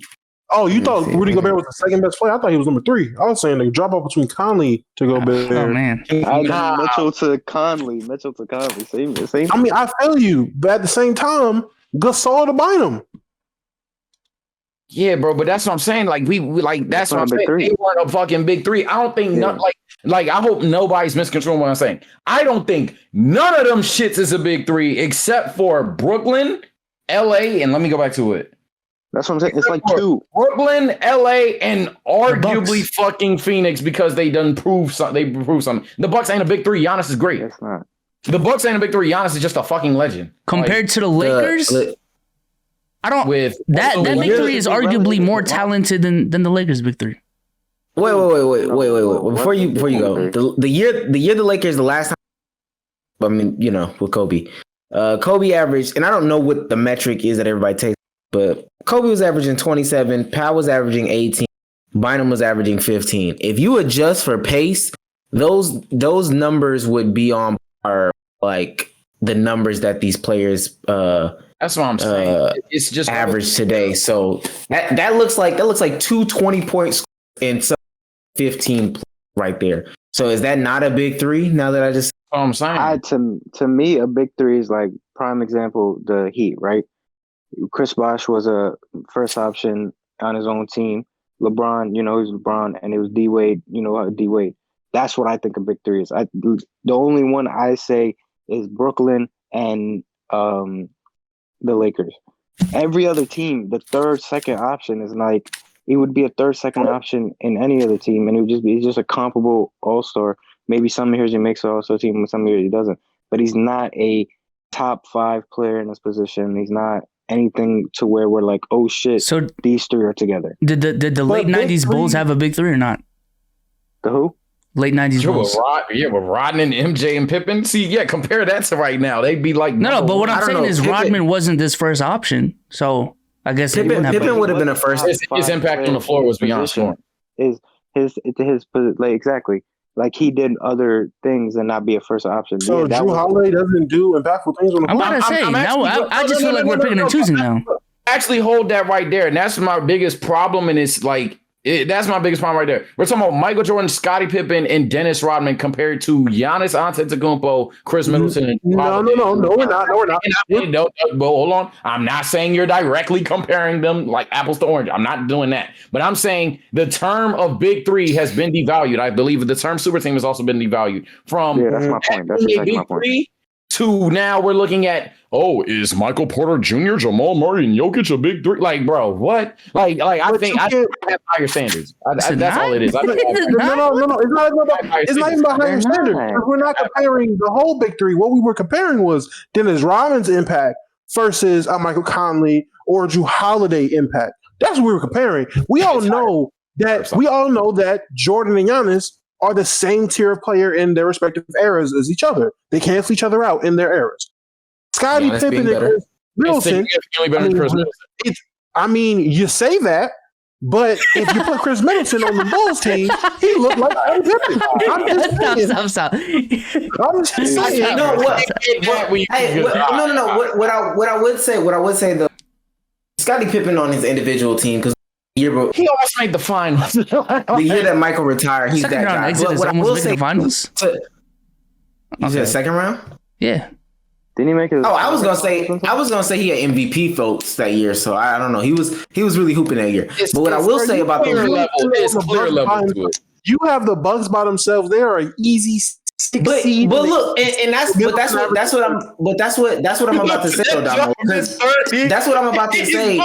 Oh, you thought Rudy Gobert was the second best player? I thought he was number 3. I was saying the drop off between Conley to Gobert. Oh man, Mitchell to Conley. Same. I mean, I feel you, but at the same time, Gasol to Bynum. Yeah, bro, but that's what I'm saying. Like we like that's what I'm saying. They weren't a fucking big 3. I don't think like I hope nobody's misconstruing what I'm saying. I don't think none of them shits is a big 3 except for Brooklyn, LA, and let me go back to it. That's what I'm saying. It's like 2. Brooklyn, LA, and arguably fucking Phoenix because they done prove something. They prove something. The Bucks ain't a big 3. Giannis is great. It's not. The Bucks ain't a big 3. Giannis is just a fucking legend. Compared to the Lakers, I don't. That big 3 is arguably more talented than the Lakers big 3. Wait. Before you go, the year the Lakers the last time. I mean, with Kobe, Kobe averaged, and I don't know what the metric is that everybody takes, but Kobe was averaging 27, Powell was averaging 18, Bynum was averaging 15. If you adjust for pace, those numbers would be on par, like the numbers that these players that's what I'm saying. It's just average today. So that looks like 220 points and some 15 right there. So is that not a big 3? Now that I just I'm saying, to me, a big 3 is like prime example the Heat, right? Chris Bosh was a first option on his own team. LeBron, he was LeBron, and it was D Wade. D Wade. That's what I think a big 3 is. The only one I say is Brooklyn and the Lakers. Every other team, the third, second option is like it would be a third, second option in any other team, and it would just be a comparable all-star. Maybe some years he makes an all-star team, and some years he doesn't. But he's not a top 5 player in his position. He's not anything to where we're like, oh shit, so these 3 are together. Did the late 90s Bulls have a big 3 or not? The who? Late 90s Bulls. With Rodman, MJ, and Pippen. See, compare that to right now. They'd be like no. But what I'm saying is Rodman wasn't this first option, so I guess Pippen would have been a first. His impact on the floor was beyond storm. His like exactly. Like he did other things and not be a first option. So Drew Holiday doesn't do impactful things on the floor. I'm about to say now. I just feel like we're picking and choosing now. Actually, hold that right there, and that's my biggest problem. And it's like that's my biggest problem right there. We're talking about Michael Jordan, Scottie Pippen, and Dennis Rodman compared to Giannis Antetokounmpo, Chris Middleton. And no, we're not. No, hold on. I'm not saying you're directly comparing them like apples to orange. I'm not doing that. But I'm saying the term of big 3 has been devalued. I believe the term super team has also been devalued from that's my point. That's exactly my point. To now we're looking at, is Michael Porter Jr., Jamal Murray, and Jokic a big 3? Like, bro, what? Like I think I have higher standards. That's all it is. No. It's not even about higher standards. We're not comparing the whole big 3. What we were comparing was Dennis Rodman's impact versus Michael Conley or Drew Holiday impact. That's what we were comparing. We all know that Jordan and Giannis are the same tier of player in their respective eras as each other. They cancel each other out in their eras. Scottie Pippen and Chris Middleton. You say that, but if you put Chris Middleton on the Bulls team, he looked like Scottie Pippen. Stop. I'm just saying. What I would say though, Scottie Pippen on his individual team because. He almost made the finals. The year that Michael retired, he's second that guy. What I will say, the finals. You said second round? Yeah. Didn't he make it? I was gonna say he had MVP votes that year. So I don't know. He was really hooping that year. But what I will say about the clear level to it. You have the Bucks by themselves. They are an easy. But look, and that's what I'm about to say, though, Damo. That's what I'm about to say.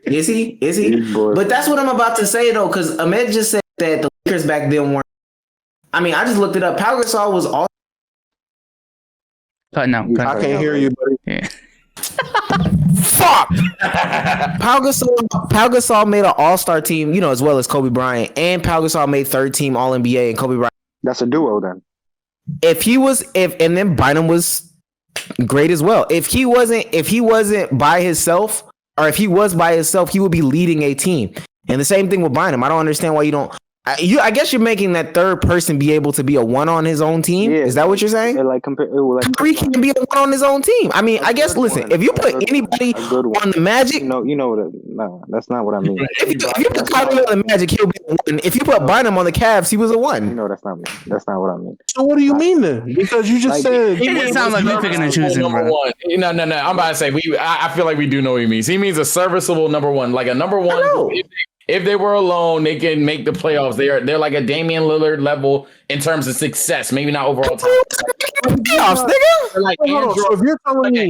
Is he? But that's what I'm about to say, though, because Ahmed just said that the Lakers back then weren't. I mean, I just looked it up. Pau Gasol was all. No, I can't hear you, buddy. Yeah. Fuck. Pau Gasol made an All-Star team, as well as Kobe Bryant, and Pau Gasol made third team All-NBA, and Kobe Bryant. That's a duo then. And then Bynum was great as well. If he wasn't by himself, or if he was by himself, he would be leading a team. And the same thing with Bynum. I don't understand why you don't. I guess you're making that third person be able to be a one on his own team. Yeah, is that what you're saying? Kyrie can be a one on his own team. I mean, I guess listen, if you put anybody on the Magic, no, that's not what I mean. If you put Kyrie on the Magic, he'll be a one. If you put Bynum on the Cavs, he was a one. That's not me. That's not what I mean. So what do you mean then? Because you just said it didn't sound like me picking and choosing. Number one. No. I'm about to say I feel like we do know what he means. He means a serviceable number one, like a number one. If they were alone, they can make the playoffs. They're like a Damian Lillard level in terms of success. Maybe not overall time. Playoffs, nigga. Like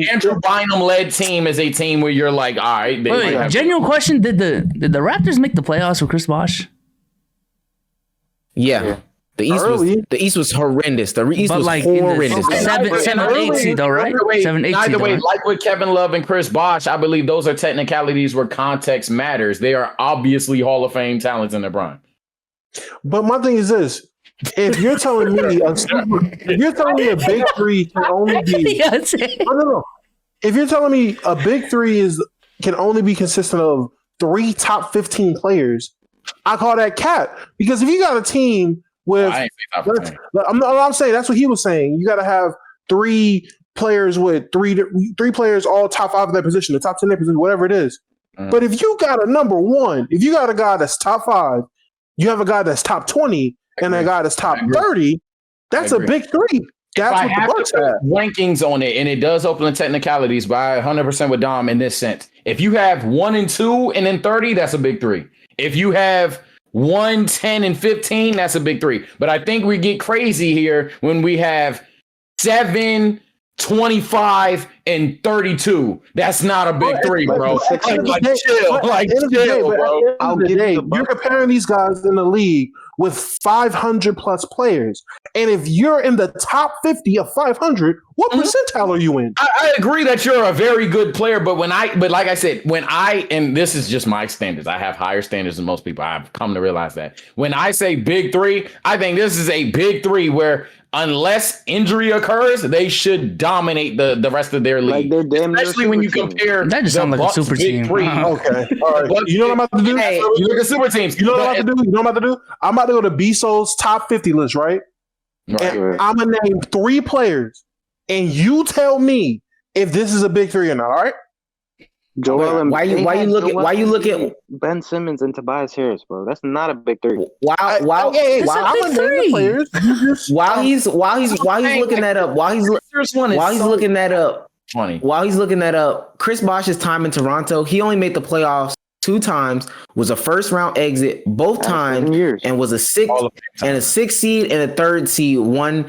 Andrew Bynum led team is a team where you're like, all right. Wait, genuine question: Did the Raptors make the playoffs with Chris Bosh? Yeah. The East was horrendous. The East was horrendous. 7-8 seed though, right? 7-8 Either way, like with Kevin Love and Chris Bosh, I believe those are technicalities where context matters. They are obviously Hall of Fame talents in their prime. But my thing is this: if you're telling me a big three can only be no. If you're telling me a big three can only be consistent of 3 top 15 players, I call that cap. Because if you got a team with, I'm saying that's what he was saying. You got to have 3 players with three players all top 5 of their position, the top 10 of their position, whatever it is. But if you got a number one, if you got a guy that's top 5, you have a guy that's top 20, and a guy that's top 30. That's a big three. That's what the Bucks have. Rankings on it, and it does open the technicalities, but I 100% with Dom in this sense. If you have 1 and 2 and then 30, that's a big three. If you have 1, 10, and 15, that's a big three. But I think we get crazy here when we have 7, 25, and 32. That's not a big three, bro. Chill, bro. You're comparing these guys in the league with 500 plus players. And if you're in the top 50 of 500, what percentile are you in? I agree that you're a very good player, but like I said, and this is just my standards. I have higher standards than most people. I've come to realize that. When I say big three, I think this is a big three where unless injury occurs, they should dominate the rest of their league. Like especially when you compare that just sounds like a super team. Okay. All right. You know what I'm about to do? Hey, you look at super teams. You know what I'm about to do? I'm about to go to BSO's top 50 list, right? And I'm going to name 3 players, and you tell me if this is a big three or not, all right? Why you look at Ben Simmons and Tobias Harris, bro? That's not a big three. While he's looking that up, Chris Bosh's time in Toronto, he only made the playoffs 2 times, was a first round exit both times, and was a 6th seed and a 3rd seed. One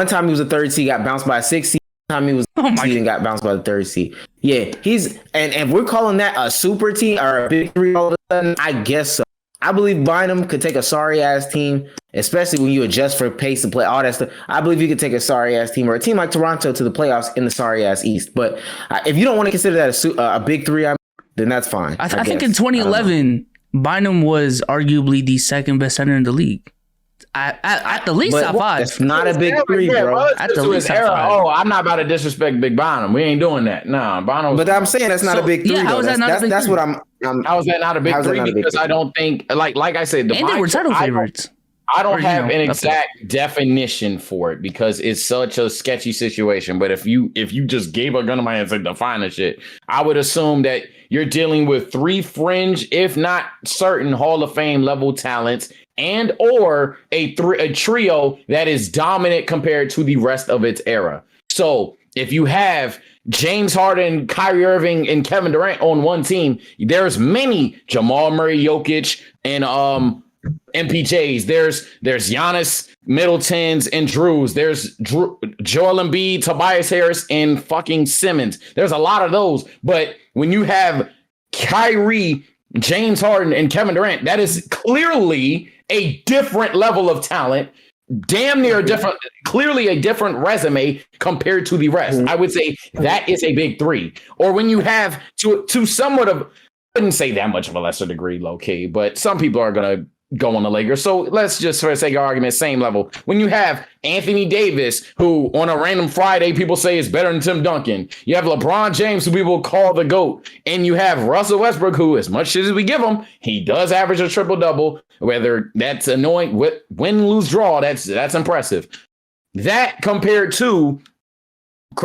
time he was a 3rd seed, got bounced by a 6th seed. Time he was seed and got bounced by the 3rd seed. Yeah, he's and we're calling that a super team or a big three all of a sudden. I guess so. I believe Bynum could take a sorry ass team, especially when you adjust for pace and play, all that stuff. I believe you could take a sorry ass team or a team like Toronto to the playoffs in the sorry ass East. But if you don't want to consider that a big three, then that's fine. I think in 2011, Bynum was arguably the 2nd best center in the league. At the least top 5. It's not a big three, bro. At the least top 5. Oh, I'm not about to disrespect Big Bynum. We ain't doing that. No, Bynum. But I'm saying that's not a big three. Yeah, how is that not a big three? That's what I'm. How is that not a big three? Because I don't think, like I said, and they were title favorites. I don't have an exact definition for it because it's such a sketchy situation. But if you just gave a gun to my hand and said define the shit, I would assume that you're dealing with 3 fringe, if not certain Hall of Fame level talents, and or a trio that is dominant compared to the rest of its era. So if you have James Harden, Kyrie Irving, and Kevin Durant on one team, there's many Jamal Murray, Jokic, and MPJs. There's Giannis, Middletons, and Drews. There's Joel Embiid, Tobias Harris, and fucking Simmons. There's a lot of those. But when you have Kyrie, James Harden, and Kevin Durant, that is clearly a different level of talent damn near a different, clearly a different resume compared to the rest. I would say that is a big three. Or when you have to somewhat of, I wouldn't say that much of a lesser degree, low key, but some people are gonna go on the Lakers. So let's just, for the sake of argument, same level. When you have Anthony Davis, who on a random Friday people say is better than Tim Duncan. You have LeBron James, who people call the GOAT. And you have Russell Westbrook, who, as much shit as we give him, he does average a triple-double. Whether that's annoying, win, lose, draw, that's impressive. That compared to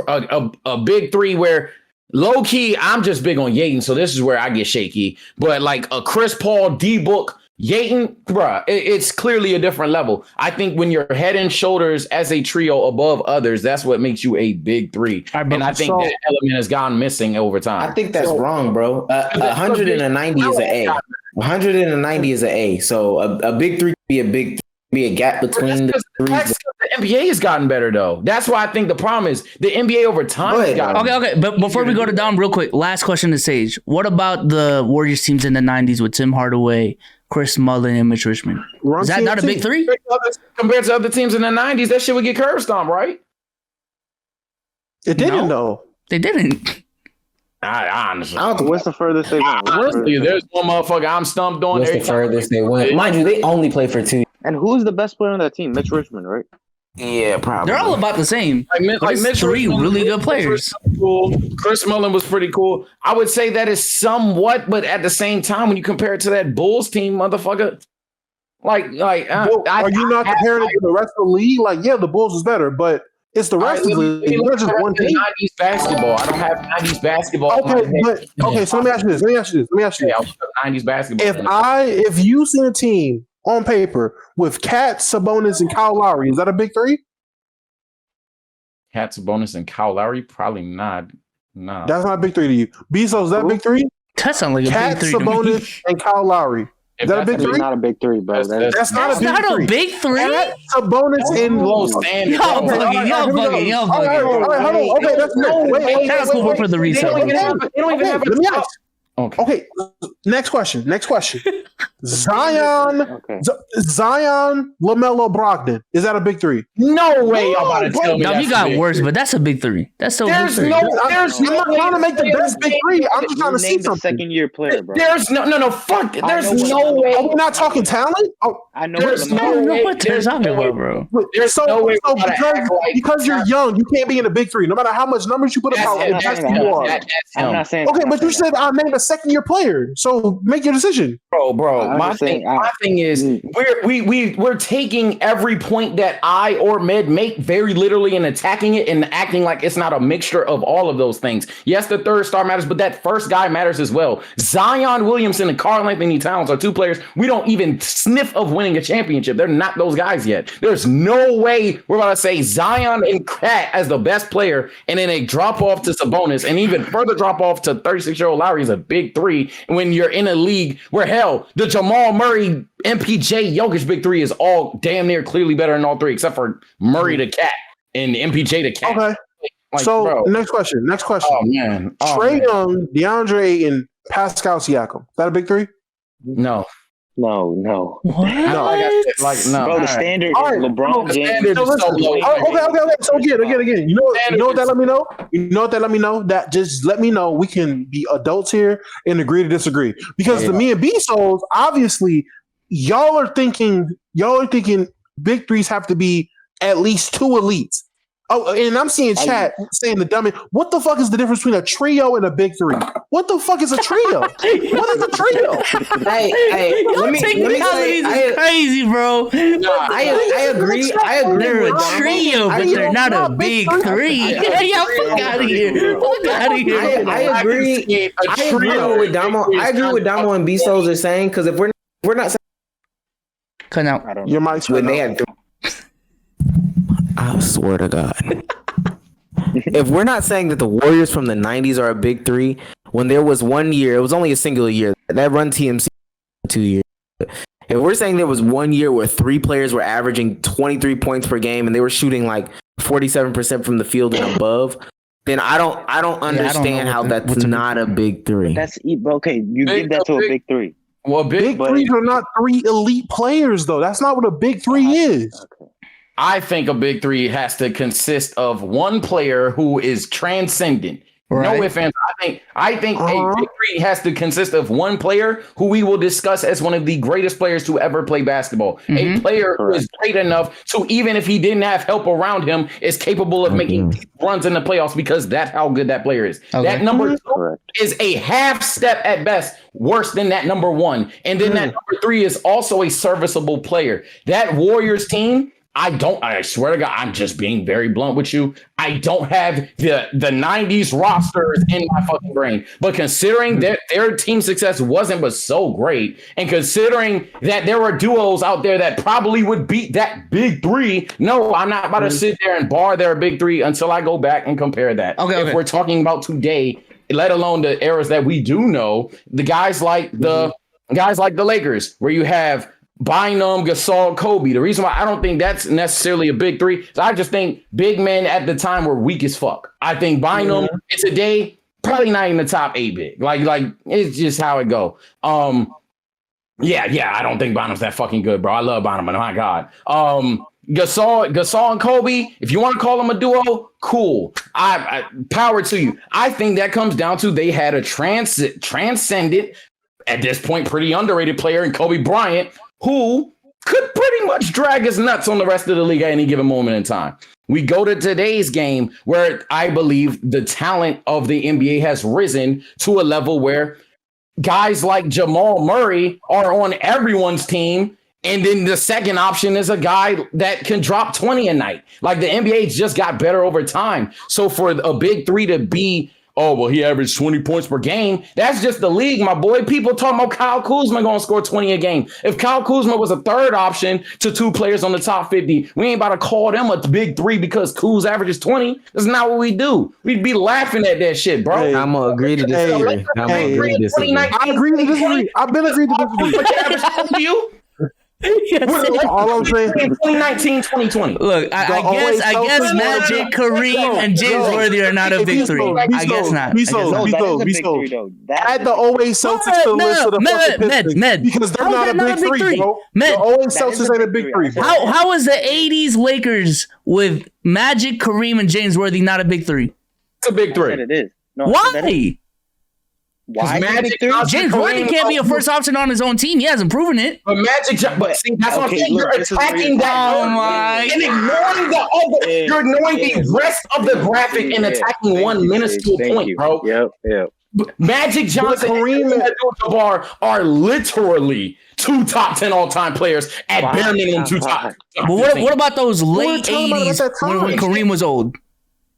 a big three where low key, I'm just big on Yaden, so this is where I get shaky. But like a Chris Paul, D-Book, Yaden, bruh, it's clearly a different level. I think when you're head and shoulders as a trio above others, that's what makes you a big three. And I think that element has gone missing over time. I think that's wrong, bro. 190 is an A. 190 is an A. So a big three could be a gap between the threes. The NBA has gotten better, though. That's why I think the problem is the NBA over time has gotten Okay. But before we go to Dom, real quick, last question to Sage. What about the Warriors teams in the 90s with Tim Hardaway, Chris Mullin, and Mitch Richmond? Is that not a big three? Compared to other teams in the 90s, that shit would get curb stomped, right? It didn't, though. They didn't. I honestly, what's the furthest they went? There's one motherfucker I'm stumped on. What's the furthest they went? Mind you, they only play for 2. And who's the best player on that team? Mitch Richmond, right? Yeah, probably. They're all about the same. Like Mitch three Richmond, really good players. Cool. Chris Mullin was pretty cool. I would say that is somewhat, but at the same time, when you compare it to that Bulls team, motherfucker, are you not comparing it to the rest of the league? Like, yeah, the Bulls is better, but it's the rest of the league. They're just one team. 90s basketball. I don't have 90s basketball. Okay, so let me ask you this. Yeah, 90s basketball. If you see a team on paper with Cat, Sabonis, and Kyle Lowry, is that a big three? Cat, Sabonis, and Kyle Lowry? Probably not. No. That's not a big three to you. Bezos, is that a big three? That sounds like a Cat, big three. Sabonis, and Kyle Lowry. Is that a big three? Not a big three, bro. That's not a big three. Cat, Sabonis, and low standard. Y'all bugging. All right, hold on. Okay, that's good. Wait. For the reset. Let me ask. Okay. Next question. Zion, LaMelo, Brogdon. Is that a big three? No way. Y'all about to tell me you got worse, but that's a big three. That's still I'm not trying to make the best big three. I'm just trying to see something. Second-year player, bro. There's no. Fuck. There's no way. Are we not talking talent? I know. There's no way. What they're talking about, bro? There's no way. Because you're young, you can't be in a big three. No matter how much numbers you put up, how best you are. I'm not saying. Okay, but you said I named a second-year player, so make your decision, bro. My thing is we're taking every point that I or Med make very literally and attacking it and acting like it's not a mixture of all of those things. Yes, the third star matters, but that first guy matters as well. Zion Williamson and Karl Anthony Towns are two players we don't even sniff of winning a championship. They're not those guys yet. There's no way we're about to say Zion and Cat as the best player and then a drop off to Sabonis and even further drop off to 36-year-old Lowry is a big three when you're in a league where hell, the Jamal Murray, MPJ, Jokic big three is all damn near clearly better than all three, except for Murray to Cat and MPJ to Cat. Okay. Next question. Oh man. Trae Young, DeAndre Ayton, Pascal Siakam. Is that a big three? No. No. What? No. Bro, the standard is LeBron James. Okay. So again. You know what that let me know? That just let me know we can be adults here and agree to disagree. Because to me and B-Souls, obviously, y'all are thinking big threes have to be at least 2 elites. Oh, and I'm seeing chat saying the dummy. What the fuck is the difference between a trio and a big three? What the fuck is a trio? What is a trio? Hey, let me say, crazy, bro. I agree. They're a trio, but they're not a big three. Yeah, fuck out of here. I agree. I agree with Damo and B-Souls are saying, because if we're not saying, cut out. Your mic's when they had. I swear to God. If we're not saying that the Warriors from the 90s are a big three, when there was 1 year, it was only a single year. That run TMC 2 years. If we're saying there was 1 year where 3 players were averaging 23 points per game and they were shooting like 47% from the field and above, then I don't understand how that's not a big three. That's okay. You give that to a big three. Well, big threes are not 3 elite players, though. That's not what a big three is. Okay. I think a big three has to consist of one player who is transcendent. Right. No ifs, ands. I think a big three has to consist of one player who we will discuss as one of the greatest players to ever play basketball. A player who is great enough to, even if he didn't have help around him, is capable of making deep runs in the playoffs because that's how good that player is. Okay. That number two is a half step at best worse than that number one. And then that number three is also a serviceable player. That Warriors team, I swear to God, I'm just being very blunt with you. I don't have the 90s rosters in my fucking brain. But considering that their team success wasn't but so great, and considering that there were duos out there that probably would beat that big three, no, I'm not about to sit there and bar their big three until I go back and compare that. If we're talking about today, let alone the eras that we do know, the guys like the Lakers, where you have Bynum, Gasol, Kobe. The reason why I don't think that's necessarily a big three is I just think big men at the time were weak as fuck. I think Bynum today probably not in the top 8 big. Like it's just how it go. Yeah, I don't think Bynum's that fucking good, bro. I love Bynum, but my God. Gasol and Kobe, if you want to call them a duo, cool. I power to you. I think that comes down to they had a transcendent, at this point, pretty underrated player in Kobe Bryant, who could pretty much drag his nuts on the rest of the league at any given moment in time. We go to today's game where I believe the talent of the NBA has risen to a level where guys like Jamal Murray are on everyone's team. And then the second option is a guy that can drop 20 a night. Like the NBA just got better over time. So for a big three to be, oh, well, he averaged 20 points per game. That's just the league, my boy. People talking about Kyle Kuzma going to score 20 a game. If Kyle Kuzma was a third option to two players on the top 50, we ain't about to call them a big three because Kuz averages 20. That's not what we do. We'd be laughing at that shit, bro. Hey, I'm going to agree to disagree. I agree to disagree. I've been agreed to disagree. All I'm saying, 2019, 2020. Look, I guess Magic, Kareem, and James Worthy are not a big three. I guess not. Add the 08 Celtics to the list of the fucking Pistons because they're not a big three, bro. The 08 Celtics ain't a big three, bro. How is the 80s Lakers with Magic, Kareem, and James Worthy not a big three? It's a big three. It is. No, why? Why? James Worthy can't be a first option on his own team. He hasn't proven it. But but see, that's what I'm saying. You're attacking that. Oh my! And ignoring the other. You're ignoring the rest of the graphic and attacking one minuscule point, bro. Yep. Magic Johnson and Kareem Abdul-Jabbar are literally 2 top 10 all-time players at bare minimum 2 top. But what about those late 80s when Kareem was old?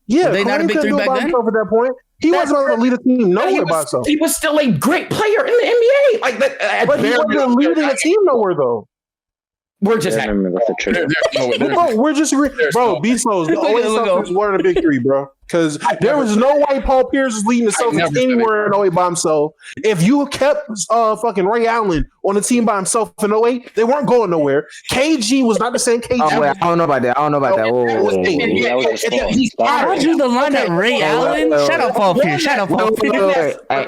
Yeah, were they not a big three back then? At that point. He wasn't going to lead a team nowhere by himself. He was still a great player in the NBA. Like that, but he wasn't leading a team nowhere, though. We're just we're just agreeing. Bro, Bezos, the only Celtics were the big three, bro. Because there was no way Paul Pierce was leading the Celtics anywhere in 08 by himself. If you kept fucking Ray Allen on the team by himself in 08, they weren't going nowhere. KG was not the same KG. Oh, wait, I don't know about that. How drew the line at Ray Allen? Shut up, Paul Pierce.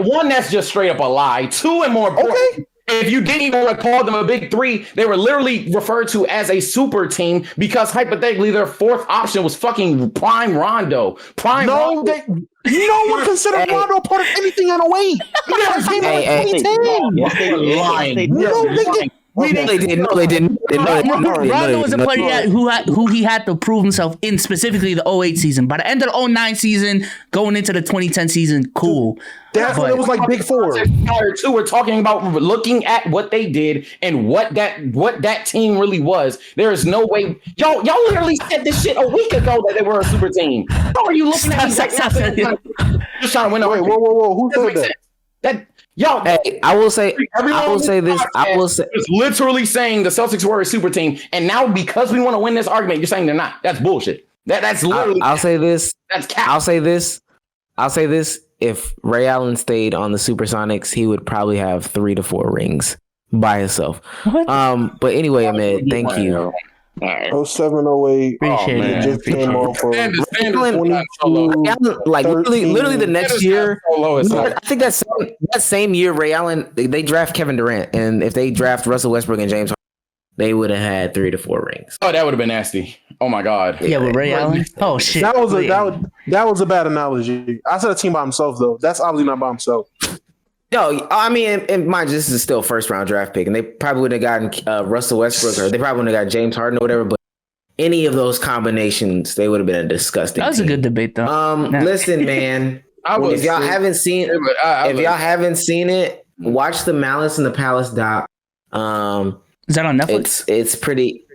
One, that's just straight up a lie. 2, and more important, if you didn't even want to call them a big three, they were literally referred to as a super team because hypothetically their fourth option was fucking Prime Rondo. No one considered Rondo part of anything in a way. He never came out in 2010. They didn't. Rondo was a player who he had to prove himself in, specifically the 08 season. By the end of the 09 season, going into the 2010 season, cool. That's when it was like big four. We're talking about looking at what they did and what that team really was. There is no way. Y'all literally said this shit a week ago that they were a super team. How are you looking at me? Just trying to win. Whoa! Who said that? Y'all, hey, I will say this. It's literally saying the Celtics were a super team, and now because we want to win this argument, you're saying they're not. That's bullshit. That's literally. I'll say this. That's cap. I'll say this. If Ray Allen stayed on the Supersonics, he would probably have 3 to 4 rings by himself. What? But anyway, Ahmed, thank you. All right. 07, 08. Appreciate it. Just came off of like literally the next year. I think that same year, Ray Allen they draft Kevin Durant, and if they draft Russell Westbrook and James they would have had 3 to 4 rings. Oh, that would have been nasty. Oh my god. Yeah, with Ray Allen. Oh shit. That was a bad analogy. I said a team by himself though. That's obviously not by himself. No, I mean, and mind you, this is still first round draft pick, and they probably would have gotten Russell Westbrook, or they probably would have got James Harden or whatever. But any of those combinations, they would have been a disgusting. That was team. A good debate, though. Listen, man, if y'all haven't seen it, watch the Malice in the Palace doc. Is that on Netflix? It's pretty.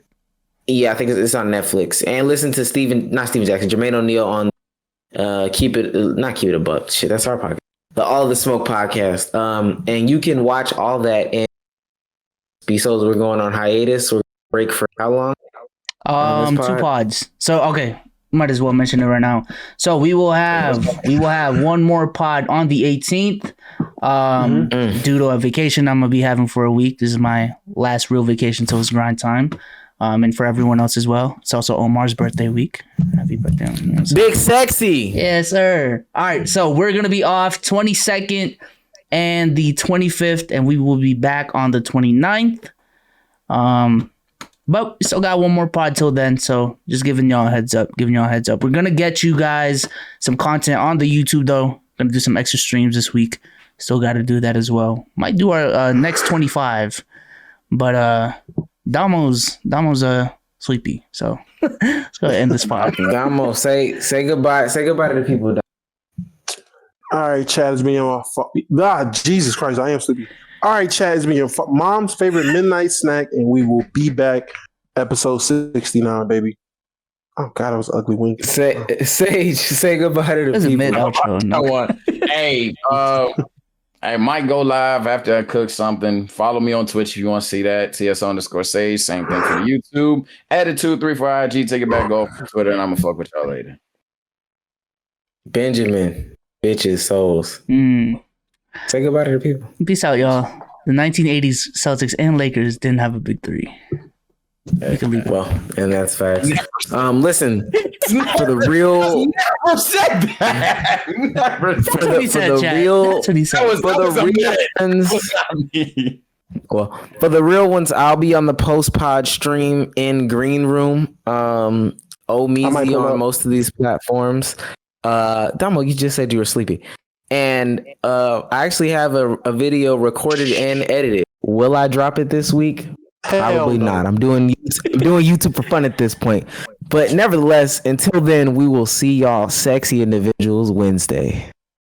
Yeah, I think it's on Netflix. And listen to Jermaine O'Neal on not Keep It a Buck. Shit, that's our podcast. The All the Smoke podcast. And you can watch all that. And episodes we're going on hiatus. We're break for how long? 2 pods. So okay, might as well mention it right now. So we will have one more pod on the 18th. Due to a vacation I'm gonna be having for a week. This is my last real vacation till it's grind time. And for everyone else as well. It's also Omar's birthday week. Happy birthday. Big Sexy. Yes, sir. All right, so we're going to be off 22nd and the 25th, and we will be back on the 29th. But we still got one more pod till then, so just giving y'all a heads up. We're going to get you guys some content on the YouTube, though. Going to do some extra streams this week. Still got to do that as well. Might do our next 25, but Damo's sleepy, so let's go ahead and end this pod. Damo, say goodbye. Say goodbye to the people. Damo. All right, Chad, it's me on my Jesus Christ, I am sleepy. All right, Chad, it's me your mom's favorite midnight snack, and we will be back episode 69, baby. Oh God, that was ugly wink. Say goodbye to the people. Outro, no. Hey, I might go live after I cook something. Follow me on Twitch if you want to see that. TS_Sage. Same thing for YouTube. Attitude 3 for IG. Take it back off Twitter, and I'm gonna fuck with y'all later. Benjamin, bitches, souls. Say goodbye to the people. Peace out, y'all. The 1980s Celtics and Lakers didn't have a big 3. Well, and that's facts. Listen, for the real, Never said that. Never said for the real ones, I'll be on the post pod stream in Green Room. Measy on most of these platforms. Damo, you just said you were sleepy, and I actually have a video recorded and edited. Will I drop it this week? Probably not. I'm doing YouTube for fun at this point. But nevertheless, until then, we will see y'all sexy individuals Wednesday.